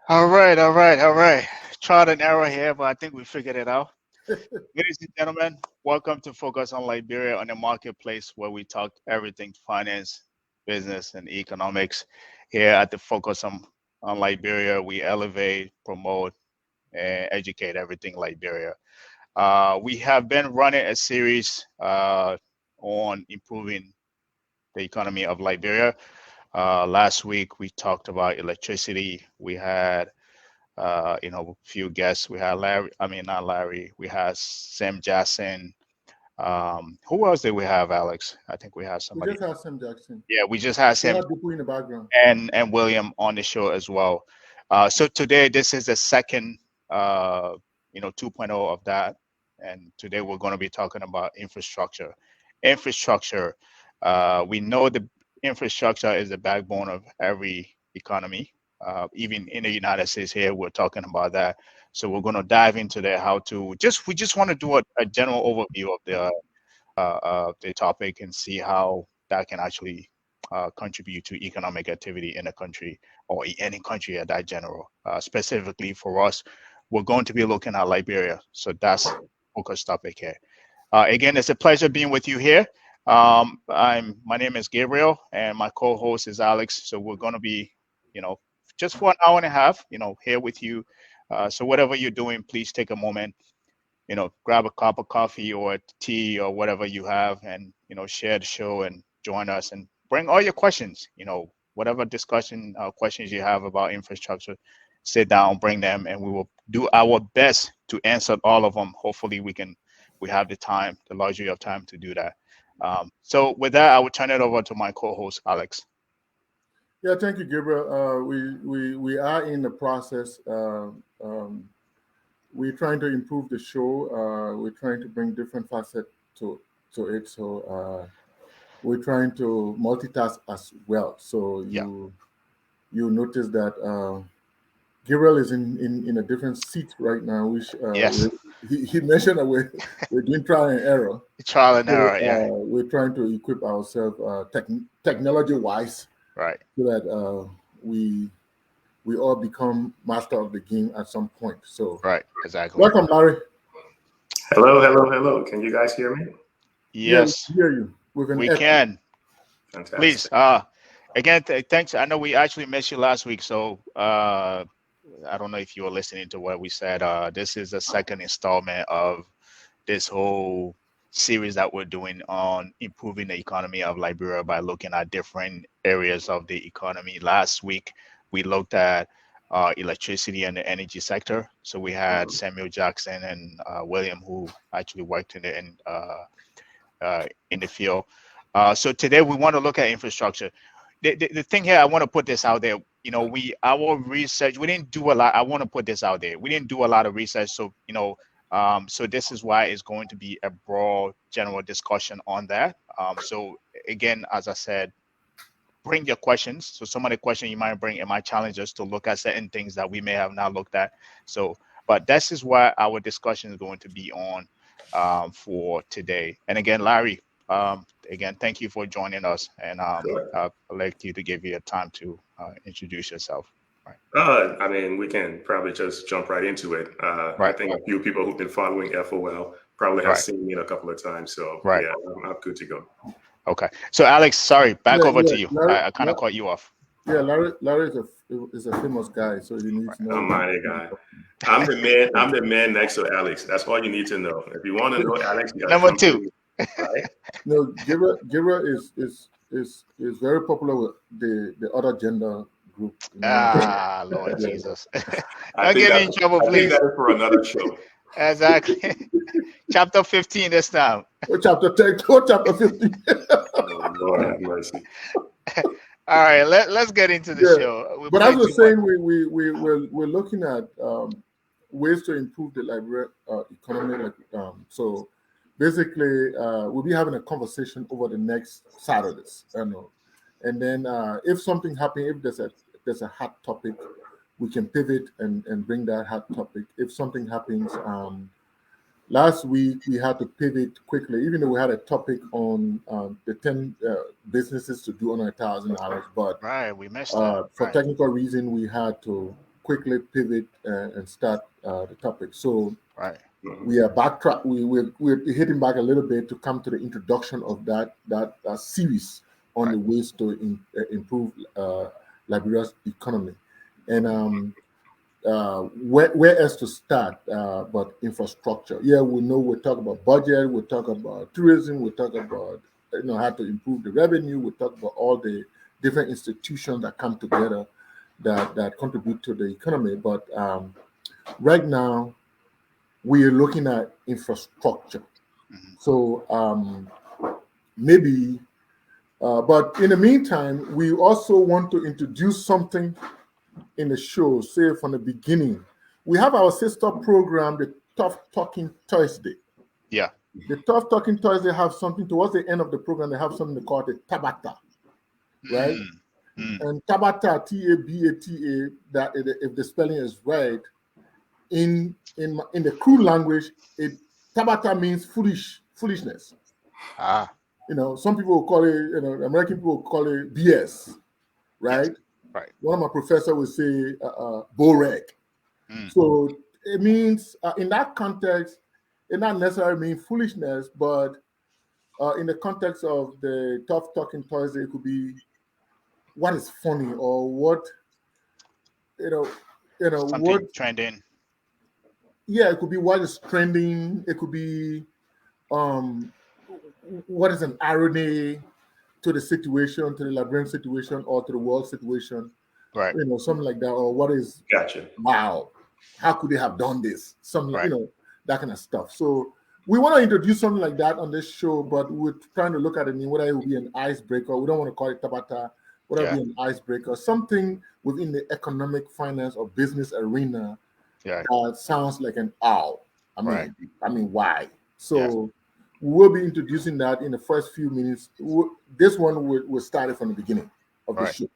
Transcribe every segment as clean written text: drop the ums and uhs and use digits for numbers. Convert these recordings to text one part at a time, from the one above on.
All right. Trial and error here, but I think we figured it out. Ladies and gentlemen, welcome to Focus on Liberia on the marketplace, where we talk everything finance, business, and economics. Here at the on Liberia, we elevate, promote, and educate everything Liberia. We have been running a series on improving the economy of Liberia. Last week we talked about electricity. We had few guests. We had Larry. I mean, not Larry. We had Sam Jackson. Who else did we have, Alex? I think we had We somebody. just have Sam Jackson. Yeah, we just had We Sam have Dehpue in the background. and William on the show as well. So today, this is the second, 2.0 of that, and today we're going to be talking about infrastructure. Infrastructure. We know the infrastructure is the backbone of every economy. Even in the United States, here we're talking about that. So we're going to dive into that. How to just we just want to do a general overview of the topic and see how that can actually contribute to economic activity in a country or any country at that general. Specifically for us, we're going to be looking at Liberia. So that's focus topic here. Again, it's a pleasure being with you here. My name is Gabriel and my co-host is Alex. So we're going to be, just for an hour and a half, here with you. So whatever you're doing, please take a moment, grab a cup of coffee or tea or whatever you have, and share the show and join us and bring all your questions. Whatever discussion questions you have about infrastructure, sit down, bring them, and we will do our best to answer all of them. Hopefully, we have the time, the luxury of time to do that. So with that, I will turn it over to my co-host Alex. Yeah, thank you, Gabriel. We are in the process. We're trying to improve the show. We're trying to bring different facets to it. So we're trying to multitask as well. So Yeah. you notice that Gabriel is in a different seat right now, which Yes. he mentioned that we're doing trial and error. Trial and So error. Yeah. we're trying to equip ourselves technology wise Right. so that we all become master of the game at some point. So Right. Exactly. welcome, Larry. Hello, hello, hello. Can you guys hear me? Yeah, we Yes, can hear you with an we S. can. Please. Fantastic. Again, thanks. I know we actually missed you last week, so I don't know if you were listening to what we said. This is the second installment of this whole series that we're doing on improving the economy of Liberia by looking at different areas of the economy. Last week, we looked at electricity and the energy sector. So we had Mhm. Samuel Jackson and William, who actually worked in the field. So today we want to look at infrastructure. The thing here, I want to put this out there. Our research, we didn't do a lot. I want to put this out there. We didn't do a lot of research. So, so this is why it's going to be a broad general discussion on that. So again, as I said, bring your questions. So some of the questions you might bring, it might challenge us to look at certain things that we may have not looked at. So, but this is what our discussion is going to be on for today. And again, Larry, again, thank you for joining us. And Sure. I'd like you to give you a time to introduce yourself. Right. I mean, we can probably just jump right into it. I Right. think a few people who've been following FOL probably have Right. seen me a couple of times. So Right. yeah, I'm good to go. Okay. So Alex, sorry, back Yeah, over yeah, to you. Larry. I kind of cut you off. Larry is a famous guy, so he needs to I'm know. my guy. I'm the man. I'm the man next to Alex. That's all you need to know. If you want to know Alex, you got to Number come to two. me, right? No, Gabriel is very popular with the other gender group. Ah, Lord Yeah. Jesus. I Don't think get me that in trouble, I think please. that is for another show. Exactly. Chapter 15 this time. Or chapter 10, or chapter 15. Oh, Lord have mercy. All right, let's get into the Yeah. show. We But as play we're too much. saying, we're looking at ways to improve the library economy. So basically, we'll be having a conversation over the next Saturdays. And then if something happens, if there's a hot topic, we can pivot and bring that hot topic. If something happens, last week we had to pivot quickly, even though we had a topic on the 10 businesses to do on $1,000, but Right, we missed that. for Right. technical reason we had to quickly pivot and start the topic. So Right. we are backtrack. We're hitting back a little bit to come to the introduction of that series on the ways to improve Liberia's economy, and where else to start but infrastructure. Yeah, we know we'll talk about budget, we'll talk about tourism, we'll talk about how to improve the revenue, we'll talk about all the different institutions that come together that contribute to the economy. But right now we are looking at infrastructure. So maybe but in the meantime, we also want to introduce something in the show, say from the beginning. We have our sister program, the Tough Talking Thursday. Yeah. The Tough Talking Thursday have something towards the end of the program. They have something they call the Tabata, right? And Tabata, T-A-B-A-T-A. That if the spelling is right, in the crew language, Tabata means foolishness. Some people will call it, American people will call it BS, right? Right. One of my professors would say Borek. So it means in that context, it not necessarily mean foolishness, but in the context of the Tough Talking Thursday, it could be what is funny or what something what trending. Yeah, it could be what is trending. It could be what is an irony to the situation, to the Liberian situation, or to the world situation. Right. Something like that, or what is wow, how could they have done this? Something that kind of stuff. So we want to introduce something like that on this show, but we're trying to look at it, whether it will be an icebreaker. We don't want to call it Tabata, whether it will be an icebreaker, something within the economic, finance, or business arena that sounds like an owl. I mean, why? So we will be introducing that in the first few minutes. This one will start it from the beginning of the show.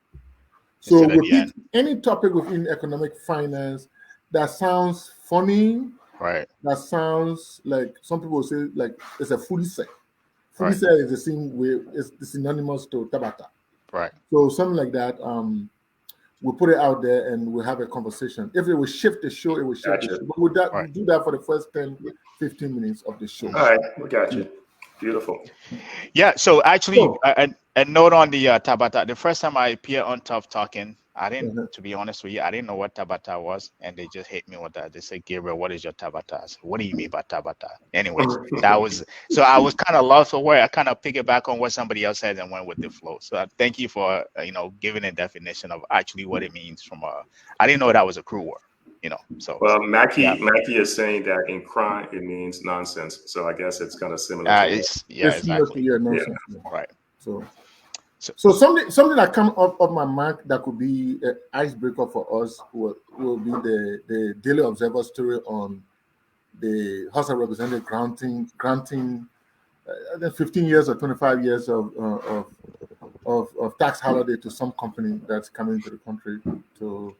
So repeat any topic within economic finance that sounds funny, that sounds like some people say like it's a foodie say. Foodie say is the same way, it's synonymous to Tabata. Right. So something like that. We'll put it out there and we'll have a conversation. If it will shift the show, it will shift the show. But we'll do that for the first 10, 15 minutes of the show. All right, we got you. Beautiful. Yeah, so actually, a note on the Tabata. The first time I appeared on Tough Talking, I didn't, to be honest with you, I didn't know what Tabata was, and they just hit me with that. They said, Gabriel, what is your Tabata? I said, what do you mean by Tabata? Anyways, so I was kind of lost for where I kind of piggyback on what somebody else said and went with the flow. So thank you for, giving a definition of actually what it means I didn't know that was a crew word. So Mackie is saying that in crime it means nonsense. So I guess it's kind of similar. Exactly. Nonsense. Right. So something that come up my mind that could be an icebreaker for us will be the Daily Observer story on the House of Representatives granting 15 years or 25 years of tax holiday to some company that's coming to the country to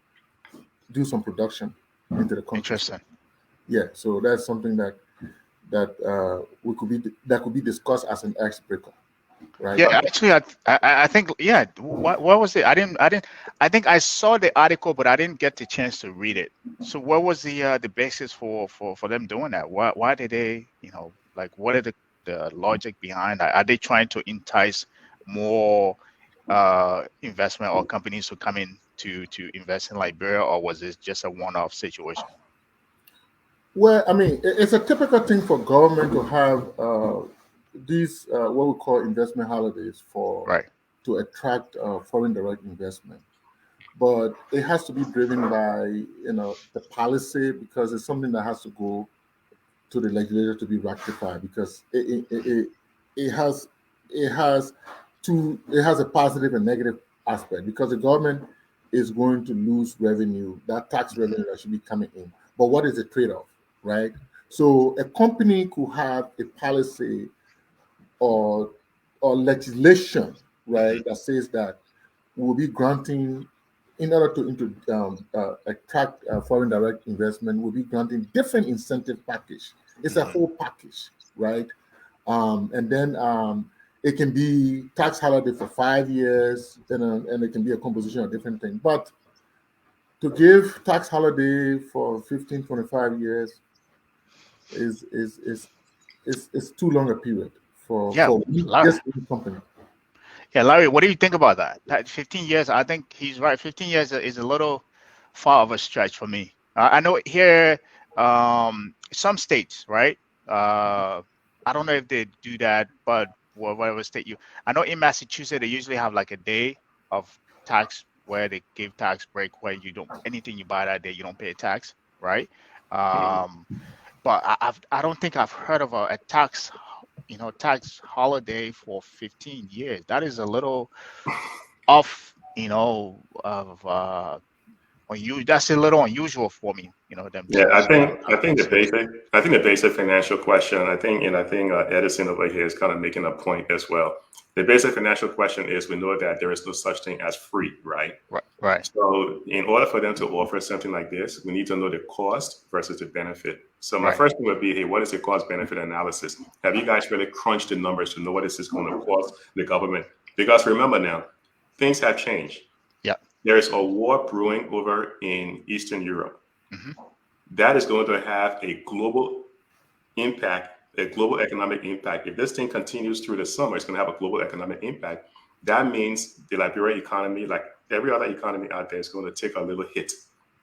do some production into the country. Interesting. Yeah, so that's something that could be discussed as an icebreaker, right? Yeah, actually, I think What was it? I think I saw the article, but I didn't get the chance to read it. So what was the basis for them doing that? Why did they what are the logic behind that? Are they trying to entice more investment or companies to come in to invest in Liberia, or was this just a one-off situation? Well, I mean, it's a typical thing for government to have these what we call investment holidays to attract foreign direct investment, but it has to be driven by the policy, because it's something that has to go to the legislature to be rectified, because it has a positive and negative aspect, because the government is going to lose revenue, that tax revenue that should be coming in. But what is the trade-off, right? So a company could have a policy or legislation, right, that says that we'll be granting, in order to attract foreign direct investment, we'll be granting different incentive package. It's a whole package, right? And then it can be tax holiday for 5 years, and it can be a composition of different things. But to give tax holiday for 15, 25 years is too long a period for Yeah, Larry. just one company. Yeah, Larry, what do you think about that? That 15 years, I think he's right. 15 years is a little far of a stretch for me. I know here, some states, right? I don't know if they do that, but whatever state I know in Massachusetts, they usually have like a day of tax where they give tax break where you don't, anything you buy that day, you don't pay tax, right? Um, but I don't think I've heard of a tax, tax holiday for 15 years. That is a little off, of that's a little unusual for me, them Yeah, to do I think the so. basic financial question. I think Edison over here is kind of making a point as well. The basic financial question is: we know that there is no such thing as free, right? Right, right, So, in order for them to offer something like this, we need to know the cost versus the benefit. So, my right, first thing would be: hey, what is the cost benefit analysis? Have you guys really crunched the numbers to know what this is going to cost the government? Because remember now, things have changed. yeah, There is a war brewing over in Eastern Europe. hmm, That is going to have a global impact, a global economic impact. If this thing continues through the summer, it's going to have a global economic impact. That means the Liberian economy, like every other economy out there, is going to take a little hit.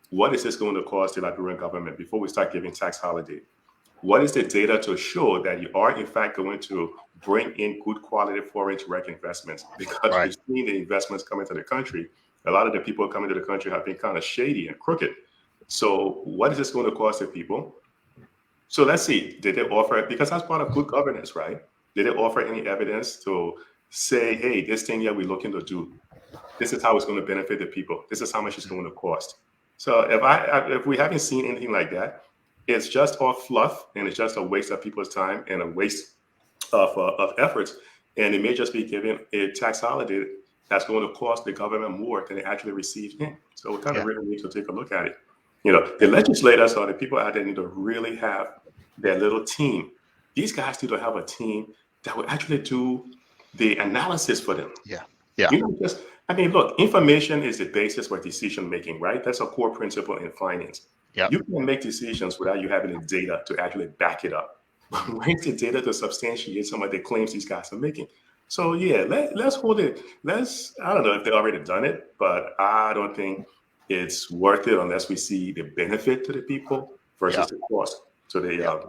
What is this going to cost the Liberian government before we start giving tax holiday? What is the data to show that you are in fact going to bring in good quality foreign direct investments? Because right, we've seen the investments coming to the country. A lot of the people coming to the country have been kind of shady and crooked. So what is this going to cost the people? So let's see, did they offer, because that's part of good governance, right? Did they offer any evidence to say, hey, this thing here we're looking to do, this is how it's going to benefit the people. This is how much it's going to cost. So if we haven't seen anything like that, it's just all fluff and it's just a waste of people's time and a waste of efforts. And it may just be giving a tax holiday that's going to cost the government more than it actually receives in. So we kind of yeah, really need to take a look at it. The legislators or the people out there need to really have their little team. These guys need to have a team that will actually do the analysis for them. yeah, yeah, Just, I mean, look, information is the basis for decision making, right? That's a core principle in finance. yeah, You can make decisions without you having the data to actually back it up. mhm, Where's the data to substantiate some of the claims these guys are making? So yeah, let's hold it. I don't know if they've already done it, but I don't think it's worth it unless we see the benefit to the people yeah, versus the cost to the yeah,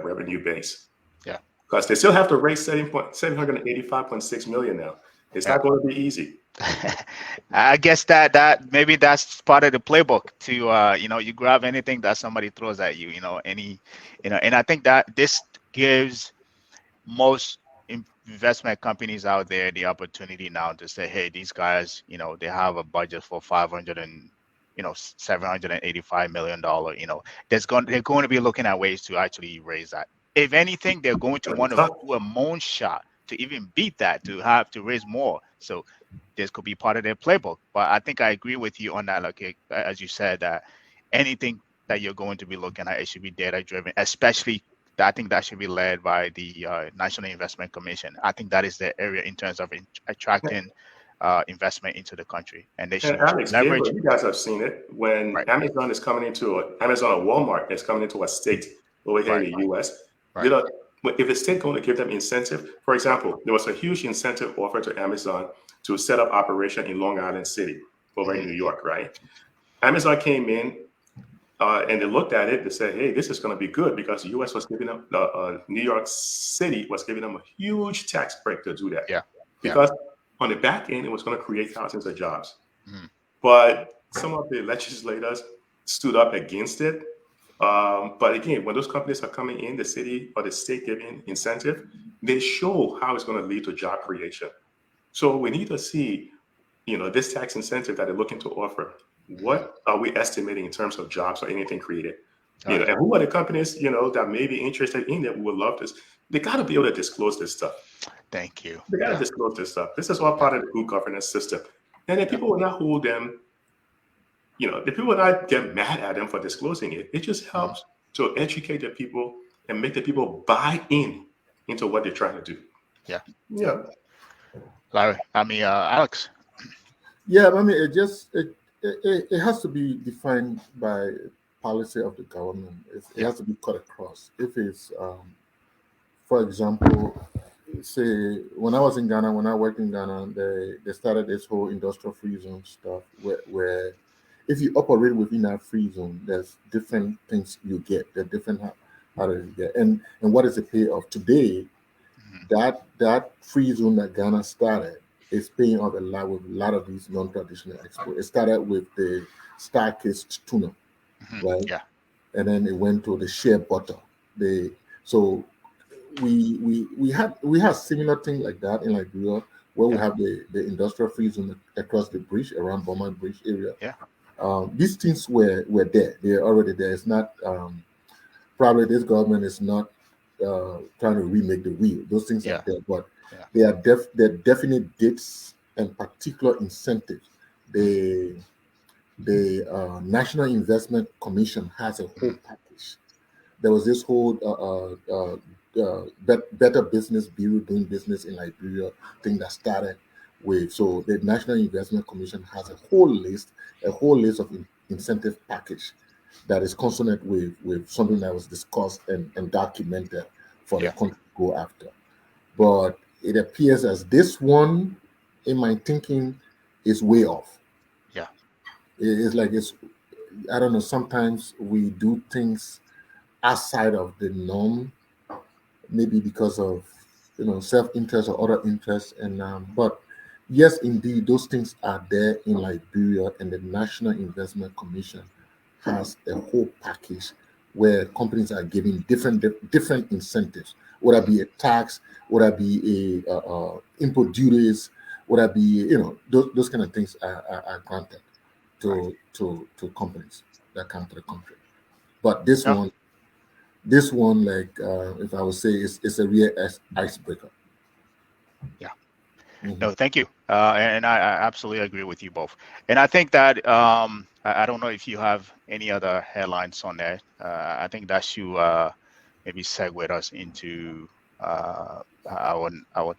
revenue base. yeah. Because they still have to raise 785.6 million now. It's Yeah. not going to be easy. I guess that maybe that's part of the playbook to you grab anything that somebody throws at you, and I think that this gives most investment companies out there the opportunity now to say, hey, these guys, they have a budget for 500 and 785 million dollar. They're going to be looking at ways to actually raise that. If anything, they're going to want to Tough. do a moonshot to even beat that, to have to raise more. So this could be part of their playbook. But I think I agree with you on that. Like, as you said, that anything that you're going to be looking at, it should be data driven, especially I think that should be led by the National Investment Commission. I think that is the area in terms of attracting investment into the country, and they And should Alex, leverage. Gabriel, you guys have seen it when Right, Amazon or Walmart is coming into a state over here right, in the US. They right. don't, if the state going to give them incentive, for example, there was a huge incentive offered to Amazon to set up operation in Long Island City over in Mhm. New York, right? Amazon came in and they looked at it. They said, "Hey, this is going to be good because the U.S. was giving them, New York City was giving them a huge tax break to do that Yeah, yeah. because on the back end it was going to create thousands of jobs." Mhm. But some of the legislators stood up against it. But again, when those companies are coming in, the city or the state giving incentive, they show how it's going to lead to job creation. So we need to see, this tax incentive that they're looking to offer. Mhm. What are we estimating in terms of jobs or anything created? All right. And who are the companies, that may be interested in it? We would love this. They got to be able to disclose this stuff. Thank you. They got to Yeah, disclose this stuff. This is all yeah, part of the good governance system. And then yeah, people will not hold them, the people will not get mad at them for disclosing it. It just mhm, helps to educate the people and make the people buy in into what they're trying to do. yeah, yeah. Yeah. Larry, I mean, Alex. Yeah, I mean, it just it has to be defined by policy of the government. It Yeah. has to be cut across. If it's, for example, say when I was in Ghana, when I worked in Ghana, they started this whole industrial free zone stuff where if you operate within that free zone, there's different things you get. There are different how do you get, and what is the payoff today? Mhm. That free zone that Ghana started is paying off a lot with a lot of these non-traditional exports. It started with the star-kissed tuna, Mhm. right? Yeah. And then it went to the shea butter. They so we had similar thing like that in Liberia, where we Yeah. have the industrial free zone across the bridge around Boma Bridge area. Yeah. These things were there. They're already there. It's not probably this government is not trying to remake the wheel. Those things are Yeah. there, but Yeah. they're definite dates and particular incentives. The National Investment Commission has a whole Mhm. package. There was this whole Better Business Bureau doing business in Liberia thing that started with. So the National Investment Commission has a whole list of incentive package that is consonant with something that was discussed and documented for the Yeah. country to go after. But it appears as this one, in my thinking, is way off. Yeah. It's like it's I don't know. Sometimes we do things outside of the norm, maybe because of self-interest or other interests. And but yes, indeed, those things are there in Liberia, and the National Investment Commission has a whole package where companies are giving different incentives. Would that Mhm. be a tax? Would that be a input duties? Would that be those kind of things are granted Right. to companies that come to the country. But this No. one like if I would say it's a real icebreaker. Yeah. Mhm. No, thank you. And I absolutely agree with you both. And I think that I don't know if you have any other headlines on that. I think that should maybe segue us into our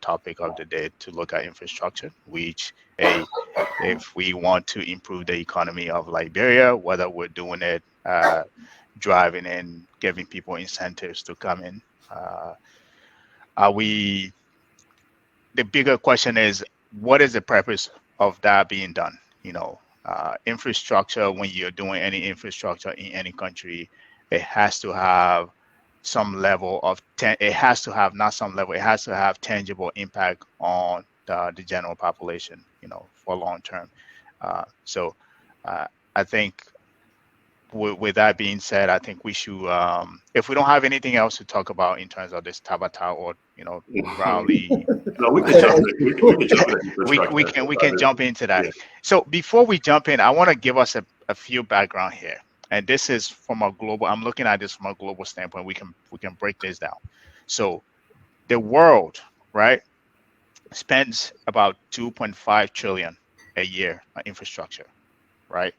topic of the day to look at infrastructure, which, hey, if we want to improve the economy of Liberia, whether we're doing it driving and giving people incentives to come in, uh, are we the bigger question is what is the purpose of that being done? Infrastructure, when you're doing any infrastructure in any country, it has to have some level of it has to have not some level, it has to have tangible impact on the general population, for long term. So I think with that being said, I think we should, if we don't have anything else to talk about in terms of this Tabata or, Raleigh, No, we can jump in. We can jump into we infrastructure. can we can jump into that. Yeah. So before we jump in, I want to give us a few background here, and this is from a global. I'm looking at this from a global standpoint. We can break this down. So the world, right, spends about 2.5 trillion a year on infrastructure, right,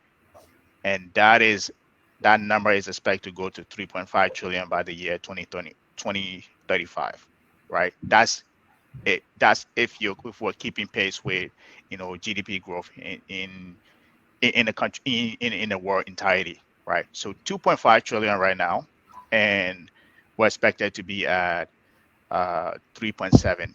and that number is expected to go to 3.5 trillion by the year 2035, right? That's it. That's if we're keeping pace with GDP growth in the country in the world entirety, right? So 2.5 trillion right now, and we're expected to be at 3.7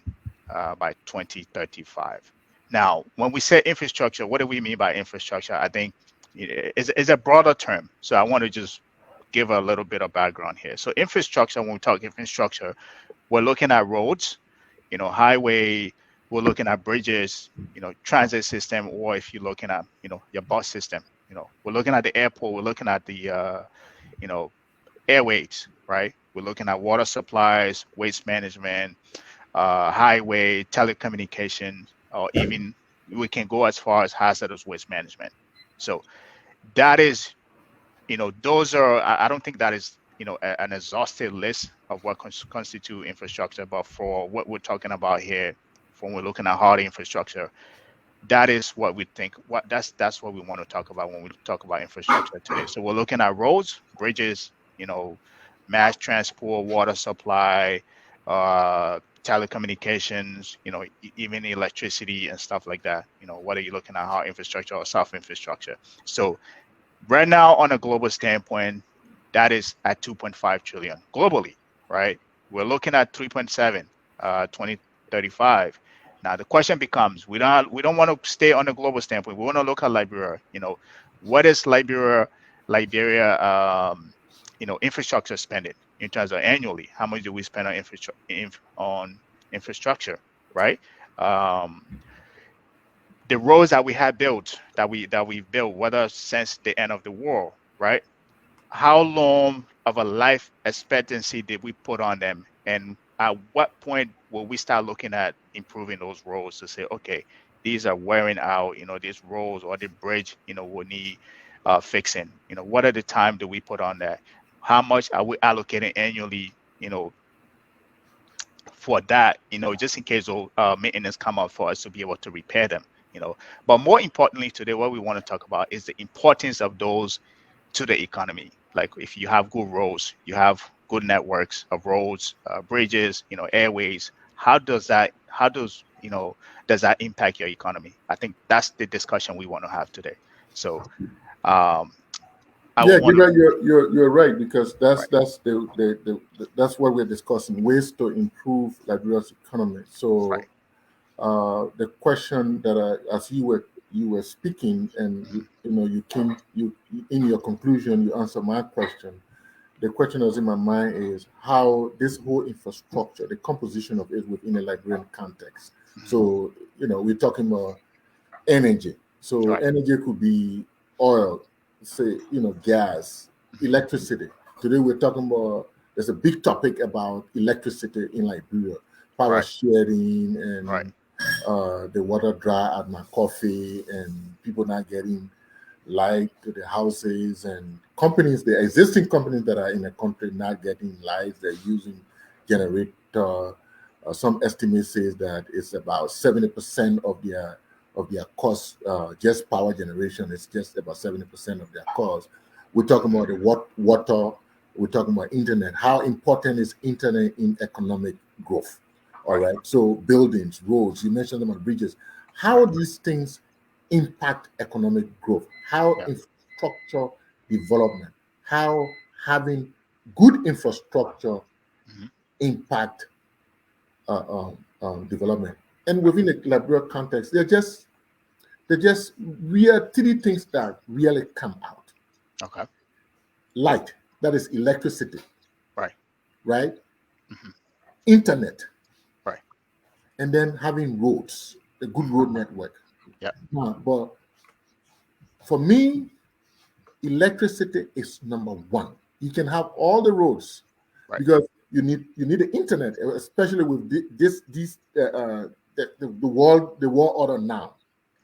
by 2035. Now, when we say infrastructure, what do we mean by infrastructure? I think it's a broader term. So I want to just give a little bit of background here. So infrastructure, when we talk infrastructure, we're looking at roads, highway, we're looking at bridges, transit system, or if you're looking at, your bus system, we're looking at the airport, we're looking at the, you know, airways, right? We're looking at water supplies, waste management, highway, telecommunications, or even we can go as far as hazardous waste management. So that is, those are, I don't think that is, an exhaustive list of what constitute infrastructure, but for what we're talking about here, when we're looking at hard infrastructure, that is what we think, that's what we want to talk about when we talk about infrastructure today. So we're looking at roads, bridges, mass transport, water supply, telecommunications, even electricity and stuff like that. What are you looking at, hard infrastructure or soft infrastructure? So right now, on a global standpoint, that is at 2.5 trillion globally, right? We're looking at 3.7, 2035. Now the question becomes, we don't want to stay on a global standpoint. We want to look at Liberia. What is Liberia, infrastructure spending in terms of annually? How much do we spend on infrastructure, right? Um, the roads that we have built, that we've built, whether since the end of the war, right? How long of a life expectancy did we put on them, and at what point will we start looking at improving those roads to say, okay, these are wearing out, these roads or the bridge, will need fixing. What are the time do we put on that? How much are we allocating annually, for that, just in case maintenance come up for us to be able to repair them. But more importantly today, what we want to talk about is the importance of those to the economy. Like if you have good roads, you have good networks of roads, bridges, airways. Does that impact your economy? I think that's the discussion we want to have today. So, you're right, because that's Right. that's what we're discussing, ways to improve Liberia's economy. So Right. the question that as you were speaking, and you in your conclusion you answer my question. The question that's in my mind is how this whole infrastructure, the composition of it within a Liberian context. So we're talking about energy. So Right. energy could be oil, say, gas, electricity. Today we're talking about, there's a big topic about electricity in Liberia, power Right. sharing, Right. and the water dry at my coffee, and people not getting light to the houses, and companies, the existing companies that are in the country not getting lights. They're using generator. Some estimates says that it's about 70% of their cost. Just power generation is just about 70% of their cost. We're talking about the water. We're talking about internet. How important is internet in economic growth? All right. So buildings, roads, you mentioned them on bridges. How these things impact economic growth? How Yeah. infrastructure development? How having good infrastructure Mhm. impact development? And within the Liberia context, they're just real three things that really come out. Okay. Light, that is electricity, Right. right? Mhm. Internet, Right. and then having roads, a good road network. Yeah. But for me, electricity is number one. You can have all the roads, Right. because you need the internet, especially with the world order now.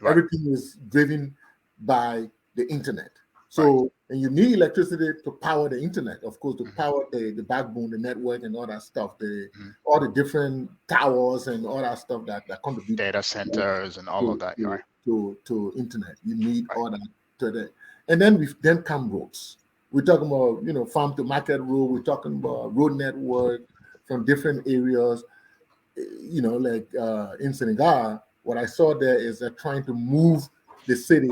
Right. Everything is driven by the internet. Right. So, and you need electricity to power the internet, of course, to Mhm. power the backbone, the network, and all that stuff. Mhm. All the different towers and all that stuff that contribute Data centers and all of to that. to Right. internet. You need Right. all that to that. And then we then come roads. We're talking about farm to market road. We're talking about road network from different areas. Like in Senegal, what I saw there is they're trying to move the city,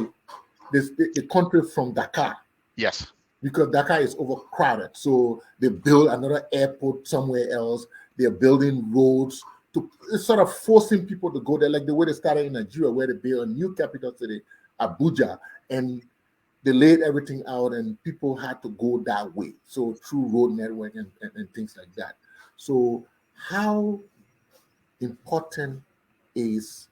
the country from Dakar, Yes. because Dakar is overcrowded. So they build another airport somewhere else. They're building roads to, it's sort of forcing people to go there, like the way they started in Nigeria, where they built a new capital city, Abuja, and they laid everything out, and people had to go that way. So through road network and things like that. So how important is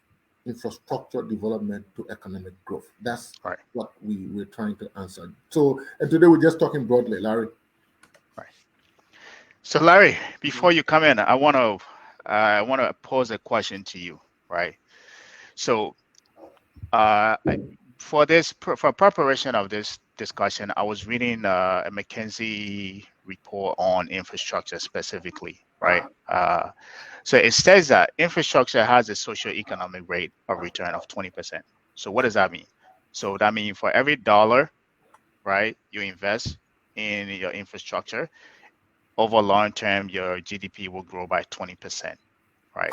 infrastructure development to economic growth? That's Right. what we're trying to answer. So, and today we're just talking broadly, Larry. Right. So Larry, before you come in, I want to pose a question to you. Right. So, for preparation of this discussion, I was reading a McKinsey report on infrastructure specifically, right? So it says that infrastructure has a socio-economic rate of return of 20%. So what does that mean? So that means for every dollar, right, you invest in your infrastructure, over long term, your GDP will grow by 20%, right?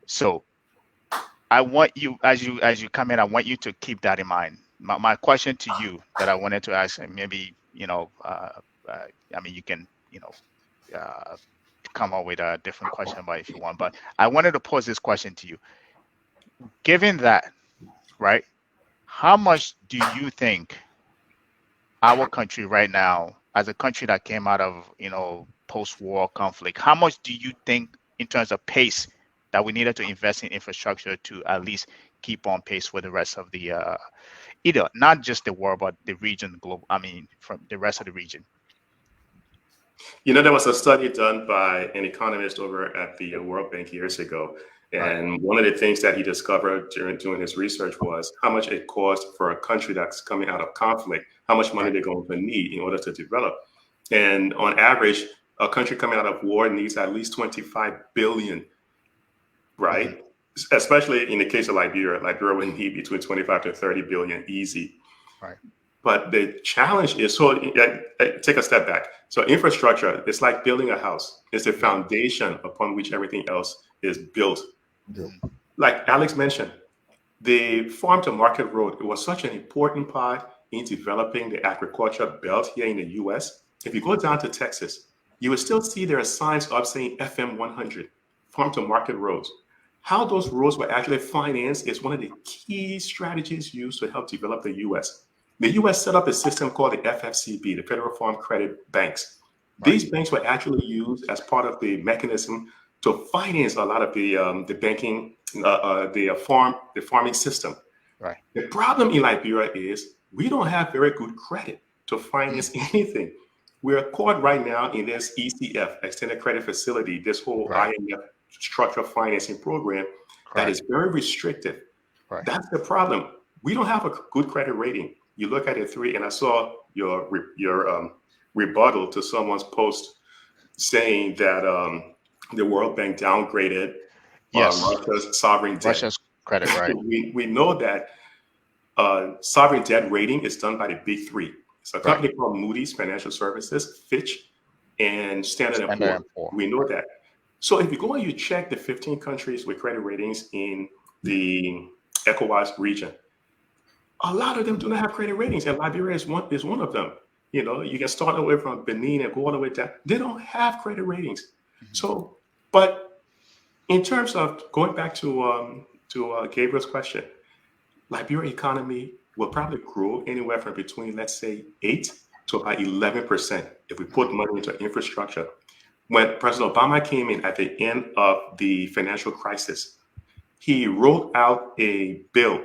So I want you, as you come in, I want you to keep that in mind. My question to you that I wanted to ask, and maybe I mean, you can uh, come up with a different question, but if you want, but I wanted to pose this question to you. Given that, right? How much do you think our country right now, as a country that came out of post-war conflict, how much do you think in terms of pace that we needed to invest in infrastructure to at least keep on pace with the rest of the either not just the world but the region, global, I mean from the rest of the region? There was a study done by an economist over at the World Bank years ago. And Right. one of the things that he discovered during doing his research was how much it costs for a country that's coming out of conflict, how much money Right. they're going to need in order to develop. And on average, a country coming out of war needs at least 25 billion, right? Mm-hmm. Especially in the case of Liberia. Liberia would need between 25 to 30 billion easy. Right. But the challenge is, so take a step back. So infrastructure, it's like building a house. It's the foundation upon which everything else is built. Yeah. Like Alex mentioned, the farm to market road, it was such an important part in developing the agriculture belt here in the US. If you go down to Texas, you will still see there are signs up saying FM 100, farm to market roads. How those roads were actually financed is one of the key strategies used to help develop the US. The US set up a system called the FFCB, the Federal Farm Credit Banks. Right. These banks were actually used as part of the mechanism to finance a lot of the banking, the farming system. Right. The problem in Liberia is we don't have very good credit to finance anything. We're caught right now in this ECF, Extended Credit Facility, this whole Right. IMF structured financing program that is very restrictive. Right. That's the problem. We don't have a good credit rating. You look at it through, and I saw your rebuttal to someone's post saying that the World Bank downgraded Russia's sovereign debt. Russia's credit, right? We know that sovereign debt rating is done by the big three. It's a company called Moody's Financial Services, Fitch, and Standard & Poor's. We know that. So if you go and you check the 15 countries with credit ratings in the ECOWAS region, a lot of them do not have credit ratings, and Liberia is one of them. You can start away from Benin and go all the way down. They don't have credit ratings. Mm-hmm. So, but in terms of going back to Gabriel's question, Liberia economy will probably grow anywhere from between, let's say, 8 to about 11% if we put money into infrastructure. When President Obama came in at the end of the financial crisis, he wrote out a bill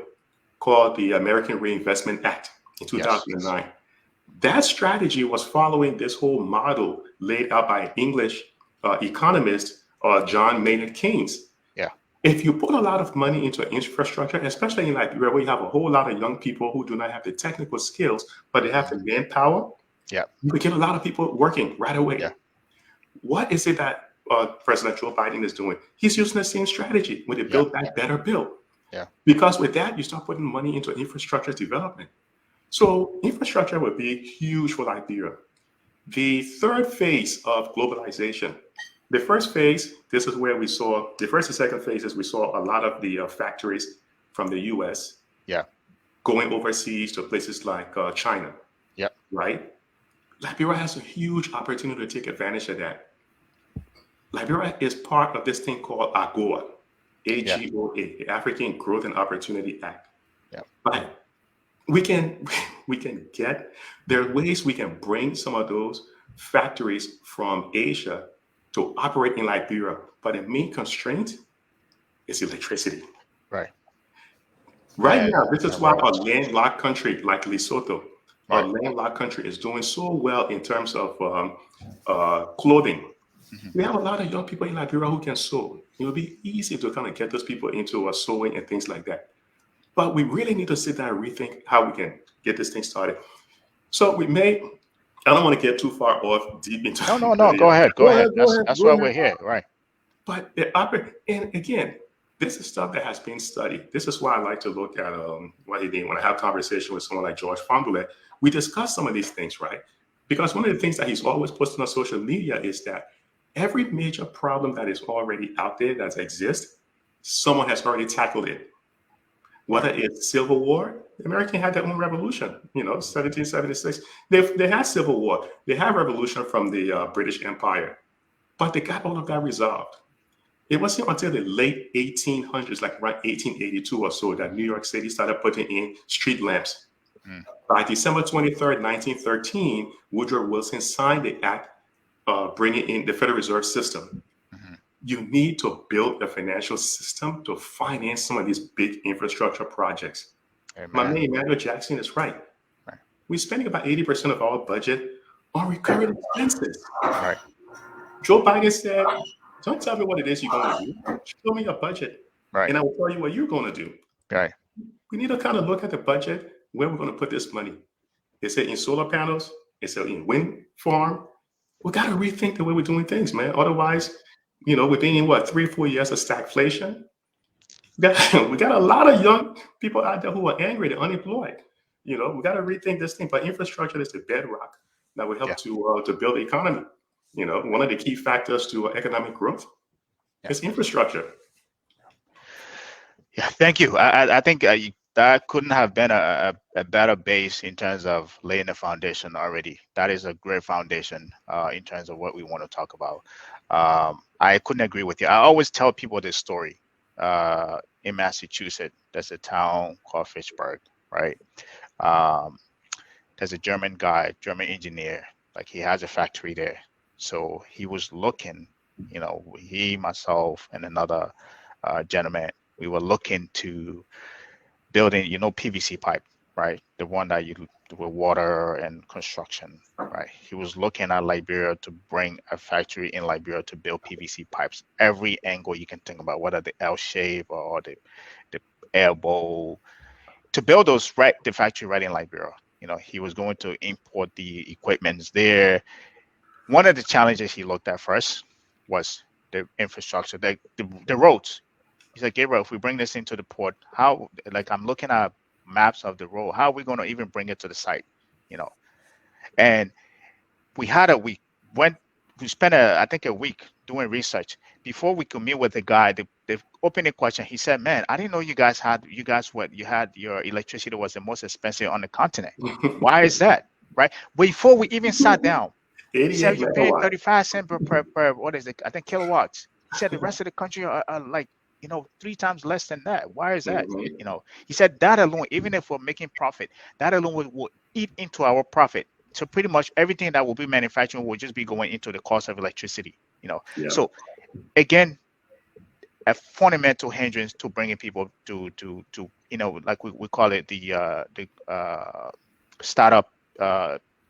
called the American Reinvestment Act in 2009. Yes. That strategy was following this whole model laid out by English economist John Maynard Keynes. Yeah. If you put a lot of money into infrastructure, especially in Liberia, where you have a whole lot of young people who do not have the technical skills, but they have the manpower, you can get a lot of people working right away. Yeah. What is it that President Joe Biden is doing? He's using the same strategy with the Build Back Better bill. Yeah. Because with that, you start putting money into infrastructure development. So infrastructure would be huge for Liberia. The third phase of globalization, the first phase, this is where we saw, the first and second phases, we saw a lot of the factories from the US going overseas to places like China. Yeah. Right? Liberia has a huge opportunity to take advantage of that. Liberia is part of this thing called AGOA. AGOA, the African Growth and Opportunity Act. Yeah. But we can get, there are ways we can bring some of those factories from Asia to operate in Liberia. But the main constraint is electricity. Right. Right now, this is why a landlocked country like Lesotho, a landlocked country, is doing so well in terms of clothing. Mm-hmm. We have a lot of young people in Liberia who can sew. It would be easy to kind of get those people into sewing and things like that. But we really need to sit down and rethink how we can get this thing started. So I don't want to get too far off deep into No, go ahead. That's why we're here, right? But and again, this is stuff that has been studied. This is why I like to look at what he did when I have conversation with someone like George Fambule. We discuss some of these things, right? Because one of the things that he's always posting on social media is that Every major problem that is already out there that exists, someone has already tackled it. Whether it's Civil War, the Americans had their own revolution, 1776. They had Civil War. They had revolution from the British Empire, but they got all of that resolved. It wasn't until the late 1800s, like around 1882 or so, that New York City started putting in street lamps. By December 23rd, 1913, Woodrow Wilson signed the act bringing in the Federal Reserve System. You need to build a financial system to finance some of these big infrastructure projects. Amen. My man, Emmanuel Jackson is right. We're spending about 80% of our budget on recurring expenses. Right. Joe Biden said, don't tell me what it is you're going to do. Show me your budget. Right. And I will tell you what you're going to do. Right. We need to kind of look at the budget, where we're going to put this money. Is it in solar panels? Is it in wind farm? We got to rethink the way we're doing things, man. Otherwise, we've been in 3-4 years of stagflation. We got a lot of young people out there who are angry, they're unemployed. We got to rethink this thing. But infrastructure is the bedrock that will help to build the economy. One of the key factors to economic growth is infrastructure. Yeah, thank you. I think that couldn't have been a better base in terms of laying the foundation already. That is a great foundation in terms of what we want to talk about. I couldn't agree with you. I always tell people this story. In Massachusetts, there's a town called Fitchburg, right? There's a German guy, German engineer, like he has a factory there. So he was looking, he, myself, and another gentleman, we were looking to building, PVC pipe, right? The one that you do with water and construction, right? He was looking at Liberia to bring a factory in Liberia to build PVC pipes. Every angle you can think about, whether the L shape or the elbow, to build those right, the factory right in Liberia. He was going to import the equipments there. One of the challenges he looked at first was the infrastructure, the roads. He said, Gabriel, if we bring this into the port, how, I'm looking at maps of the road, how are we going to even bring it to the site? And we spent I think a week doing research before we could meet with the guy. The opening question, he said, man, I didn't know you had your electricity was the most expensive on the continent. Why is that? Right? Before we even sat down, he said you pay 35 cents per what is it? I think kilowatts. He said the rest of the country are 3 times less than that. Why is that? He said that alone, even if we're making profit, that alone will eat into our profit. So pretty much everything that will be manufacturing will just be going into the cost of electricity. So again, a fundamental hindrance to bringing people to like we call it the startup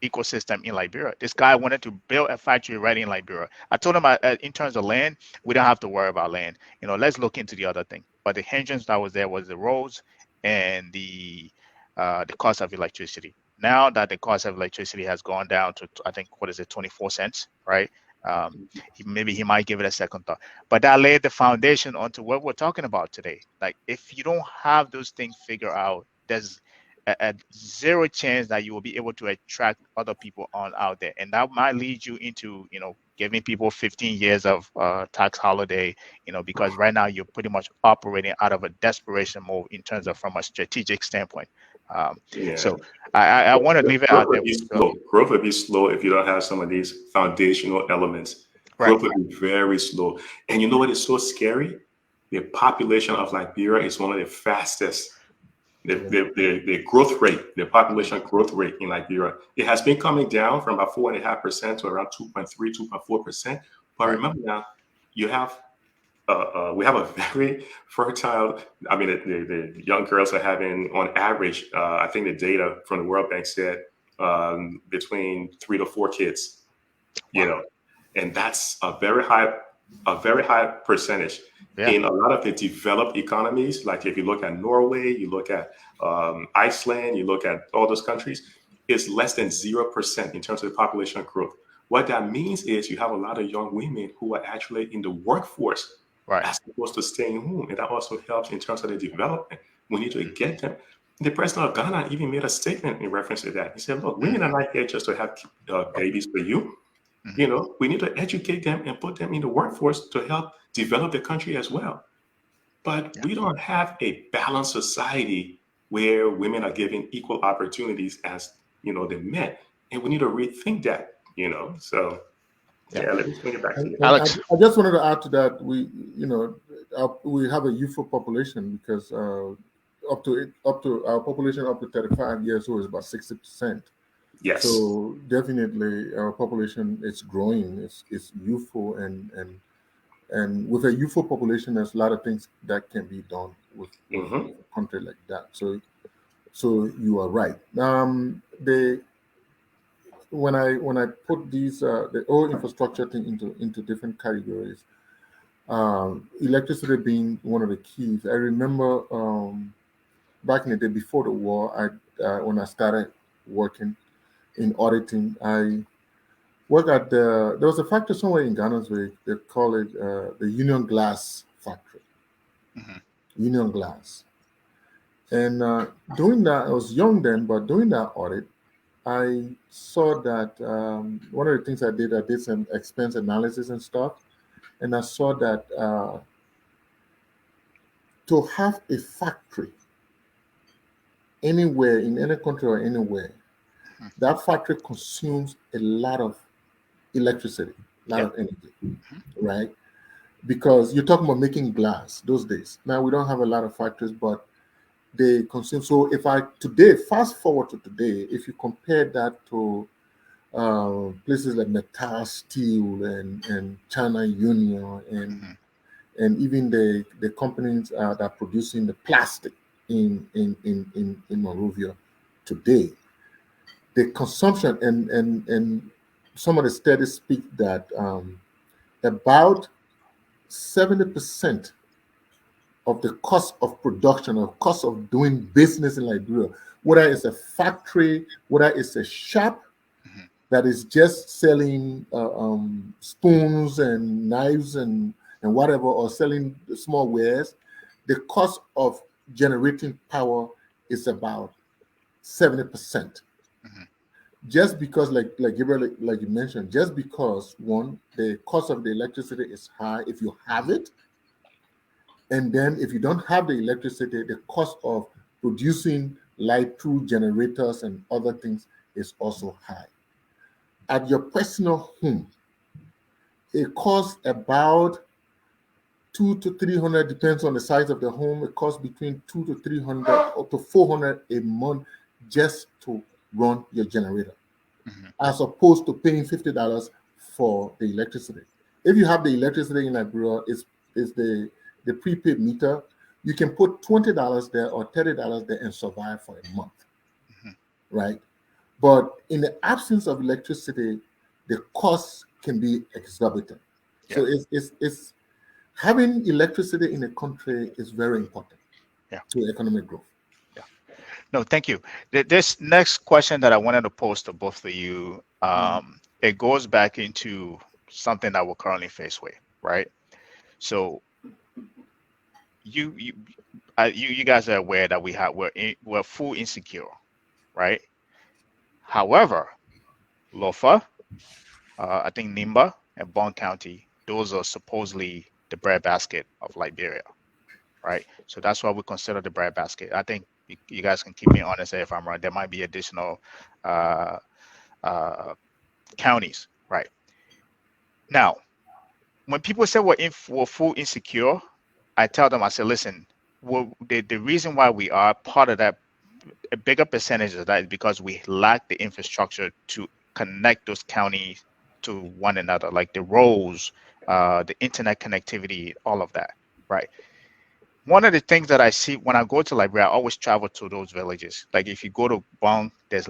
ecosystem in Liberia. This guy wanted to build a factory right in Liberia. I told him in terms of land, we don't have to worry about land. Let's look into the other thing. But the hindrance that was there was the roads and the cost of electricity. Now that the cost of electricity has gone down to, I think, 24 cents, right? Maybe he might give it a second thought. But that laid the foundation onto what we're talking about today. Like, if you don't have those things figured out, there's a zero chance that you will be able to attract other people out there. And that might lead you into, giving people 15 years of tax holiday, because right now you're pretty much operating out of a desperation mode in terms of from a strategic standpoint. So I want to leave it out there. Growth would be slow if you don't have some of these foundational elements. Right. Growth would be very slow. And you know what is so scary? The population of Liberia is one of the fastest. The growth rate, the population growth rate in Liberia, it has been coming down from about 4.5% to around 2.3, 2.4%. But remember now, we have a very fertile. I mean, the young girls are having, on average, I think the data from the World Bank said between 3 to 4 kids. And that's a very high percentage. Yeah. In a lot of the developed economies, like if you look at Norway, you look at Iceland, you look at all those countries, it's less than 0% in terms of the population growth. What that means is you have a lot of young women who are actually in the workforce, right, as opposed to staying home. And that also helps in terms of the development. We need to get them. The president of Ghana even made a statement in reference to that. He said, look, women are not here just to have babies for you. We need to educate them and put them in the workforce to help develop the country as well. But we don't have a balanced society where women are given equal opportunities as the men, and we need to rethink that. So let me bring it back to you. Alex. I just wanted to add to that. We have a youthful population because up to our population up to 35 years old is about 60%. Yes. So definitely our population is growing. It's youthful and with a youthful population, there's a lot of things that can be done with a country like that. So you are right. When I put these the whole infrastructure thing into different categories, electricity being one of the keys. I remember back in the day before the war, when I started working in auditing, I worked at there was a factory somewhere in Ghana's they call it the Union Glass Factory. Union Glass. And doing that, I was young then, but doing that audit, I saw that one of the things I did some expense analysis and stuff, and I saw that to have a factory anywhere in any country or anywhere, that factory consumes a lot of electricity, a lot of energy, right? Because you're talking about making glass those days. Now we don't have a lot of factories, but they consume. So if fast forward to today, if you compare that to places like Metal Steel and China Union and even the companies that are producing the plastic in Monrovia today, the consumption and some of the studies speak that about 70% of the cost of production or cost of doing business in Liberia, whether it's a factory, whether it's a shop that is just selling spoons and knives and whatever, or selling small wares, the cost of generating power is about 70%. Just because, like Gabriel, like you mentioned, just because one, the cost of the electricity is high if you have it, and then if you don't have the electricity, the cost of producing light through generators and other things is also high. At your personal home, it costs about $200 to $300, depends on the size of the home. It costs between $200 to $300 up to $400 a month just to run your generator, as opposed to paying $50 for the electricity. If you have the electricity in Liberia, is the prepaid meter, you can put $20 there or $30 there and survive for a month, right? But in the absence of electricity, the costs can be exorbitant. So it's having electricity in a country is very important to economic growth. No, thank you. This next question that I wanted to pose to both of you, it goes back into something that we're currently faced with, right? So you guys are aware that we're food insecure, right? However, Lofa, I think Nimba and Bond County, those are supposedly the breadbasket of Liberia, right? So that's why we consider the breadbasket. I think you guys can keep me honest if I'm right. There might be additional counties, right? Now, when people say we're food insecure, I tell them, I say, listen, the reason why we are part of that, a bigger percentage of that is because we lack the infrastructure to connect those counties to one another, like the roads, the internet connectivity, all of that, right? One of the things that I see when I go to Liberia, I always travel to those villages. Like if you go to Bong, they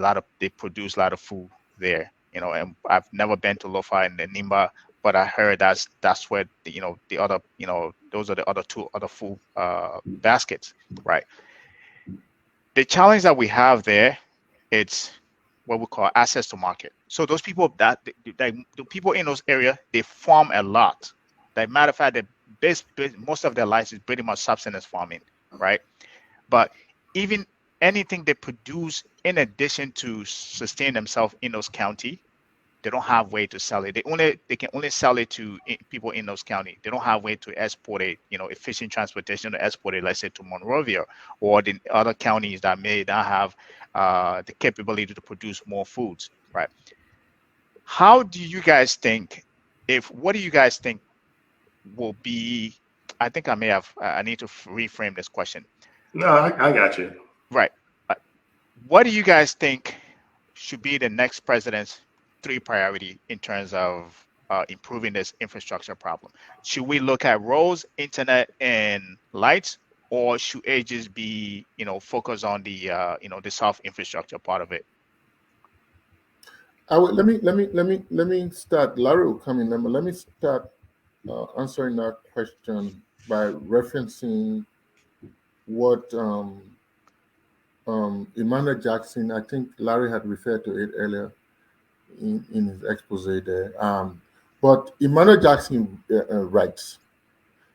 produce a lot of food there, and I've never been to Lofa and Nimba, but I heard that's where the other, those are the other two other food baskets, right? The challenge that we have there, it's what we call access to market. So those people the people in those areas, they farm a lot. Like matter of fact, most of their lives is pretty much subsistence farming, right? But even anything they produce in addition to sustain themselves in those county, They don't have way to sell it. They can only sell it to people in those counties. They don't have way to export it, efficient transportation to export it, let's say to Monrovia or the other counties that may not have the capability to produce more foods, right? How do you guys think, what do you guys think will be, I think I need to reframe this question. No, I got you. Right. What do you guys think should be the next president's 3 priority in terms of improving this infrastructure problem? Should we look at roads, internet, and lights, or should it just be, focus on the, the soft infrastructure part of it? Let me start. Larry will come in. Let me start answering that question by referencing what Emmanuel Jackson, I think Larry had referred to it earlier in his expose there. But Emmanuel Jackson writes,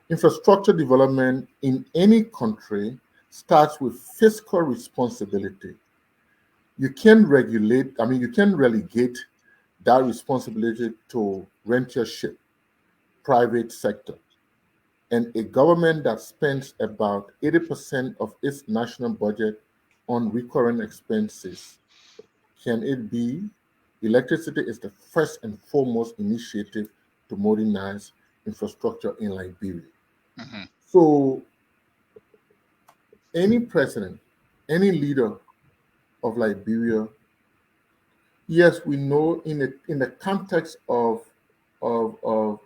infrastructure development in any country starts with fiscal responsibility. You can relegate that responsibility to rentership, private sector. And a government that spends about 80% of its national budget on recurrent expenses, can it be? Electricity is the first and foremost initiative to modernize infrastructure in Liberia. Mm-hmm. So any president, any leader of Liberia, yes, we know in the context of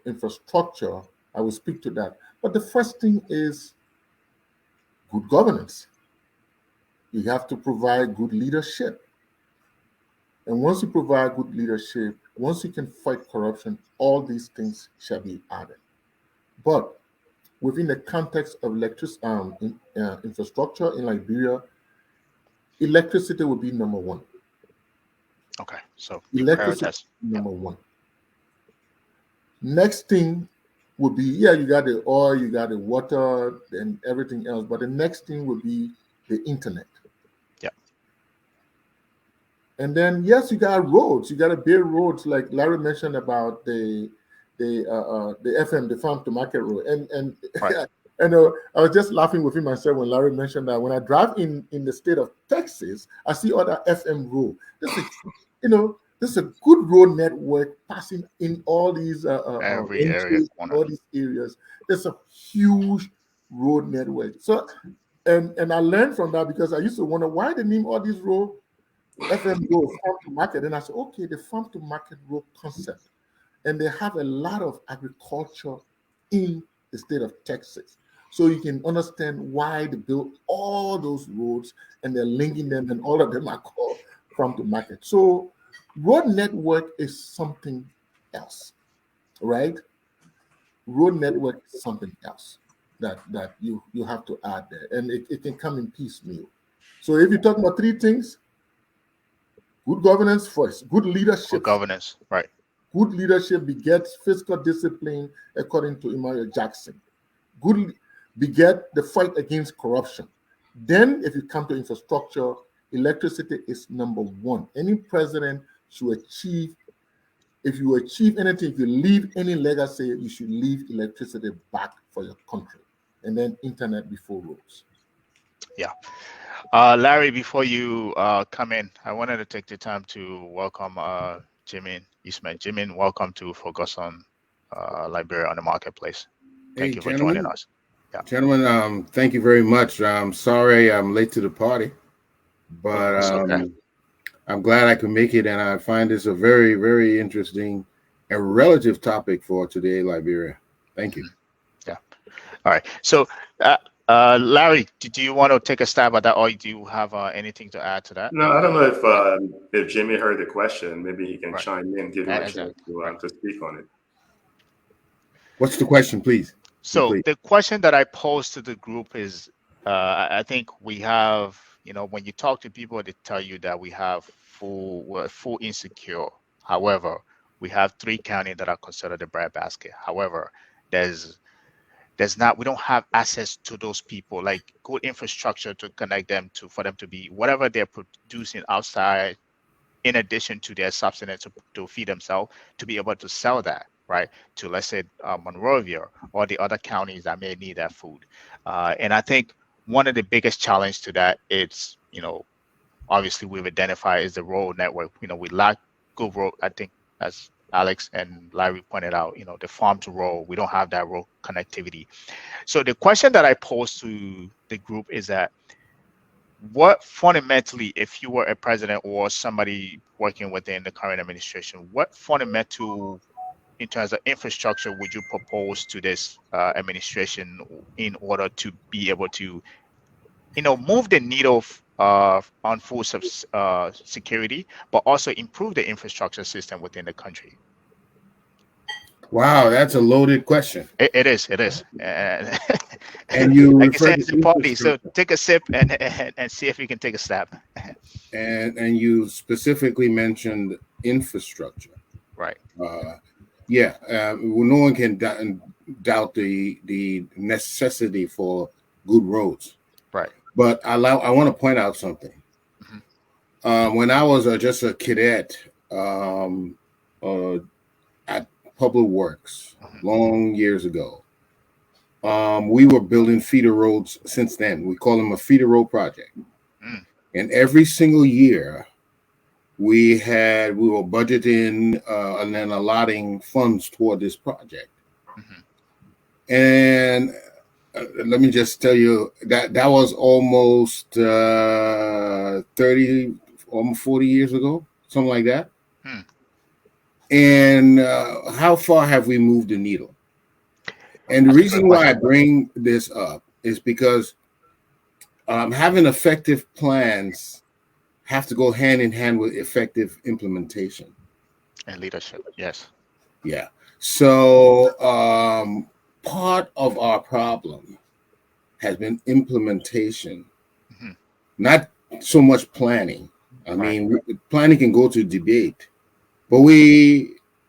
infrastructure, I will speak to that. But the first thing is good governance. You have to provide good leadership. And once you provide good leadership, once you can fight corruption, all these things shall be added. But within the context of infrastructure in Liberia, electricity will be number one. Okay, so electricity number one. Next thing would be, you got the oil, you got the water, and everything else. But the next thing would be the internet. Yeah. And then, yes, you got roads. You got to build roads, like Larry mentioned about the FM, the farm to market road. And right. I was just laughing with him myself when Larry mentioned that when I drive in the state of Texas, I see other FM road. This is a good road network passing in all these every area, all these areas. There's a huge road network. So, and I learned from that because I used to wonder why they name all these road FM road farm to market. And I said, okay, the farm to market road concept, and they have a lot of agriculture in the state of Texas. So you can understand why they built all those roads and they're linking them, and all of them are called farm to market. So road network is something else, right? Road network is something else that you have to add there, and it can come in piecemeal. So if you talk about 3 things, good governance first, good leadership. Good governance, right. Good leadership begets fiscal discipline, according to Emmanuel Jackson. Good beget the fight against corruption. Then, if you come to infrastructure, electricity is number one. Any president should achieve, if you achieve anything, if you leave any legacy, you should leave electricity back for your country. And then internet before roads. Yeah. Larry, before you come in, I wanted to take the time to welcome Jimin Eastman. Jimin, welcome to Focus on Liberia on the Marketplace. Thank you for joining us. Yeah. Gentlemen, thank you very much. I'm sorry I'm late to the party, but okay. I'm glad I can make it, and I find this a very, very interesting and relative topic for today, Liberia. Thank you. Yeah. All right. So, Larry, do you want to take a stab at that, or do you have anything to add to that? No, I don't know if Jimmy heard the question. Maybe he can chime in, give him a chance to speak on it. What's the question, please? So the question that I posed to the group is, I think we have, when you talk to people, they tell you that we're full insecure. However, we have 3 counties that are considered the breadbasket. However, we don't have access to those people, like good infrastructure to connect them for them to be whatever they're producing outside in addition to their subsistence to feed themselves, to be able to sell that, right, to, let's say, Monrovia or the other counties that may need that food. And I think one of the biggest challenge to that is, obviously we've identified is the road network. We lack good road. I think, as Alex and Larry pointed out, the farm to road, we don't have that road connectivity. So the question that I posed to the group is that, what fundamentally, if you were a president or somebody working within the current administration, what fundamental in terms of infrastructure would you propose to this administration in order to be able to, move the needle on food security, but also improve the infrastructure system within the country? Wow, that's a loaded question. It is. And, And you like you said, referred it's to a party. So infrastructure, take a sip and see if you can take a stab. and you specifically mentioned infrastructure. Right. Yeah, well, no one can doubt the necessity for good roads. Right. But I want to point out something. When I was just a cadet at Public Works long years ago, we were building feeder roads since then. We call them a feeder road project. And every single year, we were budgeting and then allotting funds toward this project. And let me just tell you that was almost 30, almost 40 years ago, something like that. And how far have we moved the needle? And the reason why I bring this up is because having effective plans have to go hand in hand with effective implementation and leadership. Yes. Yeah. So part of our problem has been implementation, not so much planning. I mean, planning can go to debate, but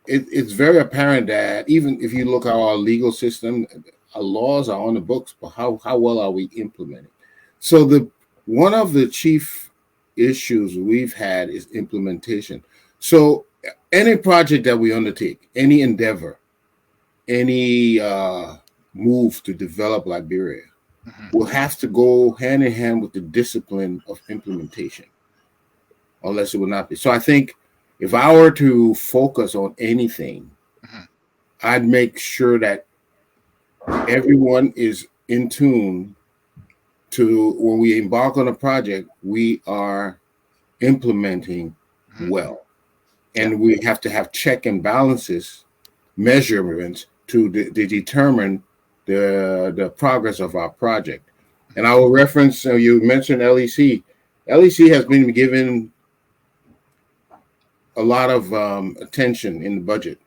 it's very apparent that even if you look at our legal system, our laws are on the books, but how well are we implementing? So one of the chief issues we've had is implementation. So any project that we undertake, any endeavor, any move to develop Liberia will have to go hand in hand with the discipline of implementation, unless it will not be. So I think if I were to focus on anything, I'd make sure that everyone is in tune to when we embark on a project, we are implementing well. And we have to have check and balances, measurements to determine the progress of our project. And I will reference, you mentioned LEC. LEC has been given a lot of attention in the budget.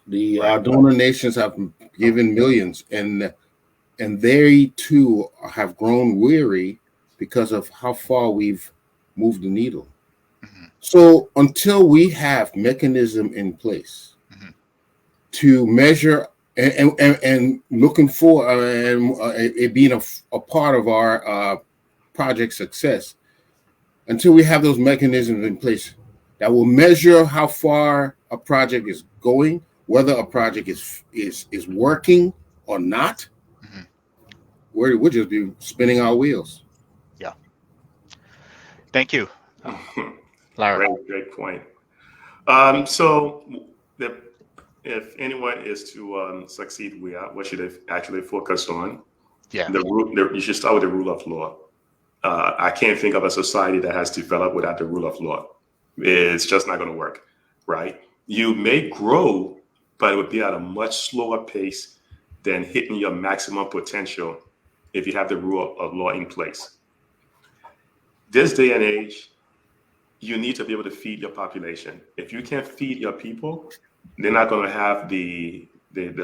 The donor nations have given millions, and they too have grown weary because of how far we've moved the needle. So until we have mechanism in place to measure and looking for it being a part of our project success, until we have those mechanisms in place that will measure how far a project is going, whether a project is working or not, we'll just be spinning our wheels. Yeah. Thank you, Larry. Great point. So if anyone is to succeed, what should they actually focus on? Yeah. You should start with the rule of law. I can't think of a society that has developed without the rule of law. It's just not going to work, right? You may grow, but it would be at a much slower pace than hitting your maximum potential if you have the rule of law in place. This day and age, you need to be able to feed your population. If you can't feed your people, they're not going to have the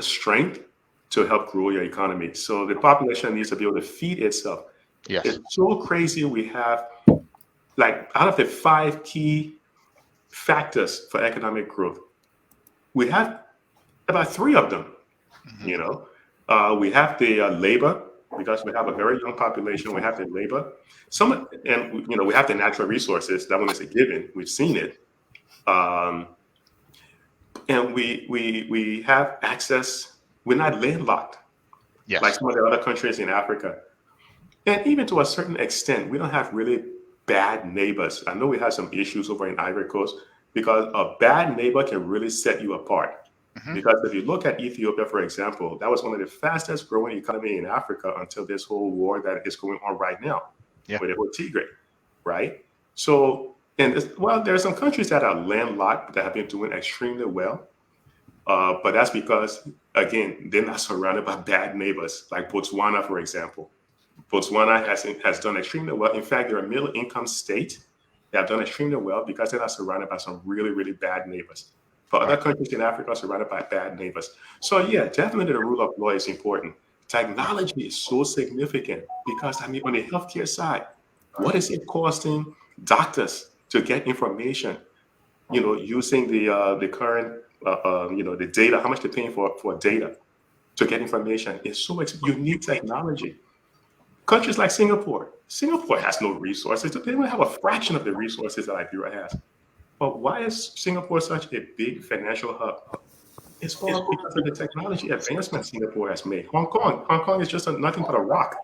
strength to help grow your economy. So the population needs to be able to feed itself. Yes. It's so crazy. We have, like, out of the 5 key factors for economic growth, we have about 3 of them. We have the labor, because we have a very young population. We have the labor, and we have the natural resources. That one is a given. We've seen it, and we have access. We're not landlocked like some of the other countries in Africa, and even to a certain extent, we don't have really bad neighbors. I know we have some issues over in Ivory Coast because a bad neighbor can really set you apart. Because if you look at Ethiopia, for example, that was one of the fastest growing economy in Africa until this whole war that is going on right now with the whole Tigray, right? So, there are some countries that are landlocked that have been doing extremely well. But that's because, again, they're not surrounded by bad neighbors, like Botswana, for example. Botswana has done extremely well. In fact, they're a middle income state. They have done extremely well because they're not surrounded by some really, really bad neighbors. But other countries in Africa are surrounded by bad neighbors. So yeah, definitely the rule of law is important. Technology is so significant because, on the healthcare side, what is it costing doctors to get information? Using the current, the data, how much they're paying for data to get information is so expensive. You need technology. Countries like Singapore has no resources. They don't have a fraction of the resources that Liberia has. But why is Singapore such a big financial hub? It's all because of the technology advancement Singapore has made. Hong Kong is just nothing but a rock.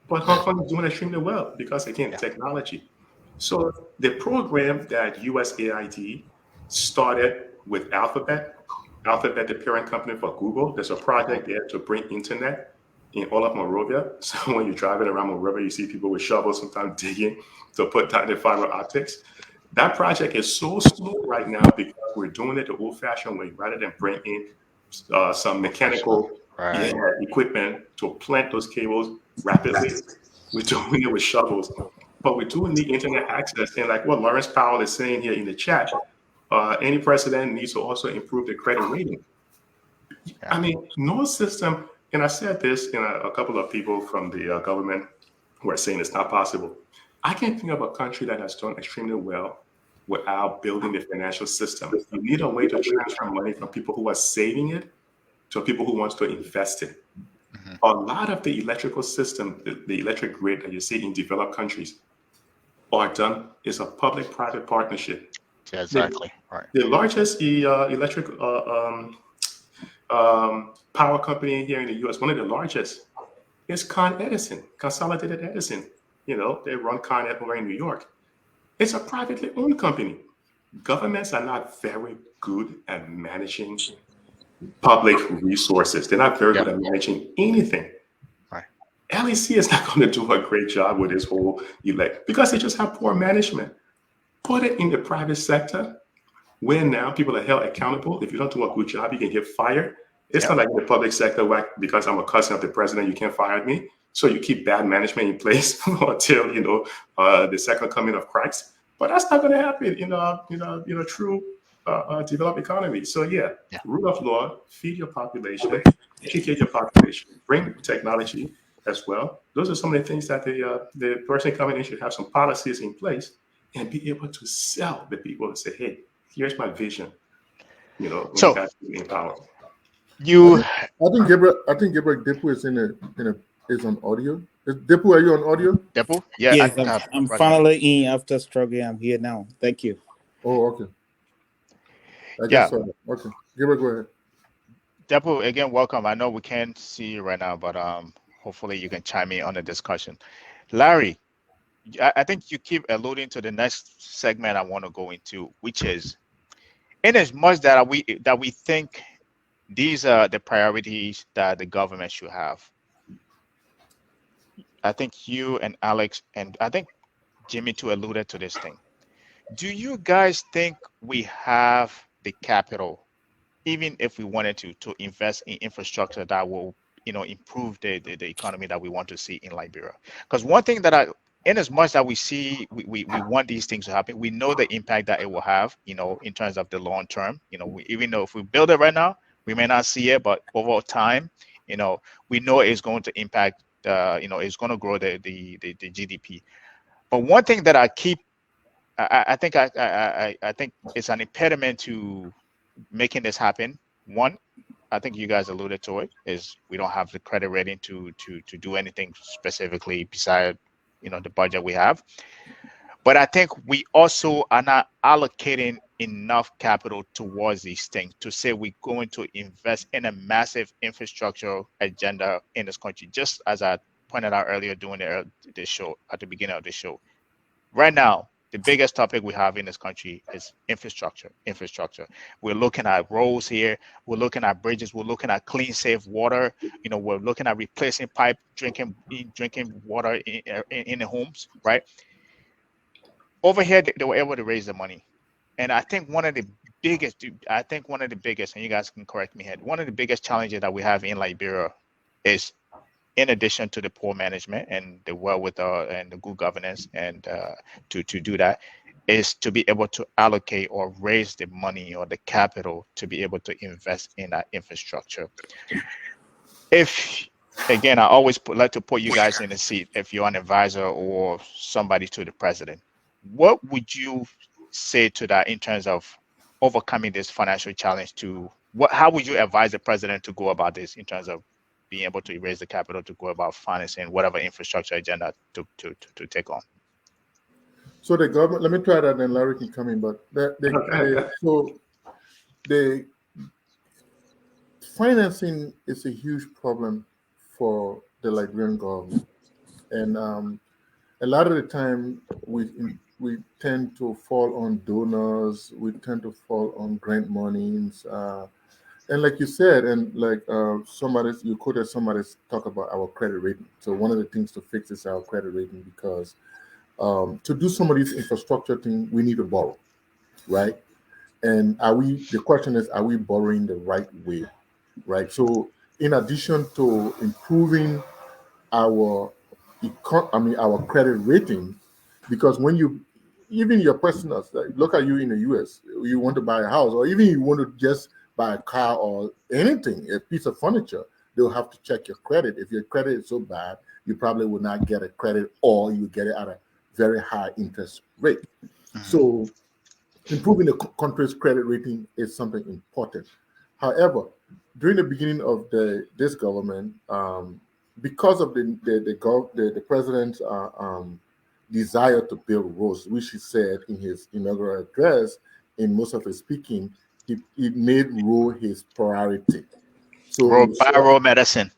But Hong Kong is doing extremely well because, again, technology. So the program that USAID started with Alphabet, the parent company for Google, there's a project there to bring internet in all of Monrovia. So when you're driving around Monrovia, you see people with shovels sometimes digging to put down the fiber optics. That project is so slow right now because we're doing it the old-fashioned way rather than bring in some mechanical equipment to plant those cables rapidly. We're doing it with shovels, but we do need internet access. And like what Lawrence Powell is saying here in the chat, any president needs to also improve the credit rating. No system, and I said this, and a couple of people from the government were saying it's not possible. I can't think of a country that has done extremely well without building the financial system. You need a way to transfer money from people who are saving it to people who want to invest it. A lot of the electrical system, the electric grid that you see in developed countries are is a public-private partnership. Yeah, exactly. The largest electric power company here in the U.S., one of the largest, is Consolidated Edison. They run Con Ed over in New York. It's a privately owned company. Governments are not very good at managing public resources. They're not very good at managing anything. LEC is not going to do a great job with this whole because they just have poor management. Put it in the private sector where now people are held accountable. If you don't do a good job, you can get fired. It's not like in the public sector where because I'm a cousin of the president, you can't fire me. So you keep bad management in place until the second coming of Christ. But that's not going to happen in a true developed economy. So rule of law, feed your population, educate your population, bring technology as well. Those are some of the things that the person coming in should have some policies in place and be able to sell the people and say, hey, here's my vision. So you guys be empowered. I think Gabriel Dehpue is on audio. Dehpue, are you on audio? Dehpue? Yes, I'm finally in after struggling. I'm here now. Thank you. Oh, okay. I guess so. Okay. Gabriel, go ahead. Dehpue, again, welcome. I know we can't see you right now, but hopefully you can chime in on the discussion. Larry, I think you keep alluding to the next segment I want to go into, which is, in as much that we think these are the priorities that the government should have. I think you and Alex, and I think Jimmy too alluded to this thing. Do you guys think we have the capital, even if we wanted to invest in infrastructure that will, improve the economy that we want to see in Liberia? Because one thing that in as much that we see, we want these things to happen, we know the impact that it will have, in terms of the long term. Even though if we build it right now, we may not see it, but over time, we know it's going to impact, it's going to grow the GDP. But one thing that I think it's an impediment to making this happen. One, I think you guys alluded to it, is we don't have the credit rating to do anything specifically beside, the budget we have. But I think we also are not allocating enough capital towards these things to say we're going to invest in a massive infrastructure agenda in this country. Just as I pointed out earlier during the show, at the beginning of the show, right now, the biggest topic we have in this country is infrastructure. We're looking at roads here. We're looking at bridges. We're looking at clean, safe water. We're looking at replacing pipe, drinking water in the homes, right? Over here, they were able to raise the money. And I think one of the biggest, and you guys can correct me here, one of the biggest challenges that we have in Liberia is, in addition to the poor management and the wherewithal and the good governance, and to do that, is to be able to allocate or raise the money or the capital to be able to invest in that infrastructure. Again, I always like to put you guys in the seat. If you're an advisor or somebody to the president, what would you say to that in terms of overcoming this financial challenge? How would you advise the president to go about this in terms of being able to raise the capital to go about financing whatever infrastructure agenda to take on? So the government, let me try that, and Larry can come in. But the financing is a huge problem for the Liberian government, and a lot of the time we tend to fall on donors, we tend to fall on grant monies, and like you said, and like you quoted somebody talk about our credit rating. So one of the things to fix is our credit rating, because to do some of these infrastructure things, we need to borrow, right? And the question is, are we borrowing the right way, right? So in addition to improving our credit rating, because when even your personal, look at you in the US, you want to buy a house, or even you want to just buy a car or anything, a piece of furniture, they'll have to check your credit. If your credit is so bad, you probably will not get a credit, or you get it at a very high interest rate. Mm-hmm. So improving the country's credit rating is something important. However, during the beginning of this government, because of the president's desire to build roads, which he said in his inaugural address, in most of his speaking, he made road his priority. So road medicine.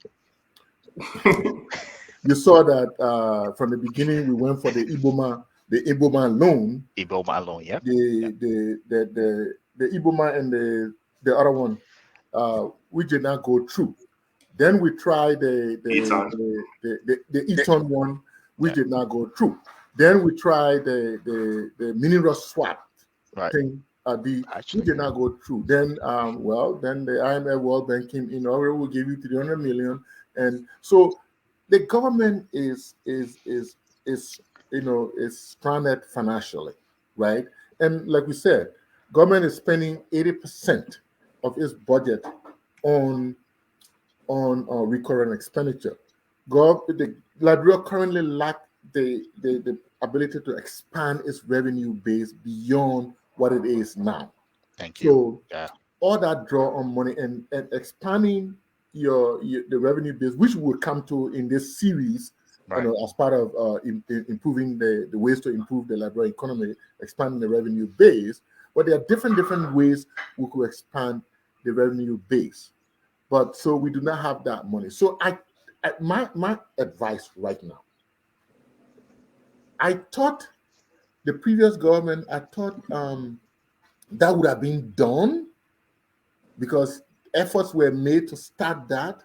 You saw that from the beginning, we went for the Iboma loan. Iboma loan, yeah. The Iboma and the other one, we did not go through. Then we tried the Eton one, we did not go through. Then we tried the mineral swap thing. We did not go through. Then, then the IMF World Bank came in. We'll give you 300 million, and so the government is stranded financially, right? And like we said, government is spending 80% of its budget on recurrent expenditure. Liberia currently lacks the ability to expand its revenue base beyond what it is now. Thank you. So all that draw on money and expanding the revenue base, which we'll come to in this series, as part of improving the ways to improve the Liberia economy, expanding the revenue base. But there are different ways we could expand the revenue base. But so we do not have that money. So my advice right now, I thought the previous government, that would have been done because efforts were made to start that.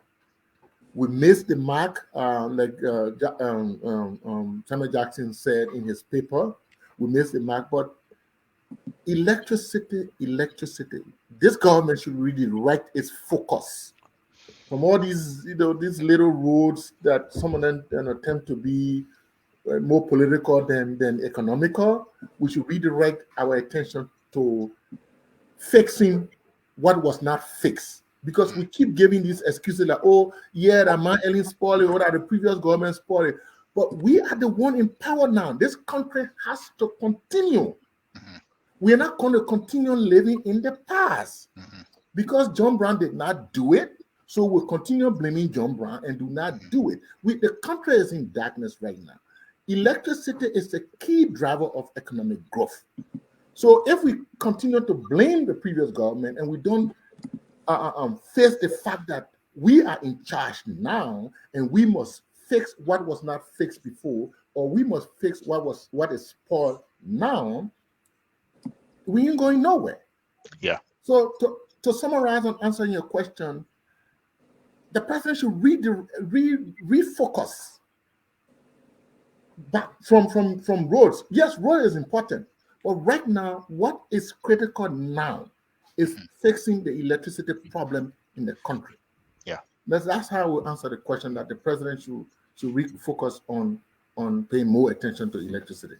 We missed the mark, like Samuel Jackson said in his paper. We missed the mark, but electricity. This government should really direct its focus from all these, these little roads that some of them attempt to be more political than economical. We should redirect our attention to fixing what was not fixed, because we keep giving these excuses like, that my Ellen spoiled it, or that the previous government spoiled it. But we are the one in power now. This country has to continue. Mm-hmm. We are not going to continue living in the past. Mm-hmm. because John Brown did not do it, so we'll continue blaming John Brown and do not do it. The country is in darkness right now. Electricity is the key driver of economic growth. So if we continue to blame the previous government and we don't face the fact that we are in charge now and we must fix what was not fixed before, or we must fix what is spoiled now, we ain't going nowhere. Yeah. So to summarize and answer your question, the president should refocus back from roads. Yes, road is important, but right now, what is critical now is fixing the electricity problem in the country. Yeah, that's how we answer the question that the president should refocus on paying more attention to electricity.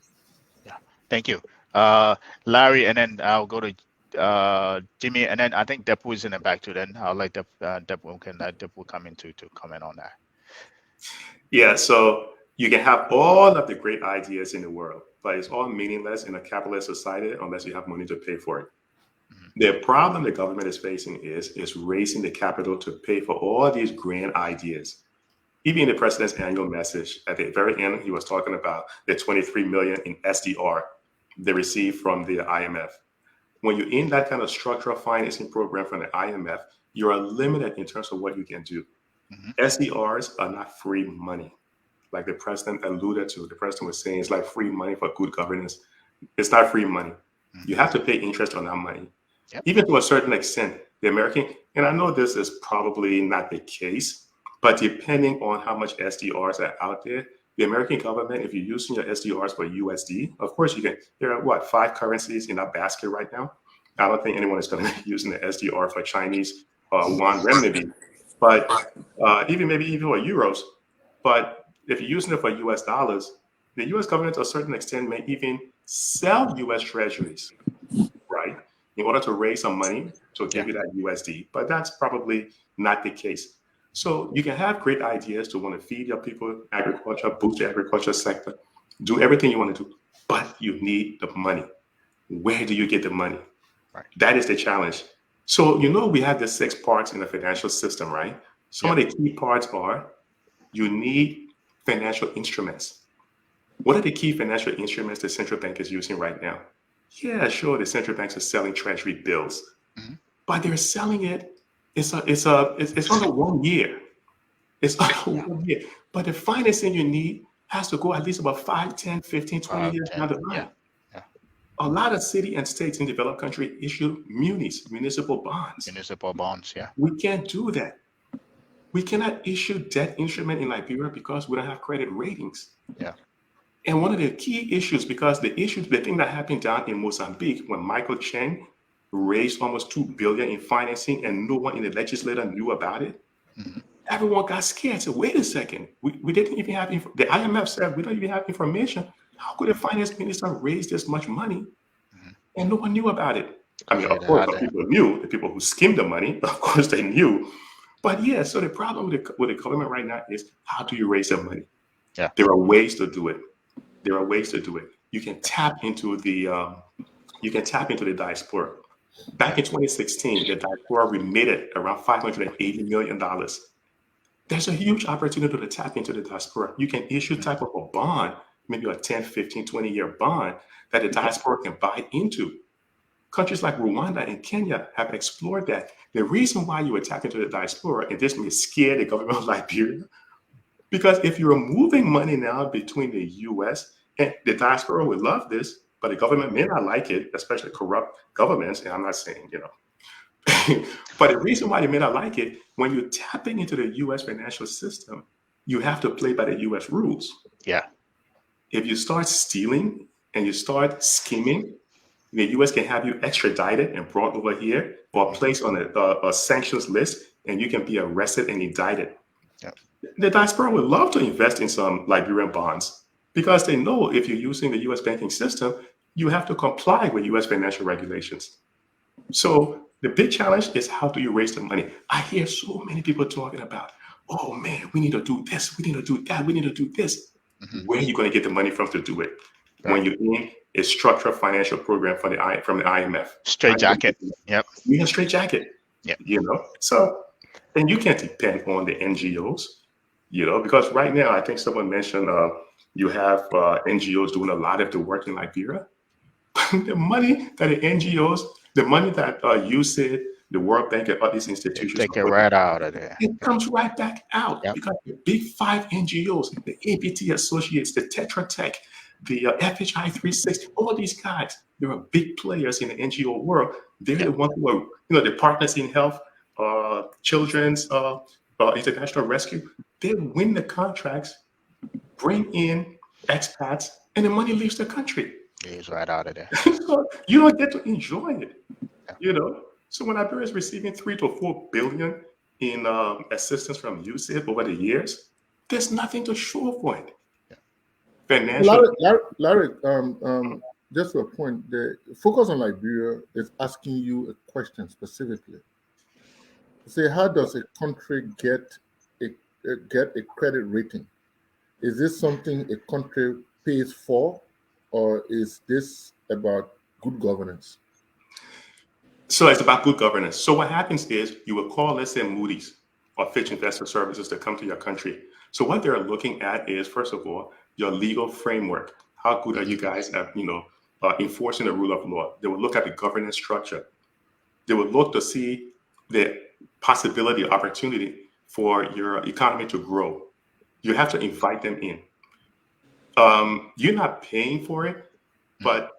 Yeah, thank you, Larry, and then I'll go to Jimmy, and then I think Dehpue is in the back too. Then I'll let Dehpue come in to comment on that. Yeah, so you can have all of the great ideas in the world, but it's all meaningless in a capitalist society unless you have money to pay for it. The problem the government is facing is raising the capital to pay for all these grand ideas. Even in the president's annual message, at the very end, he was talking about the 23 million in SDR they received from the IMF. When you're in that kind of structural financing program from the IMF, you're limited in terms of what you can do. SDRs are not free money. Like the president alluded to, the president was saying it's like free money for good governance. It's not free money. You have to pay interest on that money. Yep. Even to a certain extent, the American, and I know this is probably not the case, but depending on how much SDRs are out there, the American government, if you're using your SDRs for USD, of course you can, there are 5 currencies in that basket right now. I don't think anyone is going to be using the SDR for Chinese yuan renminbi, but even for euros. But if you're using it for US dollars, the US government to a certain extent may even sell US treasuries, right? In order to raise some money to give you that USD, but that's probably not the case. So you can have great ideas to want to feed your people agriculture, boost the agriculture sector, do everything you want to do, but you need the money. Where do you get the money? Right. That is the challenge. So, we have the 6 parts in the financial system, right? Some of the key parts are you need financial instruments. What are the key financial instruments the central bank is using right now? Yeah, sure, the central banks are selling treasury bills, but they're selling it. It's under 1 year. It's under 1 year. But the financing you need has to go at least about 5, 10, 15, 20 years down the line. Yeah. A lot of cities and states in developed countries issue municipal bonds. Municipal bonds, yeah. We can't do that. We cannot issue debt instrument in Liberia because we don't have credit ratings. Yeah. And one of the key issues, because the thing that happened down in Mozambique when Michael Cheng raised almost $2 billion in financing and no one in the legislature knew about it, everyone got scared. So wait a second, we didn't even have the IMF said we don't even have information. How could the finance minister raise this much money and no one knew about it? I mean, of course, the people knew. The people who skimmed the money, of course, they knew. But yeah, so the problem with the government right now is how do you raise the money? Yeah, there are ways to do it. There are ways to do it. You can tap into the diaspora. Back in 2016, the diaspora remitted around $580 million. There's a huge opportunity to tap into the diaspora. You can issue type of a bond, maybe a 10, 15, 20-year bond that the diaspora can buy into. Countries like Rwanda and Kenya have explored that. The reason why you would tap into the diaspora, and this may scare the government of Liberia, because if you're moving money now between the U.S. and the diaspora would love this, but the government may not like it, especially corrupt governments. And I'm not saying, but the reason why they may not like it, when you're tapping into the U.S. financial system, you have to play by the U.S. rules. Yeah. If you start stealing and you start scheming, the U.S. can have you extradited and brought over here or placed on a sanctions list, and you can be arrested and indicted. Yeah. The diaspora would love to invest in some Liberian bonds because they know if you're using the U.S. banking system, you have to comply with U.S. financial regulations. So the big challenge is how do you raise the money? I hear so many people talking about, oh man, we need to do this, we need to do that, we need to do this. Where are you going to get the money from to do it? Right. When you're in a structured financial program from the IMF. Straight jacket. Yep. We have straight jacket. Yeah. So, and you can't depend on the NGOs, because right now, I think someone mentioned you have NGOs doing a lot of the work in Liberia. The money that the NGOs, the money that you said, the World Bank and all these They institutions take are it putting, right out of there. it comes right back out Yep. because the big 5 NGOs, the ABT Associates, the Tetra Tech, the FHI 360, all these guys, they are big players in the NGO world. They're the ones who are, the partners in health, children's international rescue. They win the contracts, bring in expats, and the money leaves the country. It's right out of there. So you don't get to enjoy it, Yeah. So when Liberia is receiving 3 to 4 billion in assistance from USAID over the years, there's nothing to show for it. Yeah. Financial. Larry, just to a point, the focus on Liberia is asking you a question specifically. Say, how does a country get a credit rating? Is this something a country pays for, or is this about good governance? So it's about good governance. So what happens is you will call, let's say, Moody's or Fitch Investor Services to come to your country. So what they're looking at is, first of all, your legal framework. How good are you guys at, enforcing the rule of law? They will look at the governance structure. They will look to see the possibility, opportunity for your economy to grow. You have to invite them in. You're not paying for it, but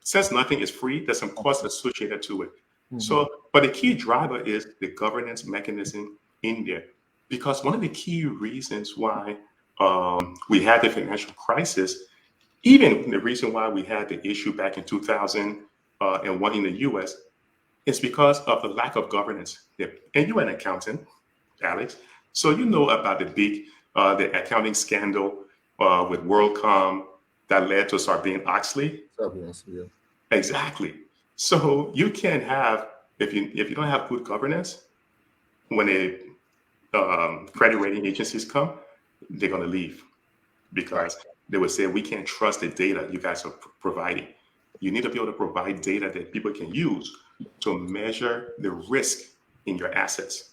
since nothing is free, there's some costs associated to it. Mhm. So, but the key driver is the governance mechanism in there, because one of the key reasons why we had the financial crisis, even the reason why we had the issue back in 2001 in the U.S., is because of the lack of governance. And you're an accountant, Alex, so you know about the accounting scandal with WorldCom that led to Sarbanes-Oxley. Yeah. Exactly. So you can't have, if you don't have good governance, when credit rating agencies come, they're going to leave because they will say, we can't trust the data you guys are providing. You need to be able to provide data that people can use to measure the risk in your assets.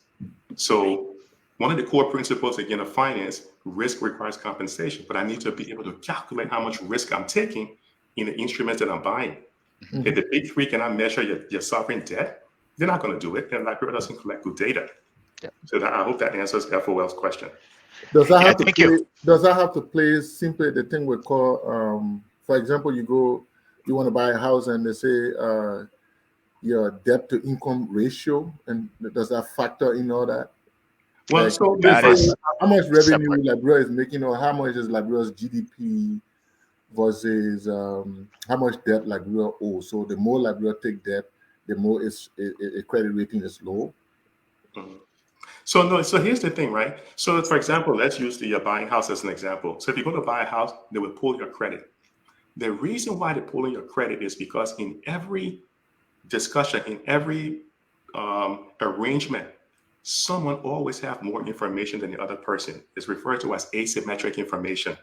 So one of the core principles, again, of finance, risk requires compensation, but I need to be able to calculate how much risk I'm taking in the instruments that I'm buying. Mhm. If the big three cannot measure your sovereign debt, they're not going to do it, and Liberia doesn't collect good data. Yeah. So I hope that answers FOL's question. Does that have thank you. Does that have to play simply the thing we call, for example, you want to buy a house and they say your debt to income ratio, and does that factor in all that? Well, Like, so That is how much revenue separate. Liberia is making, or how much is Liberia's GDP versus how much debt Liberia owes. So the more Liberia take debt, the more a credit rating is low. Mhm. So here's the thing, right? So for example, let's use the buying house as an example. So if you're going to buy a house, they will pull your credit. The reason why they're pulling your credit is because in every discussion, in every arrangement, someone always have more information than the other person. It's referred to as asymmetric information.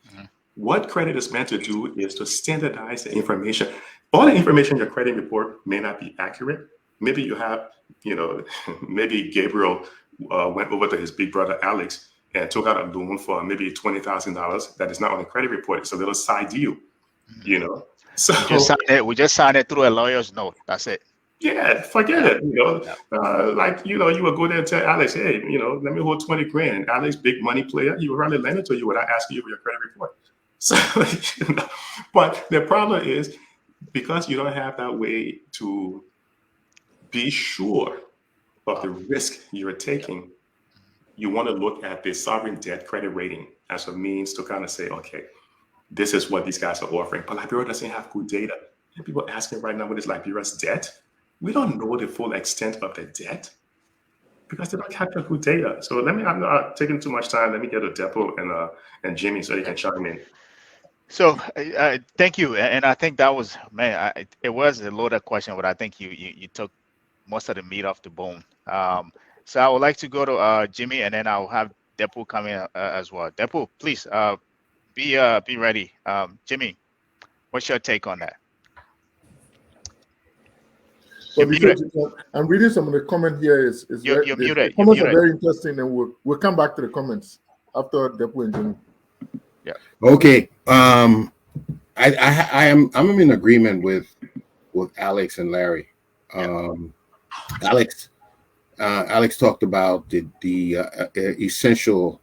Mhm. What credit is meant to do is to standardize the information. All the information in your credit report may not be accurate. Maybe you have, maybe Gabriel went over to his big brother Alex and took out a loan for maybe $20,000 that is not on the credit report. It's a little side deal, So We just signed it through a lawyer's note. That's it. yeah, forget Yeah. it. You would go there and tell Alex, hey, let me hold 20 grand. And Alex, big money player, he would rather lend it to you without asking you for your credit report. So, but the problem is because you don't have that way to be sure of the risk you're taking, you want to look at the sovereign debt credit rating as a means to kind of say, okay, this is what these guys are offering. But Liberia doesn't have good data. And people are asking right now, what is Liberia's debt? We don't know the full extent of the debt because they don't capture good data. So I'm not taking too much time. Let me get to Dehpue and Jimmy so they can chime in. So thank you, and I think that was it was a loaded question, but I think you took most of the meat off the bone. So I would like to go to Jimmy, and then I'll have Dehpue come in as well. Dehpue, please be ready. Jimmy, what's your take on that? But I'm reading some of the comment here. You're the muted. comments are very interesting, and we'll come back to the comments after Dehpue and Jimmy. Yeah. Okay. I'm in agreement with Alex and Larry. Alex talked about the essential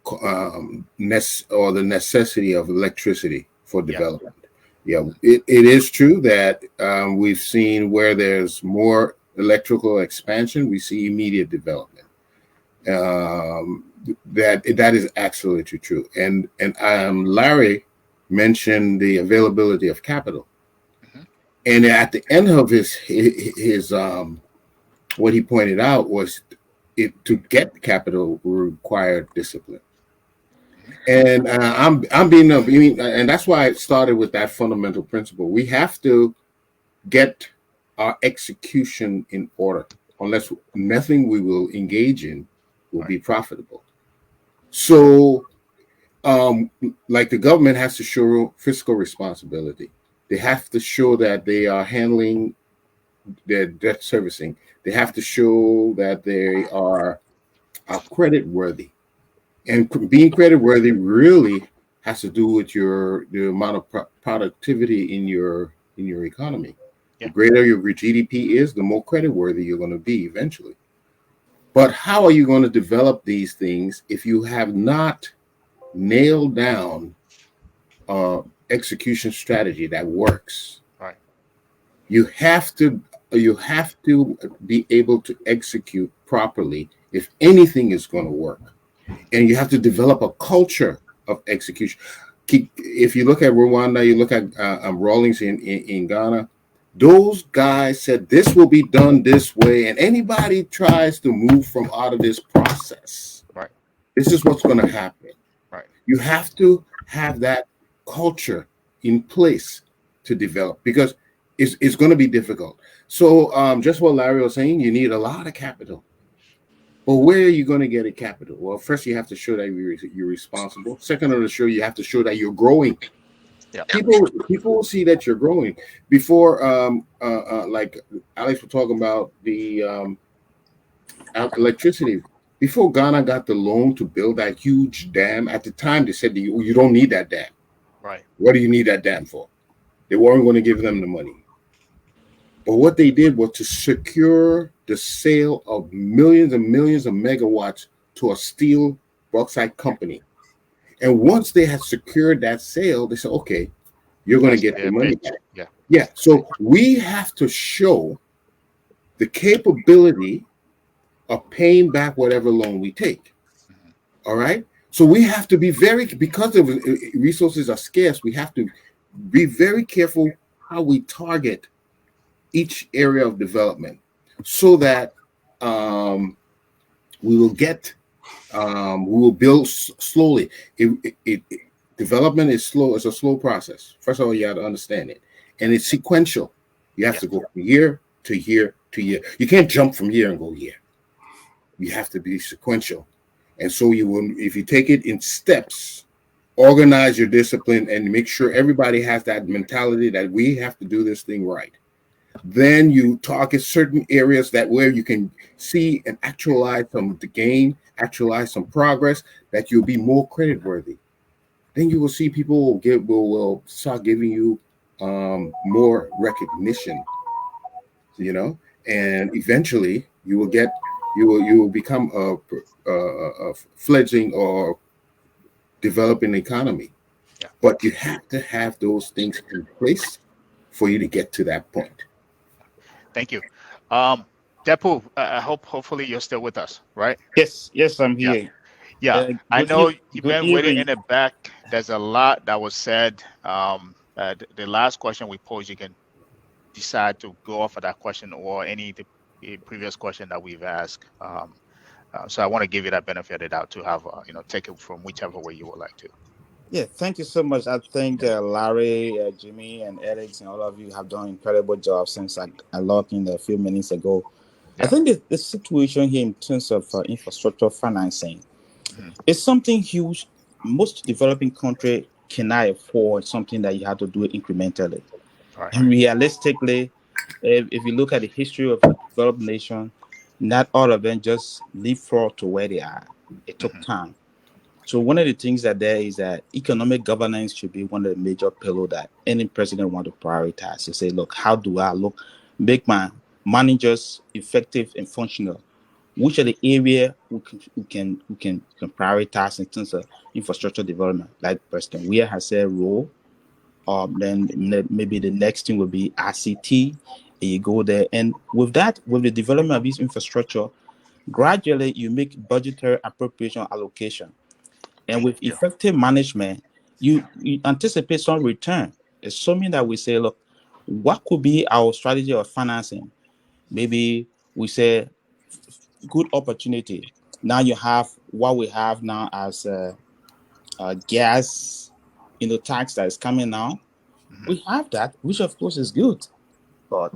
the necessity of electricity for development. Yeah, it is true that we've seen where there's more electrical expansion, we see immediate development. That is absolutely true. And Larry mentioned the availability of capital. And at the end of his what he pointed out was to get capital required discipline. And I'm being and that's why I started with that fundamental principle. We have to get our execution in order, unless nothing we will engage in will be profitable. So, like the government has to show fiscal responsibility. They have to show that they are handling their debt servicing. They have to show that they are credit worthy. And being credit worthy really has to do with the amount of productivity in your economy. The greater your GDP is, the more credit worthy you're going to be eventually. But how are you going to develop these things if you have not nailed down execution strategy that works? Right. You have to be able to execute properly if anything is going to work. And you have to develop a culture of execution. If you look at Rwanda, you look at Rawlings in Ghana, those guys said this will be done this way, and anybody tries to move from out of this process, right, this is what's going to happen. Right. You have to have that culture in place to develop, because it's going to be difficult. So just what Larry was saying, you need a lot of capital. But where are you going to get a capital? Well, first you have to show that you're responsible. Second, you have to show that you're growing. Yeah. People will see that you're growing. Before, like Alex was talking about the electricity. Before Ghana got the loan to build that huge dam, at the time they said you don't need that dam. Right. What do you need that dam for? They weren't going to give them the money. But what they did was to secure the sale of millions and millions of megawatts to a steel bauxite company. And once they had secured that sale, they said, okay, you're going to get the money back. Yeah. So we have to show the capability of paying back whatever loan we take. All right. So we have to be because the resources are scarce, we have to be very careful how we target each area of development, so that we will build slowly. Development is slow. It's a slow process. First of all, you have to understand it, and it's sequential. You have to go from year to year to year. You can't jump from year and go year. You have to be sequential, and so if you take it in steps, organize your discipline, and make sure everybody has that mentality that we have to do this thing right. Then you target certain areas where you can see and actualize some gain, actualize some progress, that you'll be more credit worthy. Then you will see people will start giving you more recognition, and eventually you will become a fledgling or developing economy. Yeah. But you have to have those things in place for you to get to that point. Thank you. Dehpue, hopefully you're still with us, right? Yes, I'm here. Yeah. I know you've been waiting in the back. There's a lot that was said. The last question we posed, you can decide to go off of that question or any of the previous question that we've asked. So I want to give you that benefit of the doubt to have, take it from whichever way you would like to. Yeah, thank you so much. I think Larry, Jimmy, and Eric, and all of you have done an incredible job since I logged in a few minutes ago. Yeah. I think the situation here in terms of infrastructure financing is something huge. Most developing countries cannot afford something that you have to do incrementally. Right. And realistically, If you look at the history of a developed nation, not all of them just leapfrog to where they are. It took Mhm. time. So one of the things that there is that economic governance should be one of the major pillars that any president want to prioritize. To say, look, how do I make my managers effective and functional? Which are the area we can prioritize in terms of infrastructure development? Like President Weir has said, role. Then maybe the next thing will be ICT. You go there, and with that, with the development of this infrastructure, gradually you make budgetary appropriation allocation, and with Yeah. effective management, you anticipate some return. Assuming that we say, look, what could be our strategy of financing? Maybe we say good opportunity. Now you have what we have now as gas, tax that is coming now. Mhm. We have that, which of course is good, but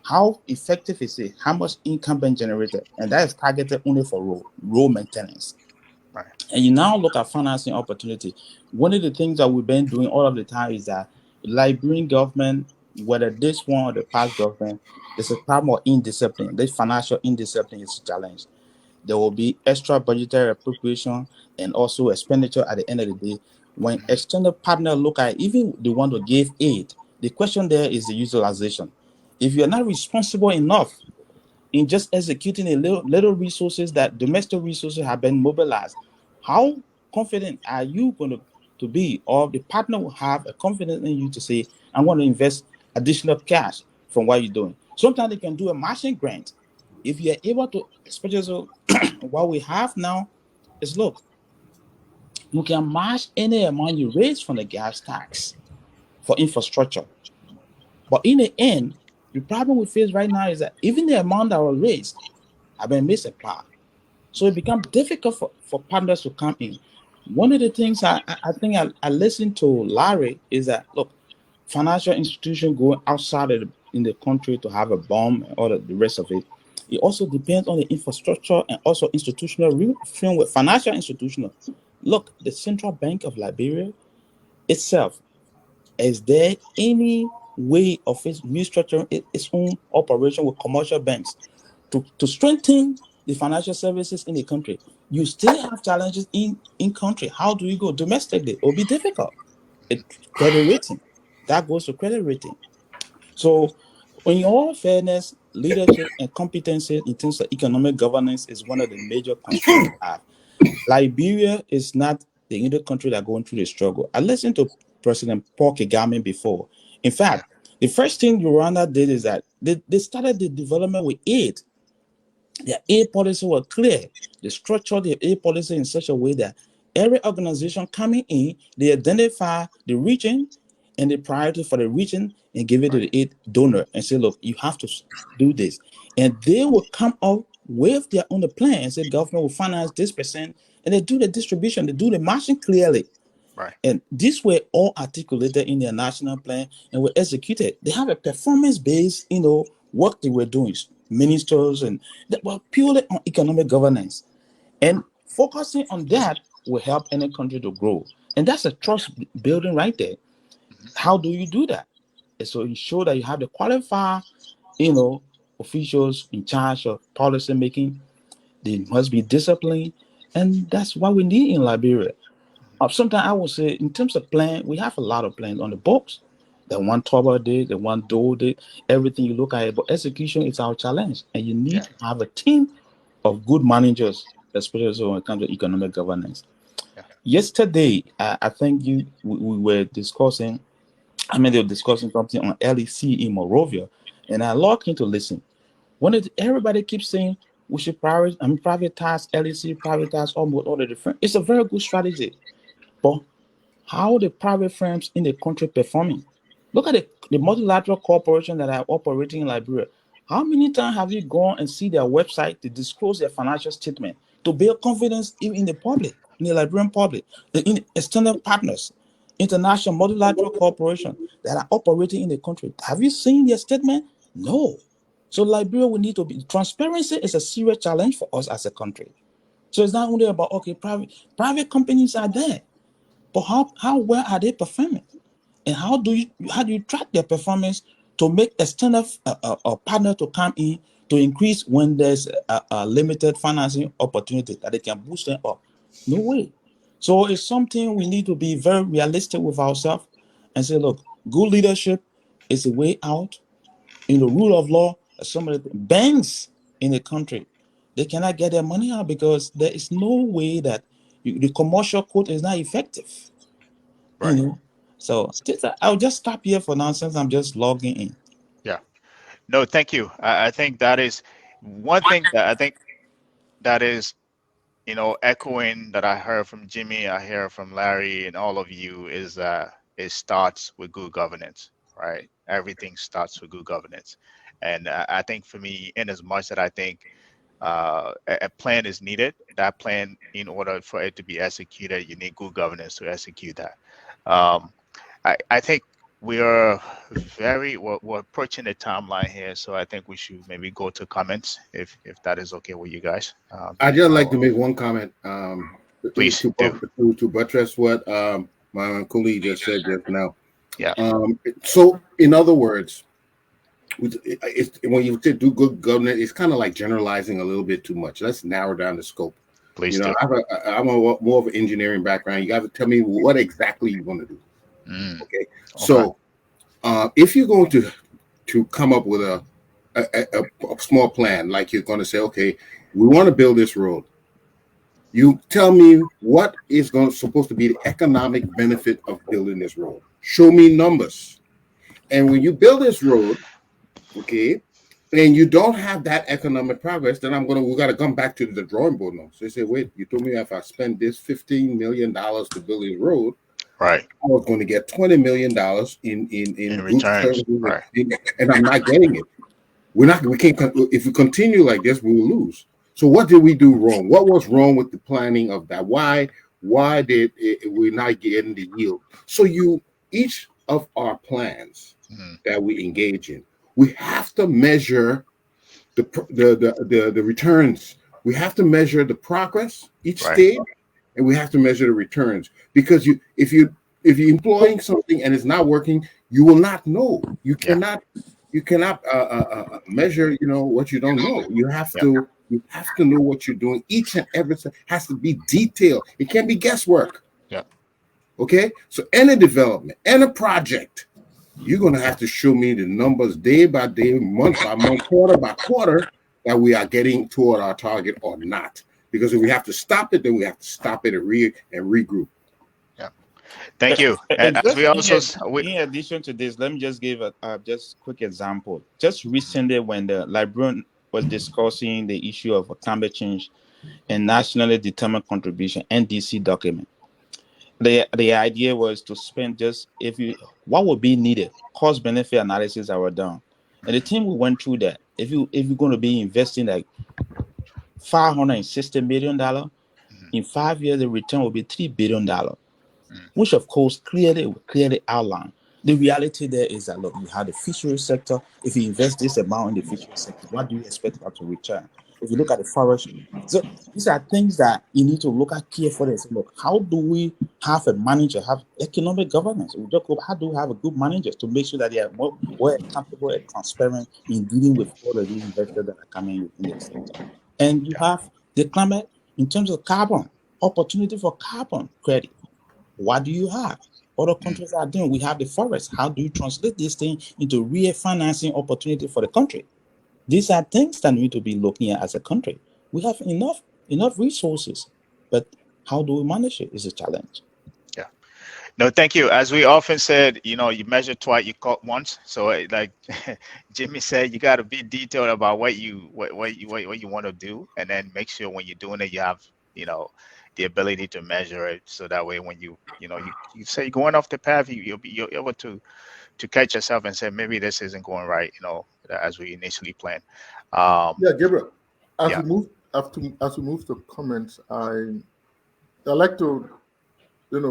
how effective is it? How much income being generated? And that is targeted only for road maintenance. Right. And you now look at financing opportunity. One of the things that we've been doing all of the time is that Liberian government, whether this one or the past government, there's a problem of indiscipline. This financial indiscipline is a challenge. There will be extra budgetary appropriation and also expenditure at the end of the day. When Mhm. external partner look at even the one who gave aid, the question there is the utilization. If you're not responsible enough in just executing a little resources that domestic resources have been mobilized, how confident are you going to be, or the partner will have a confidence in you to say, I want to invest additional cash from what you're doing. Sometimes they can do a matching grant. If you're able to, especially so what we have now is, look, you can match any amount you raise from the gas tax for infrastructure. But in the end, the problem we face right now is that even the amount that was raised have been misapplied. So it becomes difficult for partners to come in. One of the things I think I listened to Larry is that, look, financial institution going outside in the country to have a bomb and all the rest of it. It also depends on the infrastructure and also institutional framework. Financial institutional. Look, the Central Bank of Liberia itself, is there any way of its restructuring its own operation with commercial banks to strengthen the financial services in the country? You still have challenges in country. How do you go domestically? It will be difficult. Credit rating, that goes to credit rating. So, in all fairness, leadership and competency in terms of economic governance is one of the major constraints we have. Liberia is not the only country that going through the struggle. I listened to President Paul Kagame before. In Yeah. fact, the first thing Rwanda did is that they started the development with aid. Their aid policy was clear. They structured their aid policy in such a way that every organization coming in, they identify the region and the priority for the region and give it to Right. the aid donor and say, look, you have to do this. And they will come up with their own plan and say, government will finance this percent, and they do the distribution, they do the matching clearly. Right. And these were all articulated in their national plan and were executed. They have a performance-based, work they were doing, ministers, and that were purely on economic governance. And focusing on that will help any country to grow. And that's a trust building right there. Mhm. How do you do that? And so ensure that you have the qualified, officials in charge of policy making. They must be disciplined. And that's what we need in Liberia. Sometimes I would say, in terms of plan, we have a lot of plans on the books. The one Toba did, the one Dole did, everything you look at it, but execution is our challenge. And you need Yeah. to have a team of good managers, especially when it comes to economic governance. Yeah. Yesterday, I think we were discussing, they were discussing something on LEC in Morovia, and I logged in to listen. Everybody keeps saying we should privatize LEC, privatize almost all the different. It's a very good strategy. But how the private firms in the country performing? Look at the multilateral corporation that are operating in Liberia. How many times have you gone and see their website to disclose their financial statement to build confidence in the public, in the Liberian public, in external partners, international multilateral corporation that are operating in the country? Have you seen their statement? No. So Liberia will need to be transparency is a serious challenge for us as a country. So it's not only about private companies are there. But how well are they performing? And how do you track their performance to make external a partner to come in to increase when there's a limited financing opportunity that they can boost them up. No way. So it's something we need to be very realistic with ourselves and say, look, good leadership is the way out. In the rule of law, some of the banks in the country, they cannot get their money out because there is no way that the commercial code is not effective. Right. You know, so I'll just stop here for now since I'm just logging in. Yeah. No, thank you. I think that is one thing that I think that is, echoing that I heard from Jimmy, I hear from Larry, and all of you is that it starts with good governance, right? Everything starts with good governance, and I think for me, in as much that I think a plan is needed, that plan, in order for it to be executed, you need good governance to execute that. Um, I think we're approaching the timeline here, so I think we should maybe go to comments if that is okay with you guys. I'd just like to make one comment. Please do. To buttress what my colleague just said just now. Yeah. So, in other words, when you do good governance, it's kind of like generalizing a little bit too much. Let's narrow down the scope. Please do. I'm more of an engineering background. You have to tell me what exactly you want to do. Okay. So, if you're going to come up with a small plan, like you're going to say, okay, we want to build this road. You tell me what is supposed to be the economic benefit of building this road. Show me numbers. And when you build this road, okay, and you don't have that economic progress, then we got to come back to the drawing board now. So they say, wait, you told me if I spend this $15 million to build this road, right, I was going to get $20 million in returns, right, and I'm not getting it. We can't. If we continue like this, we will lose. So what did we do wrong? What was wrong with the planning of that? Why did we not getting the yield? So each of our plans that we engage in, we have to measure the returns. We have to measure the progress each stage, and we have to measure the returns. Because if you're employing something and it's not working, you will not know. You cannot measure, what you don't know. You have to know what you're doing. Each and every has to be detailed. It can't be guesswork. Yeah. Okay. So any development, any project, you're gonna have to show me the numbers day by day, month by month, quarter by quarter, that we are getting toward our target or not. Because if we have to stop it, then we have to stop it and regroup. Thank you. And as we also, in addition to this, let me just give a just quick example. Just recently, when the librarian was discussing the issue of climate change and nationally determined contribution (NDC) document, the idea was to spend what would be needed, cost benefit analysis that were done, and the team we went through that. If you're going to be investing like $560 million in 5 years, the return will be $3 billion. Which of course clearly outline the reality there is that, look, you have the fishery sector. If you invest this amount in the fishery sector, what do you expect that to return? If you look at the forestry, so these are things that you need to look at carefully and say, look, how do we have a manager, have economic governance? How do we have a good manager to make sure that they are more accountable and transparent in dealing with all of the investors that are coming in the sector? And you have the climate in terms of carbon, opportunity for carbon credit. What do you have? Other countries are doing. We have the forest. How do you translate this thing into real financing opportunity for the country? These are things that we need to be looking at as a country. We have enough resources, but how do we manage it is a challenge. Yeah. No, thank you. As we often said, you measure twice, you cut once. So, like Jimmy said, you got to be detailed about what you want to do, and then make sure when you're doing it, you have the ability to measure it, so that way when you say you're going off the path, you're able to catch yourself and say, maybe this isn't going right, as we initially planned. Gabriel, as we move to comments, I like to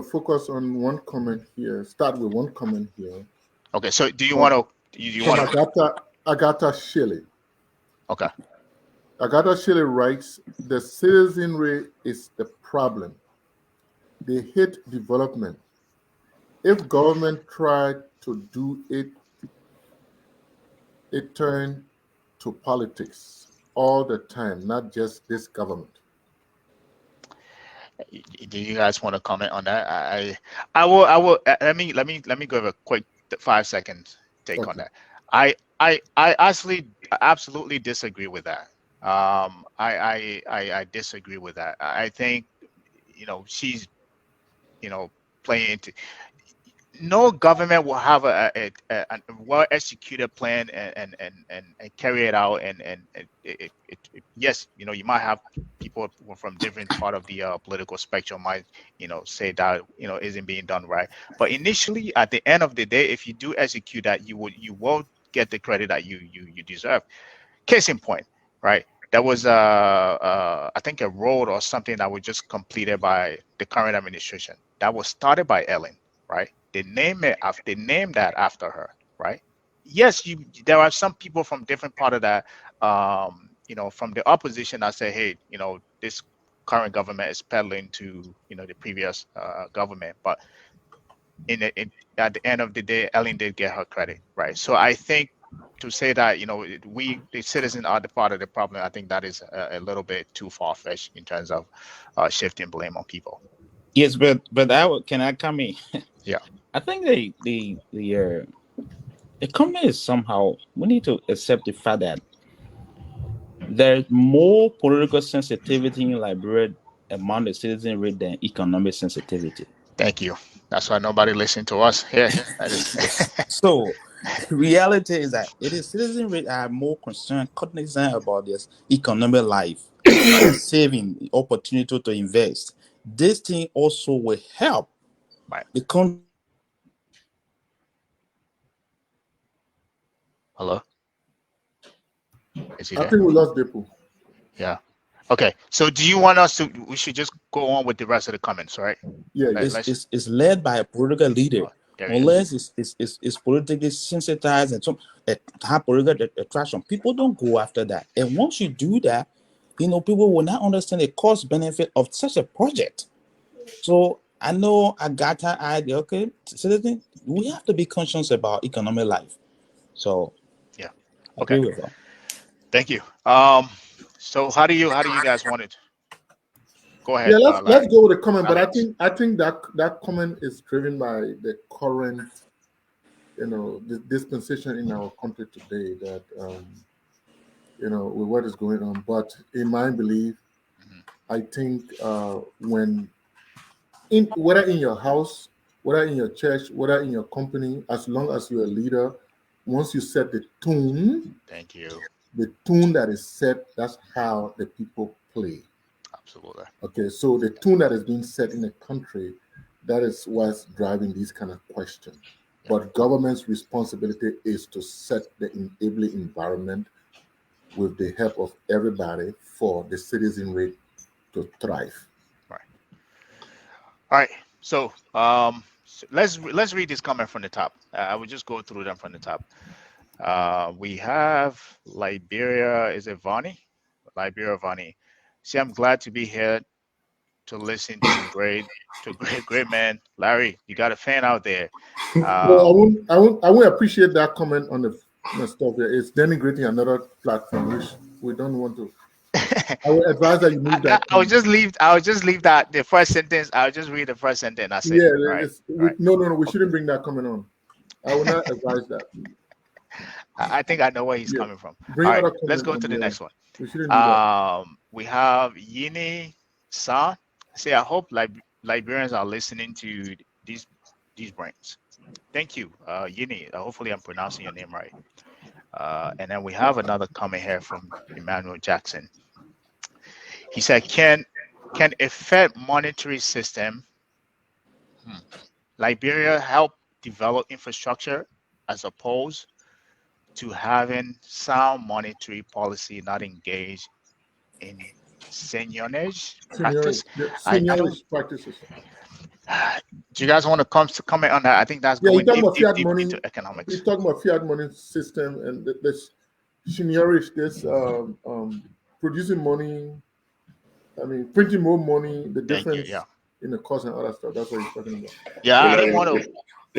focus on one comment here. Start with one comment here. Okay, so do you want to Agatha Shelley? Okay. Agatha Shelley writes, the citizenry is the problem. They hate development. If government tried to do it it turned to politics all the time, not just this government. Do you guys want to comment on that? I will. Let me give a quick 5 seconds take on Okay. that. I actually absolutely disagree with that. I disagree with that. I think she's playing into no government will have a well executed plan and carry it out and yes, you might have people from different part of the political spectrum might say that isn't being done right, but initially at the end of the day, if you do execute that, you will get the credit that you deserve. Case in point, right? There was I think a road or something that was just completed by the current administration that was started by Ellen, right? They named that after her, right? Yes, there are some people from different part of that, from the opposition that say, hey, this current government is peddling to the previous government, but at the end of the day, Ellen did get her credit, right? So I think to say that we the citizens are the part of the problem, I think that is a little bit too far-fetched in terms of shifting blame on people. Yes, but can I come in? Yeah. I think the comment is somehow we need to accept the fact that there's more political sensitivity in Liberia among the citizenry than economic sensitivity. Thank you. That's why nobody listened to us here. That is So, reality is that it is citizenry that are more concerned, cognizant about this economic life, saving, opportunity to invest. This thing also will help right. the country. Hello? Is he I there? think we lost Dehpue. Yeah. Okay. So do you want us to? We should just go on with the rest of the comments, right? Yeah, It's led by a political leader. Unless it's politically sensitized and some have political attraction, people don't go after that. And once you do that, people will not understand the cost benefit of such a project. So I know I got that idea. Okay, citizen, we have to be conscious about economic life. So yeah. I Okay. agree with that. Thank you. So how do you guys want it? Go ahead. Yeah, let's go with a comment, but Alex. I think that comment is driven by the current, the dispensation in our country today that with what is going on. But in my belief, I think whether in your house, whether in your church, whether in your company, as long as you're a leader, once you set the tune, Thank you. the tune that is set, that's how the people play. Absolutely. Okay, so the tune that is being set in the country, that is what's driving these kind of questions. Yeah. But government's responsibility is to set the enabling environment with the help of everybody for the citizenry to thrive. Right. All right. So let's read this comment from the top. I will just go through them from the top. We have Liberia. Is it Vani? Liberia Vani. See, I'm glad to be here to listen to great man. Larry, you got a fan out there. Well, I won't appreciate that comment on the stuff here. It's denigrating another platform, which we don't want to. I would advise that you move that. I'll just leave that the first sentence. I'll just read the first sentence. That's it. Yeah, right. No, we shouldn't bring that comment on. I will not advise that. I think I know where he's coming from. All right, let's go to the next one. We shouldn't do that. We have Yini Sa. Say, I hope Liberians are listening to these brains. Thank you, Yini. Hopefully, I'm pronouncing your name right. And then we have another comment here from Emmanuel Jackson. He said, "Can a Fed monetary system, Liberia, help develop infrastructure as opposed to having sound monetary policy, not engaged in seigniorage practice?" Practices. Do you guys want to comment on that? I think that's going deep into economics. He's talking about fiat money system and this seigniorage, this producing money. I mean, printing more money. The difference in the cost and other stuff. That's what he's talking about. Yeah, I didn't want to.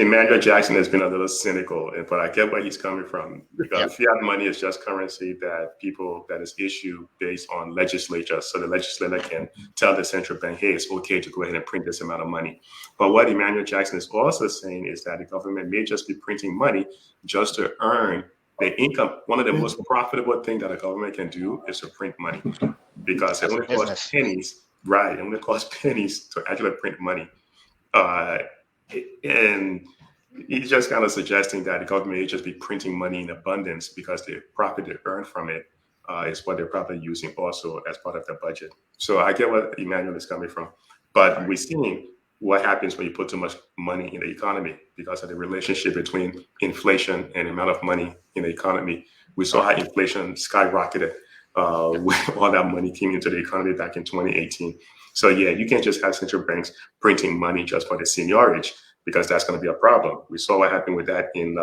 Emmanuel Jackson has been a little cynical, but I get where he's coming from, because fiat money is just currency that is issued based on legislature. So the legislator can tell the central bank, hey, it's okay to go ahead and print this amount of money. But what Emmanuel Jackson is also saying is that the government may just be printing money just to earn the income. One of the most profitable things that a government can do is to print money, because it only costs pennies, right? It only costs pennies to actually print money. And he's just kind of suggesting that the government may just be printing money in abundance because the profit they earn from it is what they're probably using also as part of the budget. So I get what Emmanuel is coming from. But we're seeing what happens when you put too much money in the economy because of the relationship between inflation and the amount of money in the economy. We saw how inflation skyrocketed when all that money came into the economy back in 2018. So yeah, you can't just have central banks printing money just for the seniorage, because that's going to be a problem. We saw what happened with that in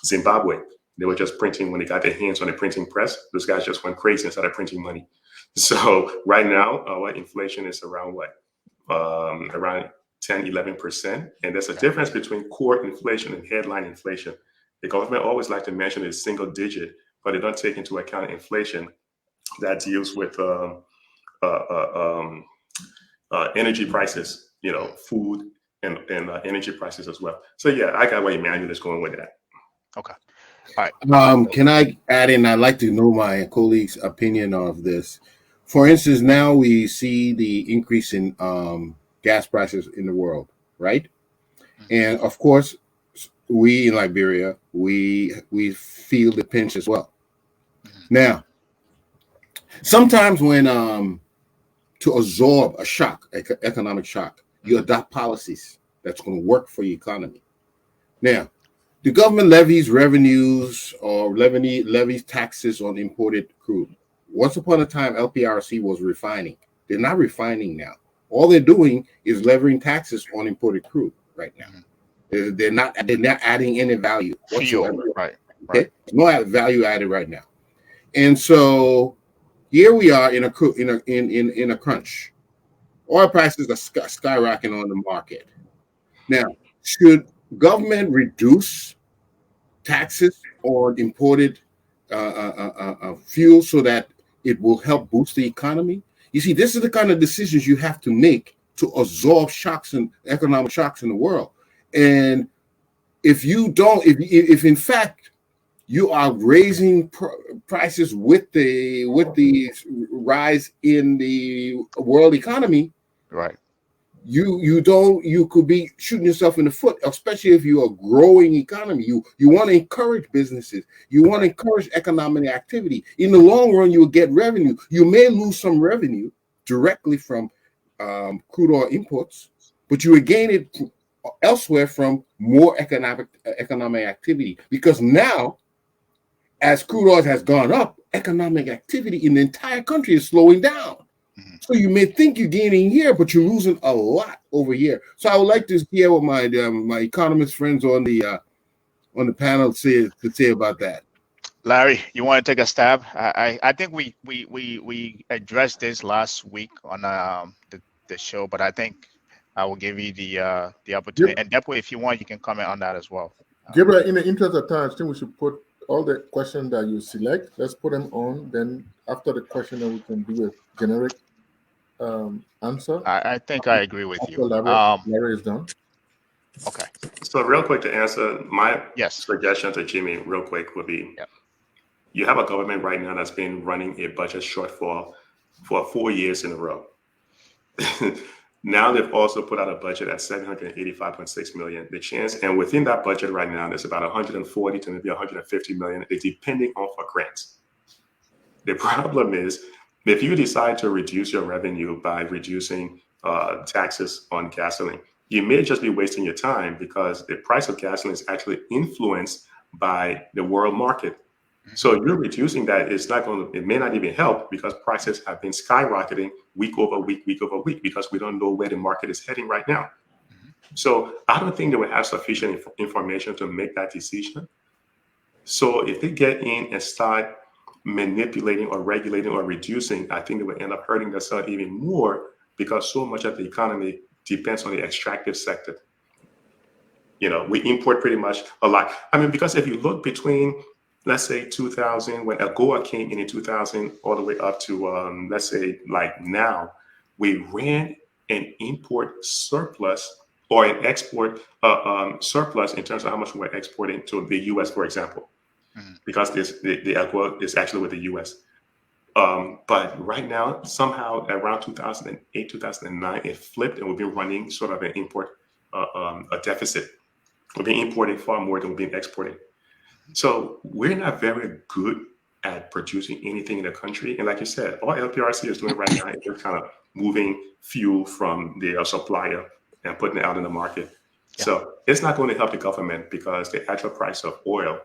Zimbabwe. They were just printing when they got their hands on the printing press. Those guys just went crazy and started printing money. So right now, our inflation is around around 10, 11%. And there's a difference between core inflation and headline inflation. The government always like to mention a single digit, but they don't take into account inflation that deals with energy prices, food and energy prices as well. So yeah, I got where Emmanuel is going with that. Okay. All right. Can I add in? I'd like to know my colleague's opinion of this. For instance, now we see the increase in gas prices in the world, right? And of course, we in Liberia, we feel the pinch as well. Now, sometimes when to absorb a shock, economic shock, you adopt policies that's going to work for your economy. Now, the government levies revenues or levies taxes on imported crude. Once upon a time, LPRC was refining. They're not refining now. All they're doing is levying taxes on imported crude right now. They're not adding any value whatsoever. Right. Okay, no value added right now. And so here we are in a crunch. Oil prices are skyrocketing on the market. Now, should government reduce taxes on imported fuel so that it will help boost the economy? You see, this is the kind of decisions you have to make to absorb shocks and economic shocks in the world. And if you don't, if in fact you are raising prices with the rise in the world economy, right? You could be shooting yourself in the foot, especially if you're a growing economy. You want to encourage businesses. You want to encourage economic activity. In the long run, you will get revenue. You may lose some revenue directly from crude oil imports, but you will gain it elsewhere from more economic activity. Because now, as crude oil has gone up, economic activity in the entire country is slowing down. So you may think you're gaining here, but you're losing a lot over here. So I would like to hear what my economist friends on the panel to say about that. Larry, you want to take a stab? I think we addressed this last week on the show, but I think I will give you the opportunity. Yep. And Dehpue, if you want, you can comment on that as well. Gabriel, in the interest of time, I think we should put all the questions that you select. Let's put them on. Then after the question, then we can do a generic answer. I think I agree with you. Larry is done. Okay. So real quick to answer, my suggestion to Jimmy real quick would be, you have a government right now that's been running a budget shortfall for 4 years in a row. Now they've also put out a budget at $785.6 million. The chance, and within that budget right now, there's about 140 to maybe 150 million, depending on for grants. The problem is, if you decide to reduce your revenue by reducing taxes on gasoline, you may just be wasting your time, because the price of gasoline is actually influenced by the world market. So you're reducing that. It may not even help, because prices have been skyrocketing week over week, because we don't know where the market is heading right now. So I don't think they will have sufficient information to make that decision. So if they get in and start manipulating or regulating or reducing, I think they will end up hurting themselves even more, because so much of the economy depends on the extractive sector. You know, we import pretty much a lot. I mean, because if you look between, let's say 2000, when AGOA came in 2000, all the way up to, let's say like now, we ran an import surplus or an export surplus in terms of how much we're exporting to the U.S., for example, because the AGOA is actually with the U.S. But right now, somehow around 2008, 2009, it flipped, and we've been running sort of an import a deficit. We've been importing far more than we've been exporting. So we're not very good at producing anything in the country. And like you said, all LPRC is doing right now is they're kind of moving fuel from their supplier and putting it out in the market. Yeah. So it's not going to help the government because the actual price of oil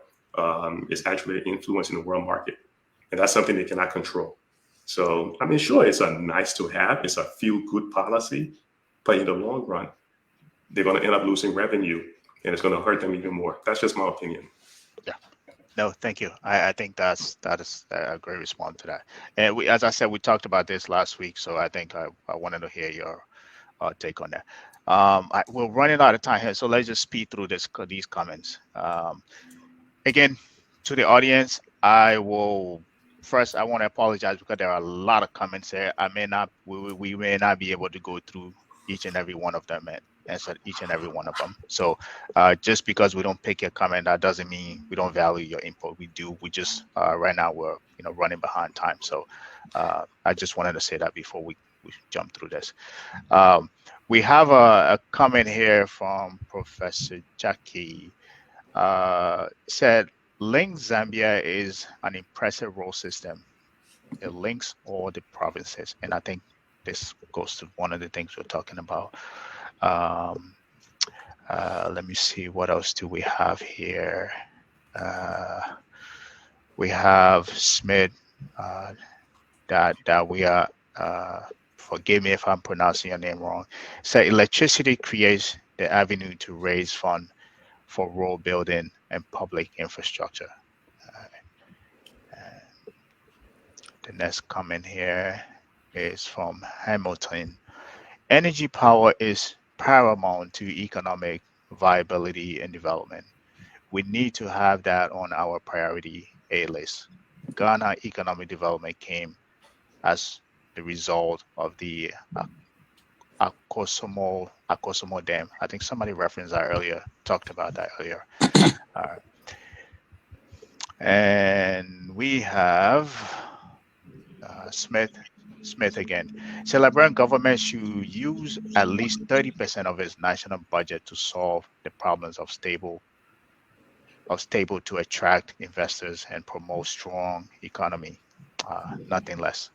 is actually influencing the world market. And that's something they cannot control. So, I mean, sure, it's a nice to have. It's a feel-good policy. But in the long run, they're going to end up losing revenue, and it's going to hurt them even more. That's just my opinion. Yeah. No, thank you. I think that is a great response to that. And we, as I said, we talked about this last week, so I think I wanted to hear your take on that. We're running out of time here, so let's just speed through these comments. Again, to the audience, I want to apologize because there are a lot of comments here. We may not be able to go through each and every one of them and answer each and every one of them. So just because we don't pick your comment, that doesn't mean we don't value your input. We do. We just right now we're running behind time. So I just wanted to say that before we jump through this. We have a comment here from Professor Jackie. Said Link Zambia is an impressive road system. It links all the provinces, and I think this goes to one of the things we're talking about. Let me see, what else do we have here? We have Smith that we are. Forgive me if I'm pronouncing your name wrong. So electricity creates the avenue to raise funds for road building and public infrastructure. The next comment here is from Hamilton. Energy power is paramount to economic viability and development. We need to have that on our priority A list. Ghana economic development came as the result of the Akosombo Dam. I think somebody referenced that earlier, talked about that earlier. And we have Smith again. So Liberian government should use at least 30% of its national budget to solve the problems of stable to attract investors and promote strong economy, nothing less.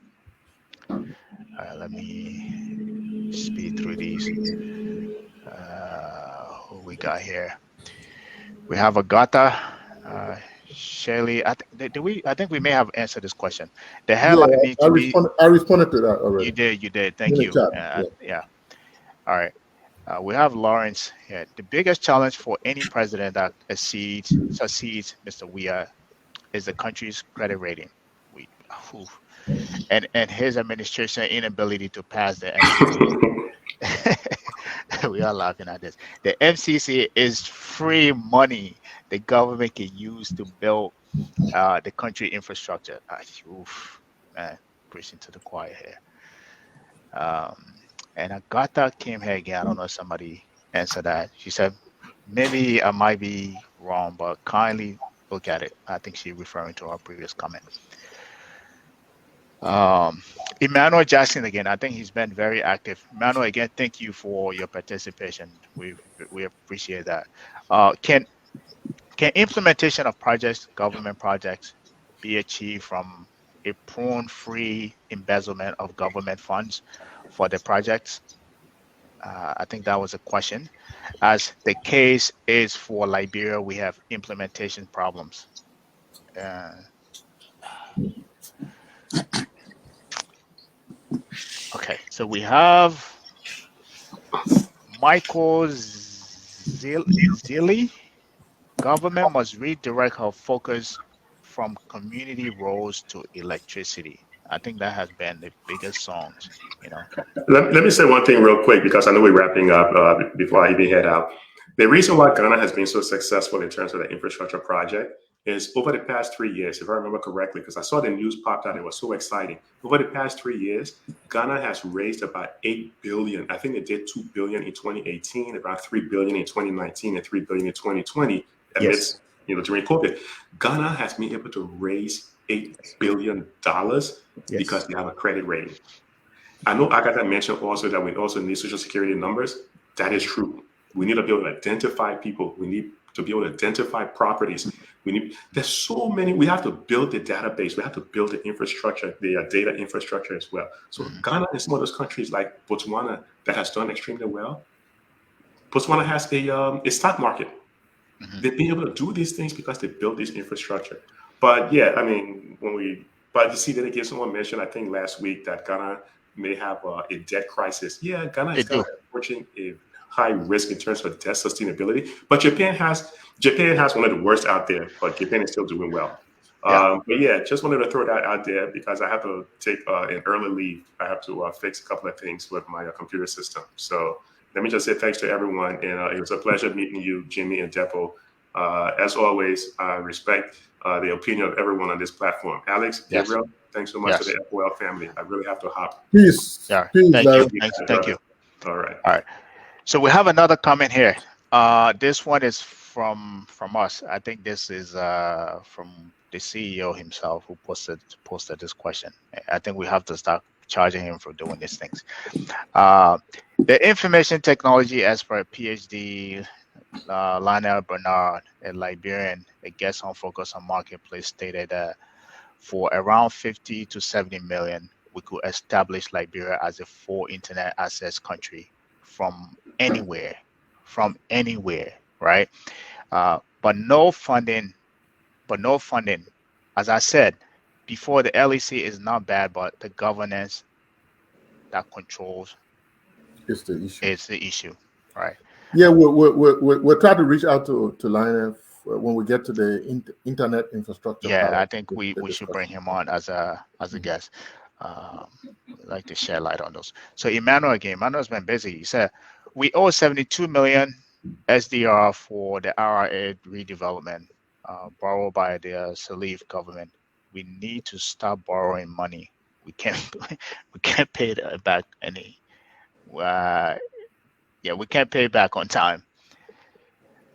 Let me speed through these. Who we got here? We have Agata, Shelley. I think we may have answered this question. The headline needs to be. I responded to that already. You did. Thank you. Yeah. All right. We have Lawrence here. The biggest challenge for any president that succeeds Mr. Weah is the country's credit rating. And his administration inability to pass the MCC. We are laughing at this. The MCC is free money the government can use to build the country infrastructure. Man, preaching to the choir here. And Agatha came here again. I don't know if somebody answered that. She said, maybe I might be wrong, but kindly look at it. I think she's referring to our previous comment. Emmanuel Jackson again. I think he's been very active. Emmanuel, again, thank you for your participation. We appreciate that. Can implementation of government projects, be achieved from a prune-free embezzlement of government funds for the projects? I think that was a question. As the case is for Liberia, we have implementation problems. Okay, so we have Michael Zilli. Government must redirect her focus from community roles to electricity. I think that has been the biggest songs, Let me say one thing real quick, because I know we're wrapping up before I even head out. The reason why Ghana has been so successful in terms of the infrastructure project is over the past 3 years, if I remember correctly, because I saw the news popped out, it was so exciting. Over the past 3 years, Ghana has raised about 8 billion. I think they did 2 billion in 2018, about 3 billion in 2019, and 3 billion in 2020 amidst, during COVID. Ghana has been able to raise $8 billion because they have a credit rating. I know Agatha mentioned also that we also need social security numbers. That is true. We need to be able to identify people. We need to be able to identify properties. There's so many. We have to build the database. We have to build the infrastructure, the data infrastructure as well. So Ghana is one of those countries like Botswana that has done extremely well. Botswana has a stock market. They've been able to do these things because they built this infrastructure. But yeah, I mean, but you see that again, someone mentioned, I think last week, that Ghana may have a debt crisis. Yeah, Ghana is kind of approaching a high risk in terms of debt sustainability. But Japan has one of the worst out there, but Japan is still doing well. But yeah, just wanted to throw that out there because I have to take an early leave. I have to fix a couple of things with my computer system. So let me just say thanks to everyone. And it was a pleasure meeting you, Jimmy and Dehpue. As always, I respect the opinion of everyone on this platform. Alex, Gabriel, thanks so much to the FOL family. I really have to hop. Peace. Yeah. Peace, Thank you. All right. So we have another comment here. This one is from us. I think this is from the CEO himself who posted this question. I think we have to start charging him for doing these things. The information technology expert, PhD, Lionel Bernard, a Liberian, a guest on Focus on Marketplace, stated that for around 50 to 70 million, we could establish Liberia as a full internet access country from anywhere, right? But no funding. As I said before, the LEC is not bad, but the governance that controls is the issue, right? Yeah, we're trying to reach out to Lionel when we get to the internet infrastructure. Yeah, I think we should bring him on as a guest. Like to shed light on those. So Emmanuel's been busy. He said we owe 72 million SDR for the RIA redevelopment borrowed by the Salif government. We need to stop borrowing money. We can't pay it back any. We can't pay it back on time.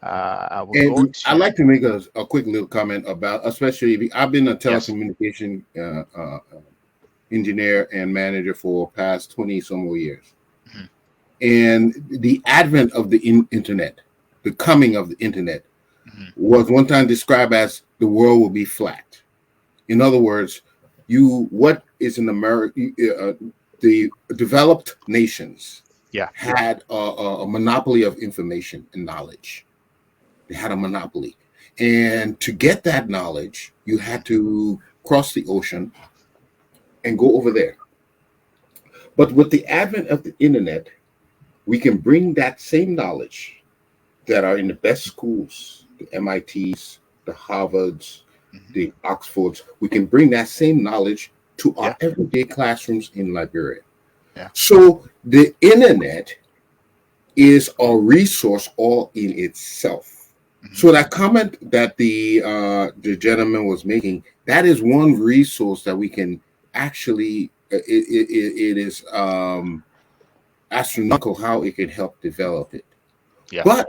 I'd like to make a quick little comment about, especially I've been a telecommunication engineer and manager for past 20 some more years. And the advent of the internet, the coming of the internet, was one time described as the world will be flat. In other words, what is in America, the developed nations had a monopoly of information and knowledge. They had a monopoly. And to get that knowledge, you had to cross the ocean and go over there. But with the advent of the internet, we can bring that same knowledge that are in the best schools, the MITs, the Harvards, the Oxfords. We can bring that same knowledge to our everyday classrooms in Liberia. So the internet is a resource all in itself. So that comment that the gentleman was making, that is one resource that we can actually, it is astronomical how it can help develop it. But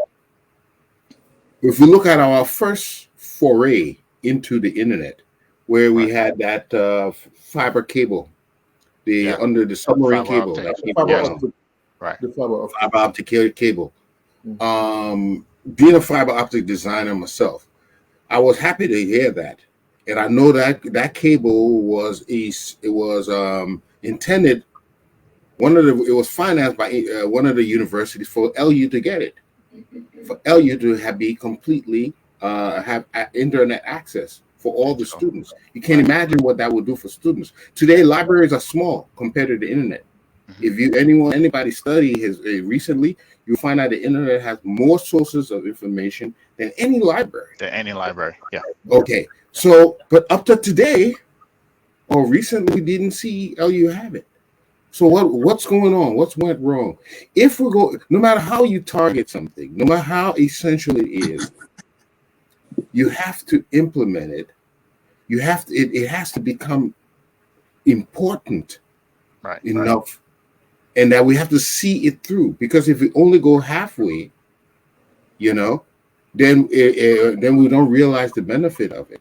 if we look at our first foray into the internet, where we had that fiber cable, under the submarine cable, the fiber optic cable. Being a fiber optic designer myself, I was happy to hear that, and I know that cable was intended. It was financed by one of the universities for LU to get it, for LU to be completely have internet access for all the students. You can't imagine what that would do for students. Today, libraries are small compared to the internet. If anybody study recently, you'll find out the internet has more sources of information than any library. Okay. So, but up to today, or recently, we didn't see LU have it. So what's going on? What's went wrong? If we're going, no matter how you target something, no matter how essential it is, you have to implement it. You have to. It has to become important enough, and that we have to see it through. Because if we only go halfway, then we don't realize the benefit of it.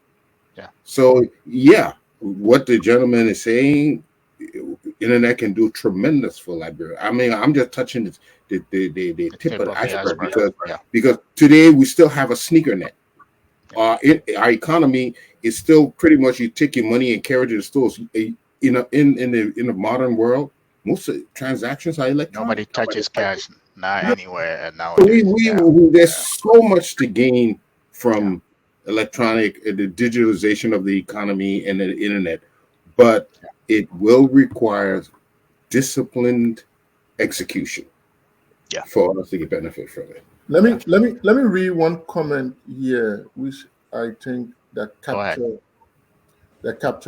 Yeah. So what the gentleman is saying, internet can do tremendous for Liberia. I mean, I'm just touching the tip of the iceberg because today we still have a sneaker net. Our economy is still pretty much you take your money and carry it to the stores. In the modern world, most of the transactions are electronic. Nobody touches cash anywhere now. There's so much to gain from electronic, the digitalization of the economy and the internet, but it will require disciplined execution for us to get benefit from it. Let me read one comment here, which I think that capture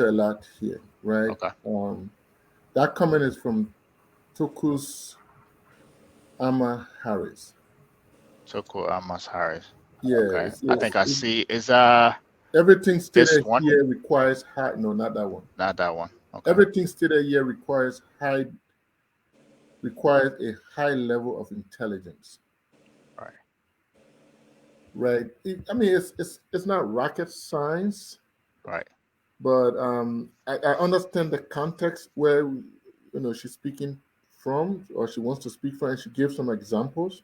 a lot here, right? Okay. That comment is from Tokus Ama Harris. Toku Amos Harris. Yeah, okay. I think I see. Is everything stated here requires high? No, not that one. Not that one. Okay. Everything stated here requires a high level of intelligence. Right. I mean, it's not rocket science. Right. But I understand the context where she's speaking from, or she wants to speak from, and she gives some examples.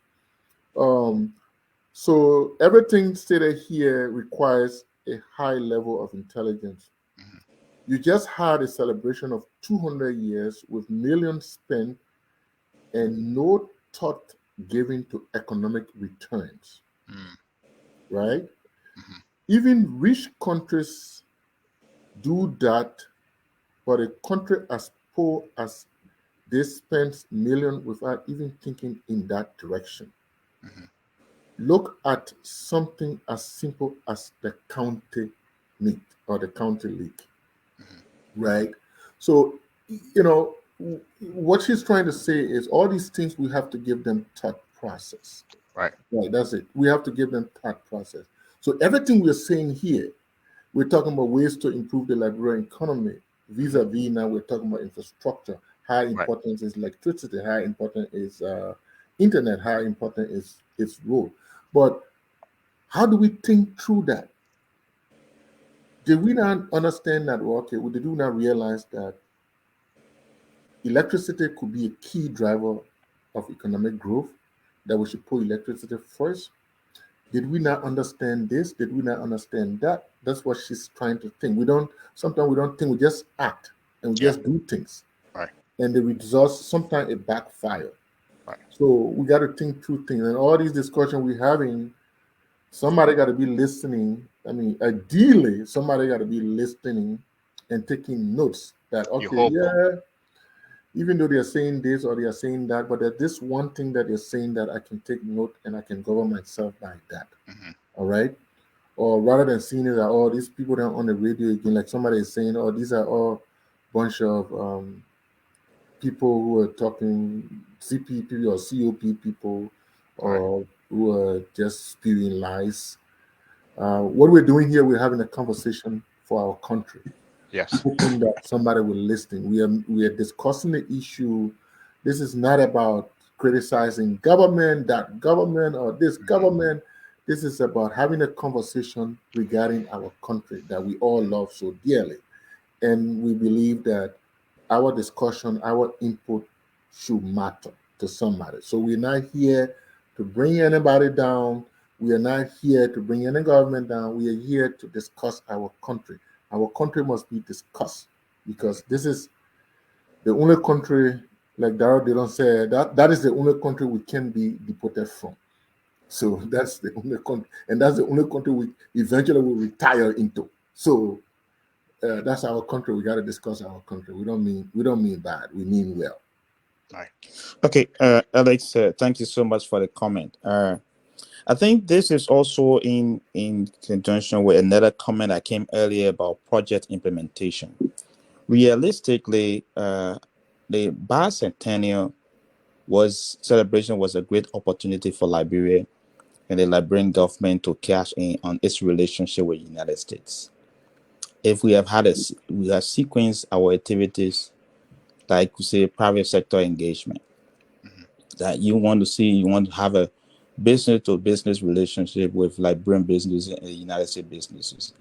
So everything stated here requires a high level of intelligence. Mm-hmm. You just had a celebration of 200 years with millions spent and no thought given to economic returns. Mm. Right? Mm-hmm. Even rich countries do that, but a country as poor as they spend millions without even thinking in that direction. Mm-hmm. Look at something as simple as the county meet or the county league, right? So, what she's trying to say is all these things we have to give them thought process. Right. That's it. We have to give them thought process. So everything we're saying here, we're talking about ways to improve the Liberian economy. Vis-a-vis now we're talking about infrastructure. How important is electricity? How important is internet? How important is road? But how do we think through that? Did we not understand that? We did not realize that electricity could be a key driver of economic growth, that we should put electricity first? Did we not understand this? Did we not understand that? That's what she's trying to think. Sometimes we don't think, we just act and we just do things. Right. And the results, sometimes it backfire. Right. So we got to think through things. And all these discussions we're having, somebody got to be listening. I mean, ideally, somebody got to be listening and taking notes that, even though they're saying this or they're saying that, but there's this one thing that they're saying that I can take note and I can govern myself by that. Mm-hmm. All right? Or rather than seeing it that, these people that are on the radio again, like somebody is saying, these are all bunch of people who are talking CP people or COP people, or who are just spewing lies. What we're doing here, we're having a conversation for our country. Yes. Hoping that somebody will listen. We are discussing the issue. This is not about criticizing government, that government, or this government. This is about having a conversation regarding our country that we all love so dearly. And we believe that our discussion, our input should matter to somebody. So we're not here to bring anybody down. We are not here to bring any government down. We are here to discuss our country. Our country must be discussed because this is the only country, like Darrell Dillon said, that is the only country we can be deported from. So that's the only country, and that's the only country we eventually will retire into. So that's our country. We got to discuss our country. We don't mean bad. We mean well. All right. Okay, Alex, thank you so much for the comment. I think this is also in conjunction with another comment that came earlier about project implementation. Realistically, the bicentennial celebration was a great opportunity for Liberia and the Liberian government to cash in on its relationship with the United States. If we have sequenced our activities, like we say, private sector engagement, that you want to have a business to business relationship with Liberian businesses and United States businesses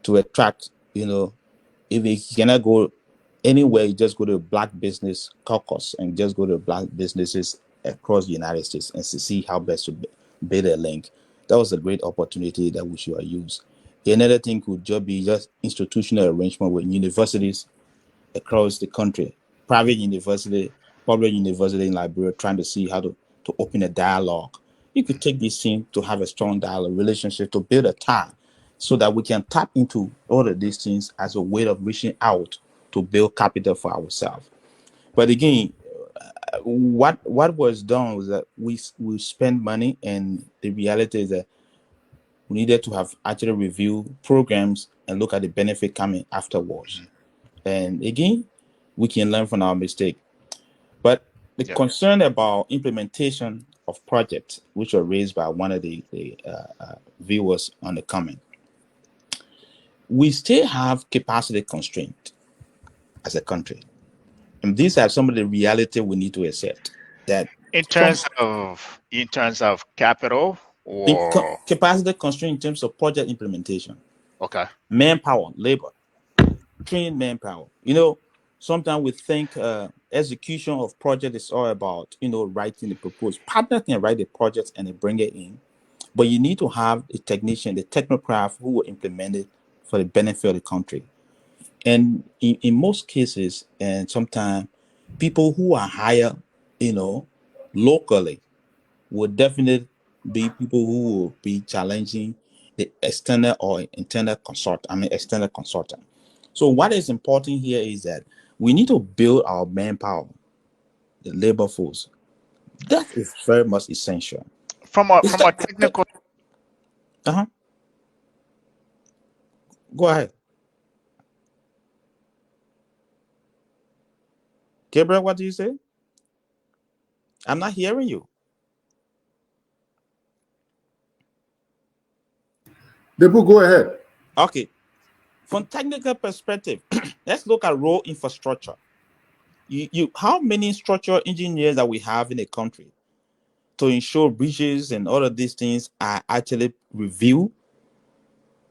to attract, if you cannot go anywhere, you just go to a Black Business Caucus and just go to Black businesses across the United States and see how best to build a link. That was a great opportunity that we should use. Another thing could just be institutional arrangement with universities across the country, private university, public university in Liberia, trying to see how to open a dialogue. You could take this thing to have a strong dialogue relationship to build a tie so that we can tap into all of these things as a way of reaching out to build capital for ourselves. But again, what was done was that we spend money, and the reality is that we needed to have actually review programs and look at the benefit coming afterwards. And again, we can learn from our mistake. But the concern about implementation of projects, which were raised by one of the viewers on the comment, we still have capacity constraint as a country. And these are some of the reality we need to accept. That in terms of capital or capacity constraint in terms of project implementation. Okay. Manpower, labor, trained manpower. Sometimes we think execution of project is all about, writing the proposal. Partner can write the project and they bring it in, but you need to have a technician, the technocrat who will implement it for the benefit of the country. And in most cases, and sometimes people who are hired, locally will definitely be people who will be challenging the external or internal external consultant. So what is important here is that we need to build our manpower, the labor force. That is very much essential. From a technical. Go ahead. Gabriel, what do you say? I'm not hearing you. Dehpue, go ahead. Okay. From technical perspective, let's look at road infrastructure. How many structural engineers that we have in the country to ensure bridges and all of these things are actually reviewed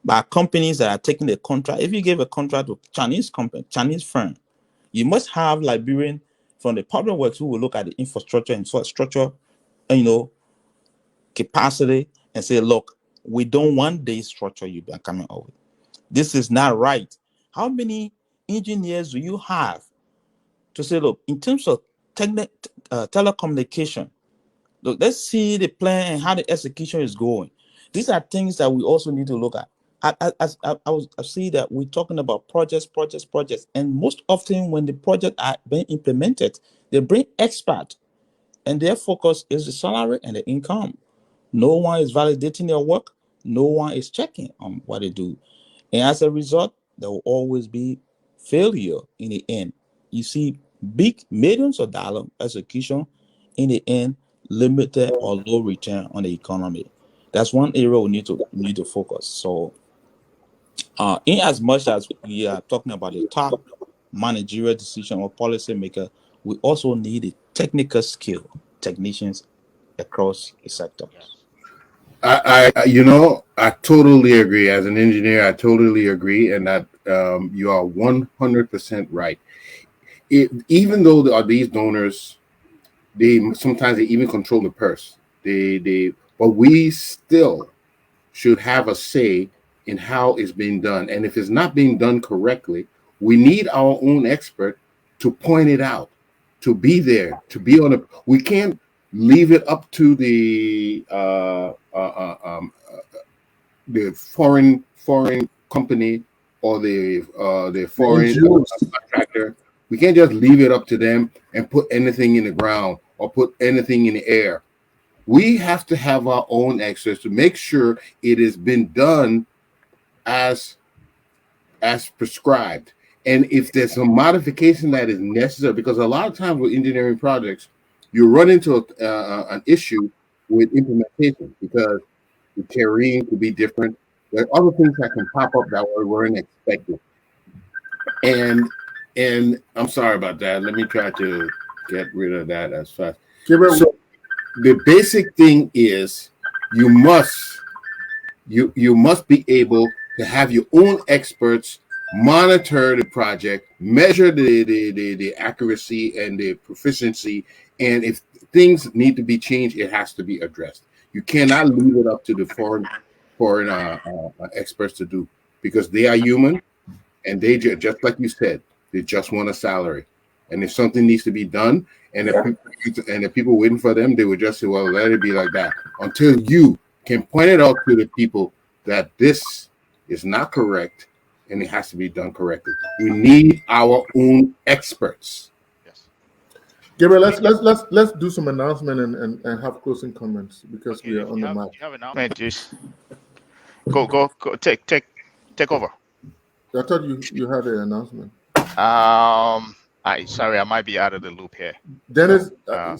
by companies that are taking the contract? If you give a contract to Chinese firm, you must have Liberian from the public works who will look at the infrastructure capacity and say, look, we don't want this structure you've been coming up with. This is not right. How many engineers do you have to say, look, in terms of telecommunication, look, let's see the plan and how the execution is going. These are things that we also need to look at. I see that we're talking about projects, and most often when the projects are being implemented, they bring experts, and their focus is the salary and the income. No one is validating their work. No one is checking on what they do. And as a result, there will always be failure in the end. You see big millions of dollars execution, in the end, limited or low return on the economy. That's one area we need to focus. So in as much as we are talking about the top managerial decision or policy maker, we also need a technical skill technicians across the sector. I totally agree. As an engineer, I totally agree, and that you are 100% right. Even though these donors, they sometimes even control the purse. But we still should have a say in how it's being done, and if it's not being done correctly, we need our own expert to point it out, to be there, to be on it. We can't leave it up to the foreign company or the foreign contractor. We can't just leave it up to them and put anything in the ground or put anything in the air. We have to have our own access to make sure it has been done as prescribed. And if there's some modification that is necessary, because a lot of times with engineering projects, you run into an issue with implementation because the terrain could be different. There are other things that can pop up that weren't expected. And I'm sorry about that. Let me try to get rid of that as fast. Gabriel, So the basic thing is you must be able to have your own experts monitor the project, measure the accuracy and the proficiency, and if things need to be changed, it has to be addressed. You cannot leave it up to the foreign experts to do, because they are human, and they just like you said, they just want a salary. And if something needs to be done, and if people waiting for them, they would just say, well, let it be like that, until you can point it out to the people that this is not correct and it has to be done correctly. We need our own experts. Yes. Gabriel, let's do some announcement and have closing comments, because we are on the mark. You have an announcement, just go take over. I thought you had an announcement. Sorry, I might be out of the loop here. Dennis,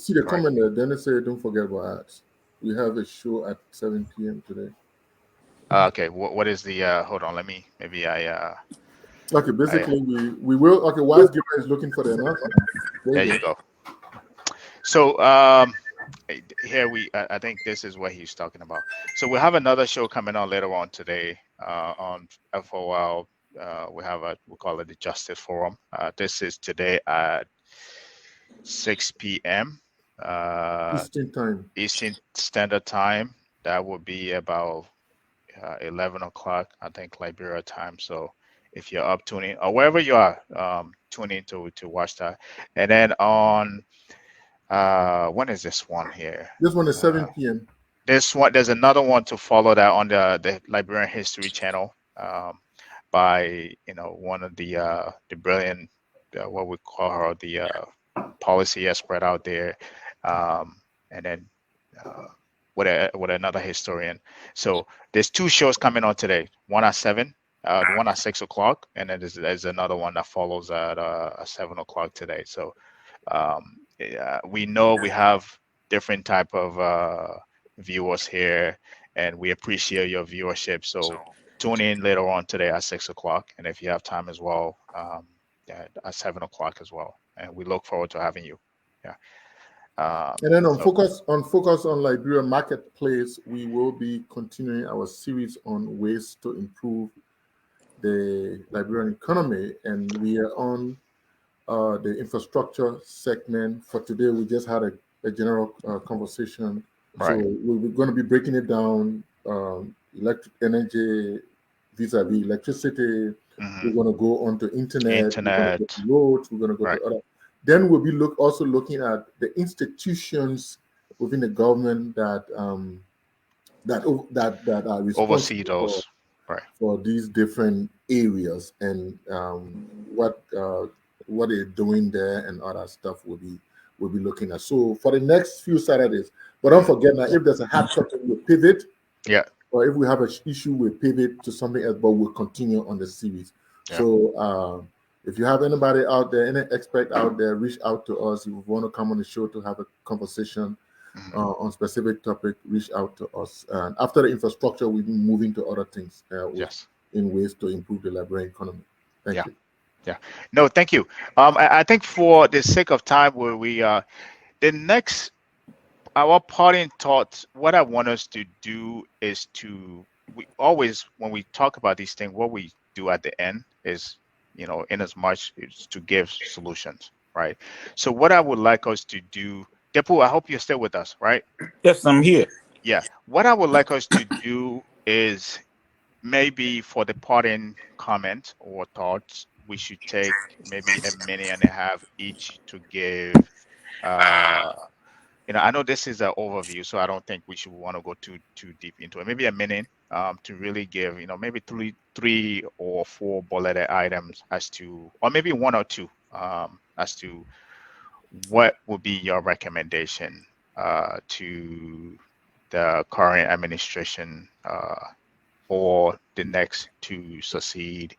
see the right. comment there. Dennis said, "Don't forget about ads. We have a show at 7 p.m. today." Okay, what is the? Hold on, Okay, basically we will. Okay, whilst Gabriel is looking for the announcement, there you go. So here I think this is what he's talking about. So we have another show coming on later on today on FOL. We call it the Justice Forum. This is today at 6 p.m. Eastern Standard Time. That will be about 11 o'clock, I think, Liberia time. So if you're up tuning or wherever you are, tune in to watch that. And then on when is this one here? This one is 7 p.m. This one, there's another one to follow that on the Liberian History channel by one of the brilliant what we call her the policy expert out there, and then with another historian. So there's two shows coming on today. One at 7, one at 6 o'clock, and then there's another one that follows at 7 o'clock today. So we know we have different type of viewers here, and we appreciate your viewership. So tune in later on today at 6 o'clock, and if you have time as well, at 7 o'clock as well. And we look forward to having you. Yeah. And then on Focus on Liberia Marketplace, we will be continuing our series on ways to improve the Liberian economy, and we are on the infrastructure segment. For today, we just had a general conversation. Right. So we're going to be breaking it down, electric energy vis-a-vis electricity. We're going to go on to internet. We're going to go to roads. We're going to go to other. Then we'll be also looking at the institutions within the government that are responsible oversee those for these different areas, and what they're doing there and other stuff we'll be looking at. So for the next few Saturdays, but don't forget now, if there's a hard topic, we'll pivot. Yeah. Or if we have an issue, we'll pivot to something else, but we'll continue on the series. Yeah. So if you have anybody out there, any expert out there, reach out to us. If you want to come on the show to have a conversation on specific topic, reach out to us. And after the infrastructure, we'll be moving to other things in ways to improve the Liberian economy. Thank you. Yeah. No, thank you. I think for the sake of time, where we the next our parting thoughts, what I want us to do is we always, when we talk about these things, what we do at the end is, in as much is to give solutions, right? So what I would like us to do, Dehpue, I hope you're still with us, right? Yes, I'm here. Yeah. What I would like us to do is maybe for the parting comment or thoughts, we should take maybe a minute and a half each to give I know this is an overview, so I don't think we should want to go too deep into it. Maybe a minute to really give, maybe three or four bulleted items as to, or maybe one or two as to what would be your recommendation to the current administration or the next to succeed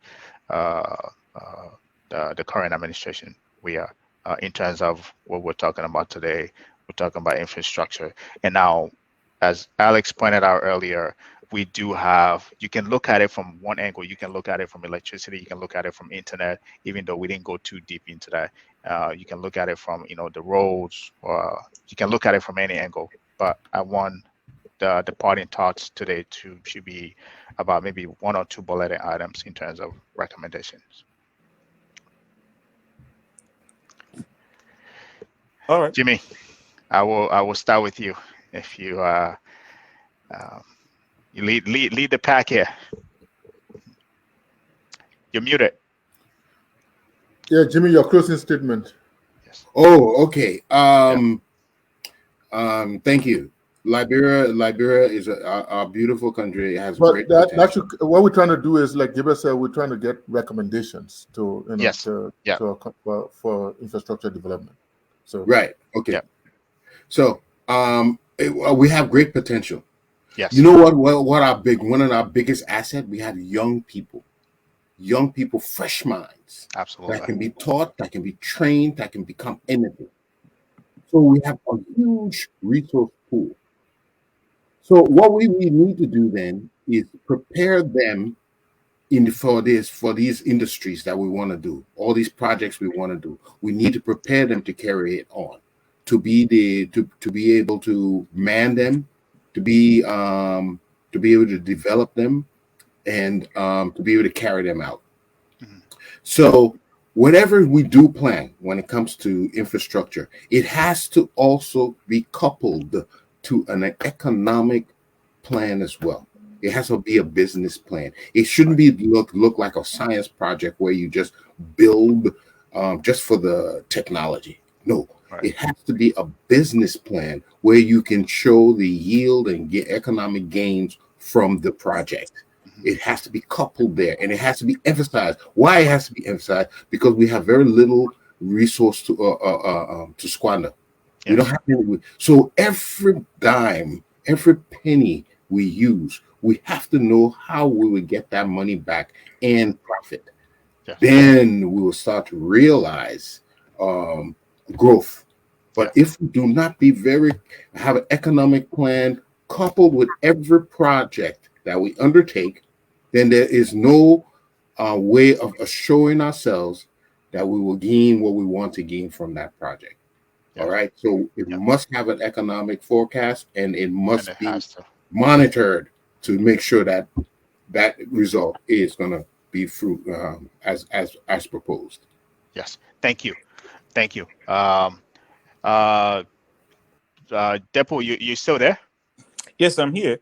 the current administration we are in terms of what we're talking about today. We're talking about infrastructure. And now, as Alex pointed out earlier, we do have, you can look at it from one angle. You can look at it from electricity. You can look at it from internet, even though we didn't go too deep into that. You can look at it from, the roads, or you can look at it from any angle. But I want the parting thoughts today should be about maybe one or two bulleted items in terms of recommendations. All right, Jimmy, I will start with you. If you you lead the pack here. You're muted. Yeah, Jimmy, your closing statement. Yes. Oh, okay. Thank you. Liberia is a beautiful country. It has But great that potential. what we're trying to do is, like Gabriel said, we're trying to get recommendations to Yes. for infrastructure development. So Right. Okay. Yeah. So we have great potential. Yes. You know what? One of our biggest asset, we have young people, fresh minds Absolutely. that can be taught, that can be trained, that can become anything. So we have a huge resource pool. So what we need to do then is prepare them for these industries that we want to do, all these projects we want to do. We need to prepare them to carry it on, to be able to man them, to be able to develop them, and to be able to carry them out. Mhm. So whatever we do plan when it comes to infrastructure, it has to also be coupled to an economic plan as well. It has to be a business plan. It shouldn't be look like a science project where you just build just for the technology. No, Right. it has to be a business plan where you can show the yield and get economic gains from the project. Mhm. It has to be coupled there, and it has to be emphasized. Why it has to be emphasized? Because we have very little resource to squander. We don't Yes. have any. So every dime, every penny we use, we have to know how we will get that money back and profit. Yeah. Then we will start to realize growth. But Yeah. if we do not have an economic plan coupled with every project that we undertake, then there is no way of assuring ourselves that we will gain what we want to gain from that project. Yeah. All right. So it Yeah. must have an economic forecast, and it And must it be has to. monitored to make sure that that result is going to be fruit as proposed. Yes. Thank you. Thank you. Dehpue, you still there? yes, I'm here.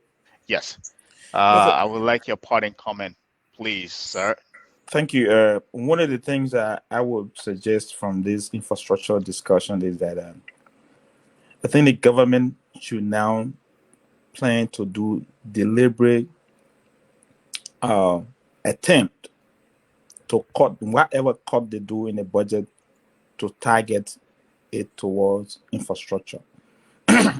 Yes. Yes, I would like your parting comment, please, sir. thank you. One of the things that I would suggest from this infrastructure discussion is that I think the government should now plan to do deliberate uh, attempt to cut whatever cut they do in the budget to target it towards infrastructure.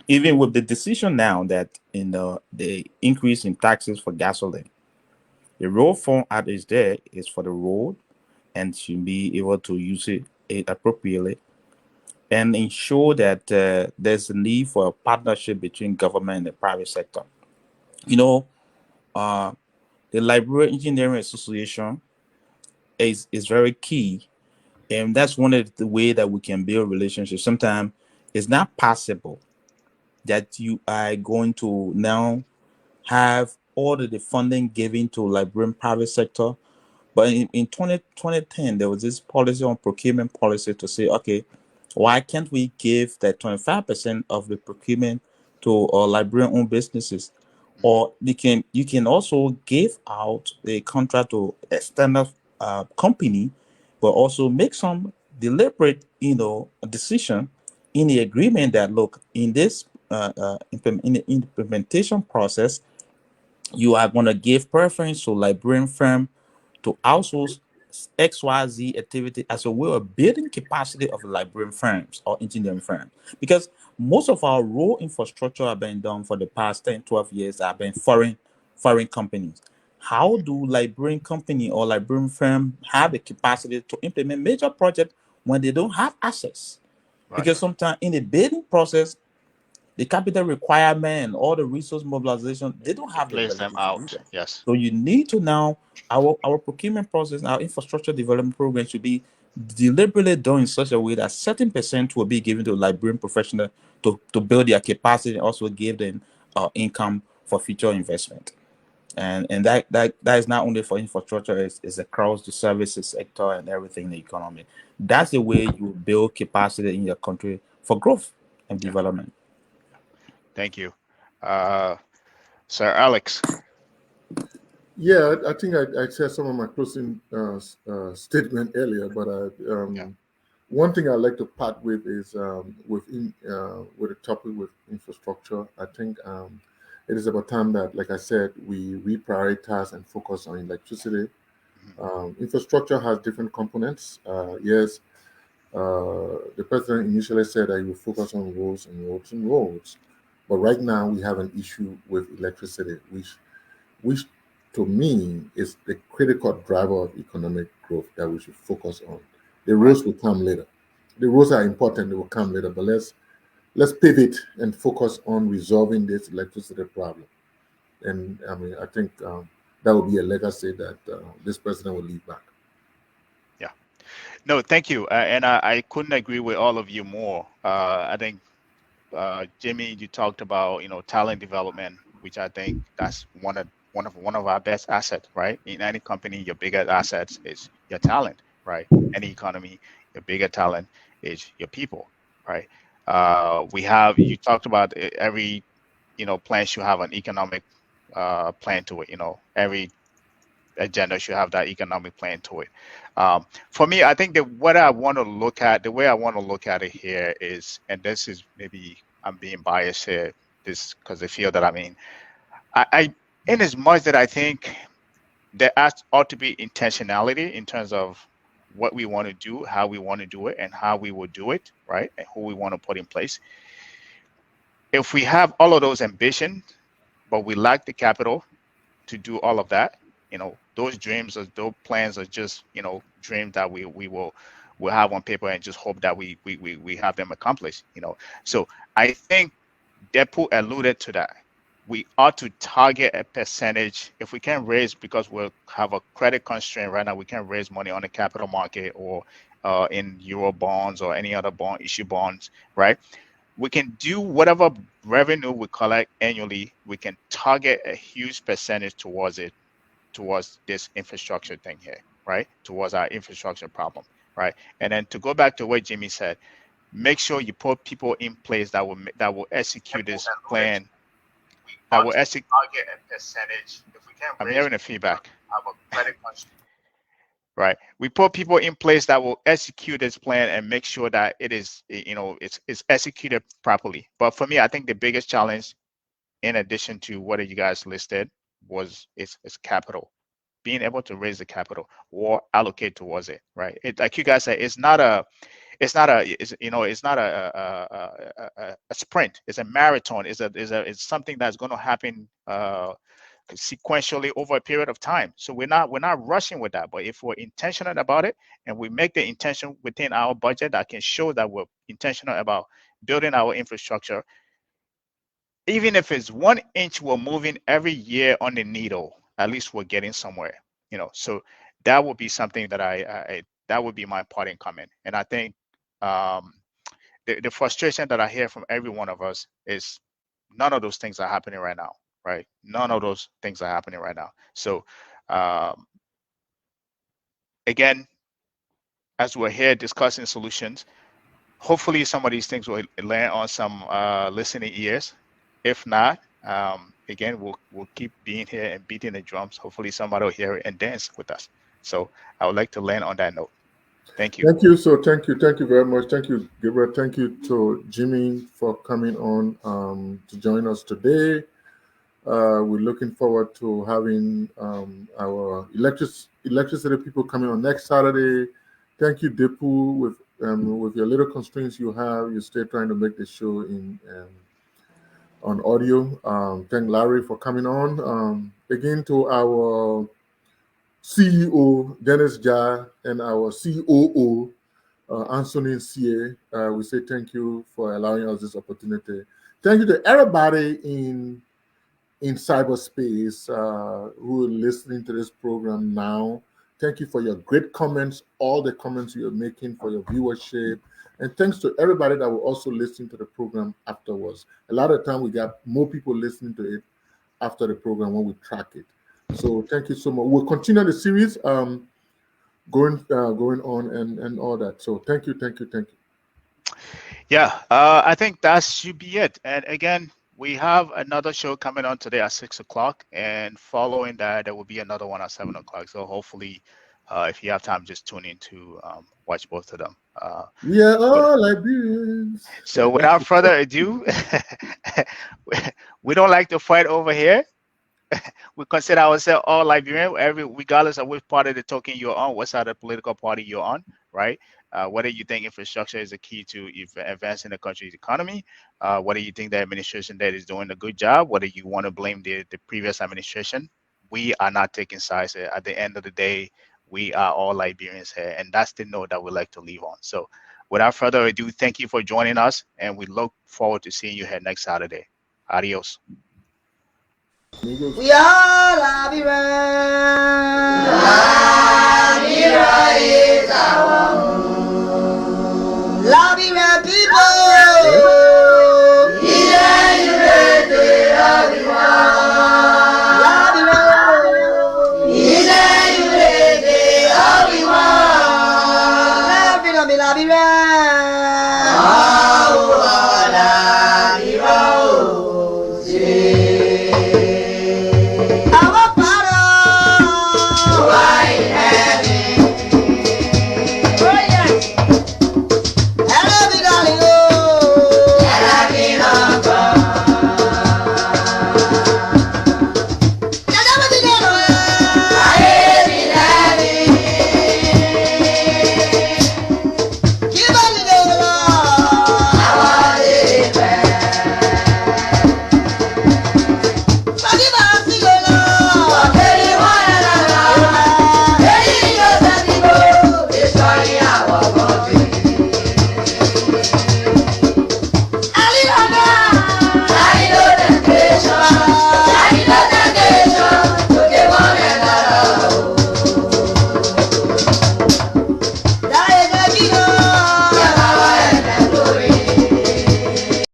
Even with the decision now that in the increase in taxes for gasoline, the road fund that is there is for the road and should be able to use it appropriately and ensure that there's a need for a partnership between government and the private sector. You know, uh, the Liberia Engineering Association is very key, and that's one of the way that we can build relationships. Sometimes it's not possible that you are going to now have all of the funding given to Liberian private sector. But in 2010, there was this policy on procurement policy to say, okay, why can't we give that 25% of the procurement to Liberian owned businesses? Or you can also give out the contract to external company, but also make some deliberate, decision in the agreement that look in this in the implementation process, you are going to give preference to Liberian firm to outsource XYZ activity as a way of building capacity of Liberian firms or engineering firms. Because most of our road infrastructure have been done for the past 10, 12 years have been foreign companies. how do Liberian company or Liberian firm have the capacity to implement major projects when they don't have access? Right. Because sometimes in the bidding process, the capital requirement and all the resource mobilization, they don't have the Place them ability to do out. that. Yes. So you need to now, our procurement process, our infrastructure development program should be deliberately done in such a way that certain percent will be given to Liberian professionals to build their capacity and also give them income for future investment. And that is not only for infrastructure, it's across the services sector and everything in the economy. That's the way you build capacity in your country for growth and Yeah. development. Thank you. Sir Alex. Yeah, I think I said some of my closing statement earlier, but Yeah. one thing I like to part with is with the topic with infrastructure. I think it is about time that, like I said, we reprioritize and focus on electricity. Infrastructure has different components. Yes, the president initially said that he would focus on roads and roads and roads, but right now we have an issue with electricity, which to me is the critical driver of economic growth that we should focus on. The roads will come later. The roads are important; they will come later. But let's pivot and focus on resolving this electricity problem. And I mean, I think that will be a legacy that this president will leave back. Yeah. No, thank you. And I couldn't agree with all of you more. I think Jimmy, you talked about talent development, which I think that's one of our best assets, right? In any company, your biggest assets is your talent, right? Any economy, your bigger talent is your people, right? You talked about every plan should have an economic plan to it. Every agenda should have that economic plan to it. For me, I think that the way I want to look at it here is, and this is maybe I'm being biased here, this because the field that I'm in. I in as much that I think there ought to be intentionality in terms of what we want to do, how we want to do it, and how we will do it, right? And who we want to put in place. If we have all of those ambitions, but we lack the capital to do all of that, those dreams or those plans are just dreams that we'll have on paper and just hope that we have them accomplished. So I think Dehpue alluded to that. We ought to target a percentage. If we can raise, because we'll have a credit constraint right now, we can raise money on the capital market or in euro bonds or any other bond issue bonds, right? We can do whatever revenue we collect annually. We can target a huge percentage towards it, towards this infrastructure thing here, right? Towards our infrastructure problem, right? And then to go back to what Jimmy said, make sure you put people in place that will execute this plan. That will execute. Target a percentage. If we can. I'm hearing a feedback. Have a credit constraint. Right. We put people in place that will execute this plan and make sure that it is, it's executed properly. But for me, I think the biggest challenge, in addition to what you guys listed, is capital. Being able to raise the capital or allocate towards it, right? Like you guys said, it's not a sprint. It's a marathon. It's something that's going to happen sequentially over a period of time. So we're not rushing with that. But if we're intentional about it and we make the intention within our budget that can show that we're intentional about building our infrastructure, even if it's 1 inch we're moving every year on the needle, at least we're getting somewhere. So that would be something that that would be my parting comment. And I think the frustration that I hear from every one of us is none of those things are happening right now, right? None of those things are happening right now. So again, as we're here discussing solutions, hopefully some of these things will land on some listening ears. If not, again, we'll keep being here and beating the drums. Hopefully somebody will hear it and dance with us. So I would like to land on that note. Thank you. Thank you. So thank you very much. Thank you, Gabriel. Thank you to Jimmy for coming on to join us today. We're looking forward to having our electricity people coming on next Saturday. Thank you, Dehpue. With your little constraints you have, you stay trying to make the show in on audio. Thank Larry for coming on. again to our CEO, Dennis Jar, and our COO, Anthony CA. We say thank you for allowing us this opportunity. Thank you to everybody in cyberspace who are listening to this program now. Thank you for your great comments, all the comments you're making, for your viewership. And thanks to everybody that will also listen to the program afterwards. A lot of time we got more people listening to it after the program when we track it. So thank you so much. We'll continue the series going on and all that. So thank you. Yeah, I think that should be it. And again, we have another show coming on today at 6 o'clock, and following that, there will be another one at 7 o'clock. So hopefully, if you have time, just tune in to watch both of them. We are all Liberians. So without further ado, we don't like to fight over here. We consider ourselves all Liberian, regardless of which part of the token you're on, what side of the political party you're on, right? Whether you think infrastructure is a key to advancing the country's economy, whether you think the administration that is doing a good job, whether you want to blame the previous administration, we are not taking sides. At the end of the day, we are all Liberians here, and that's the note that we like to leave on. So without further ado, thank you for joining us, and we look forward to seeing you here next Saturday. Adios. We are Liberians. Liberia is our home. Liberian people. Liberia.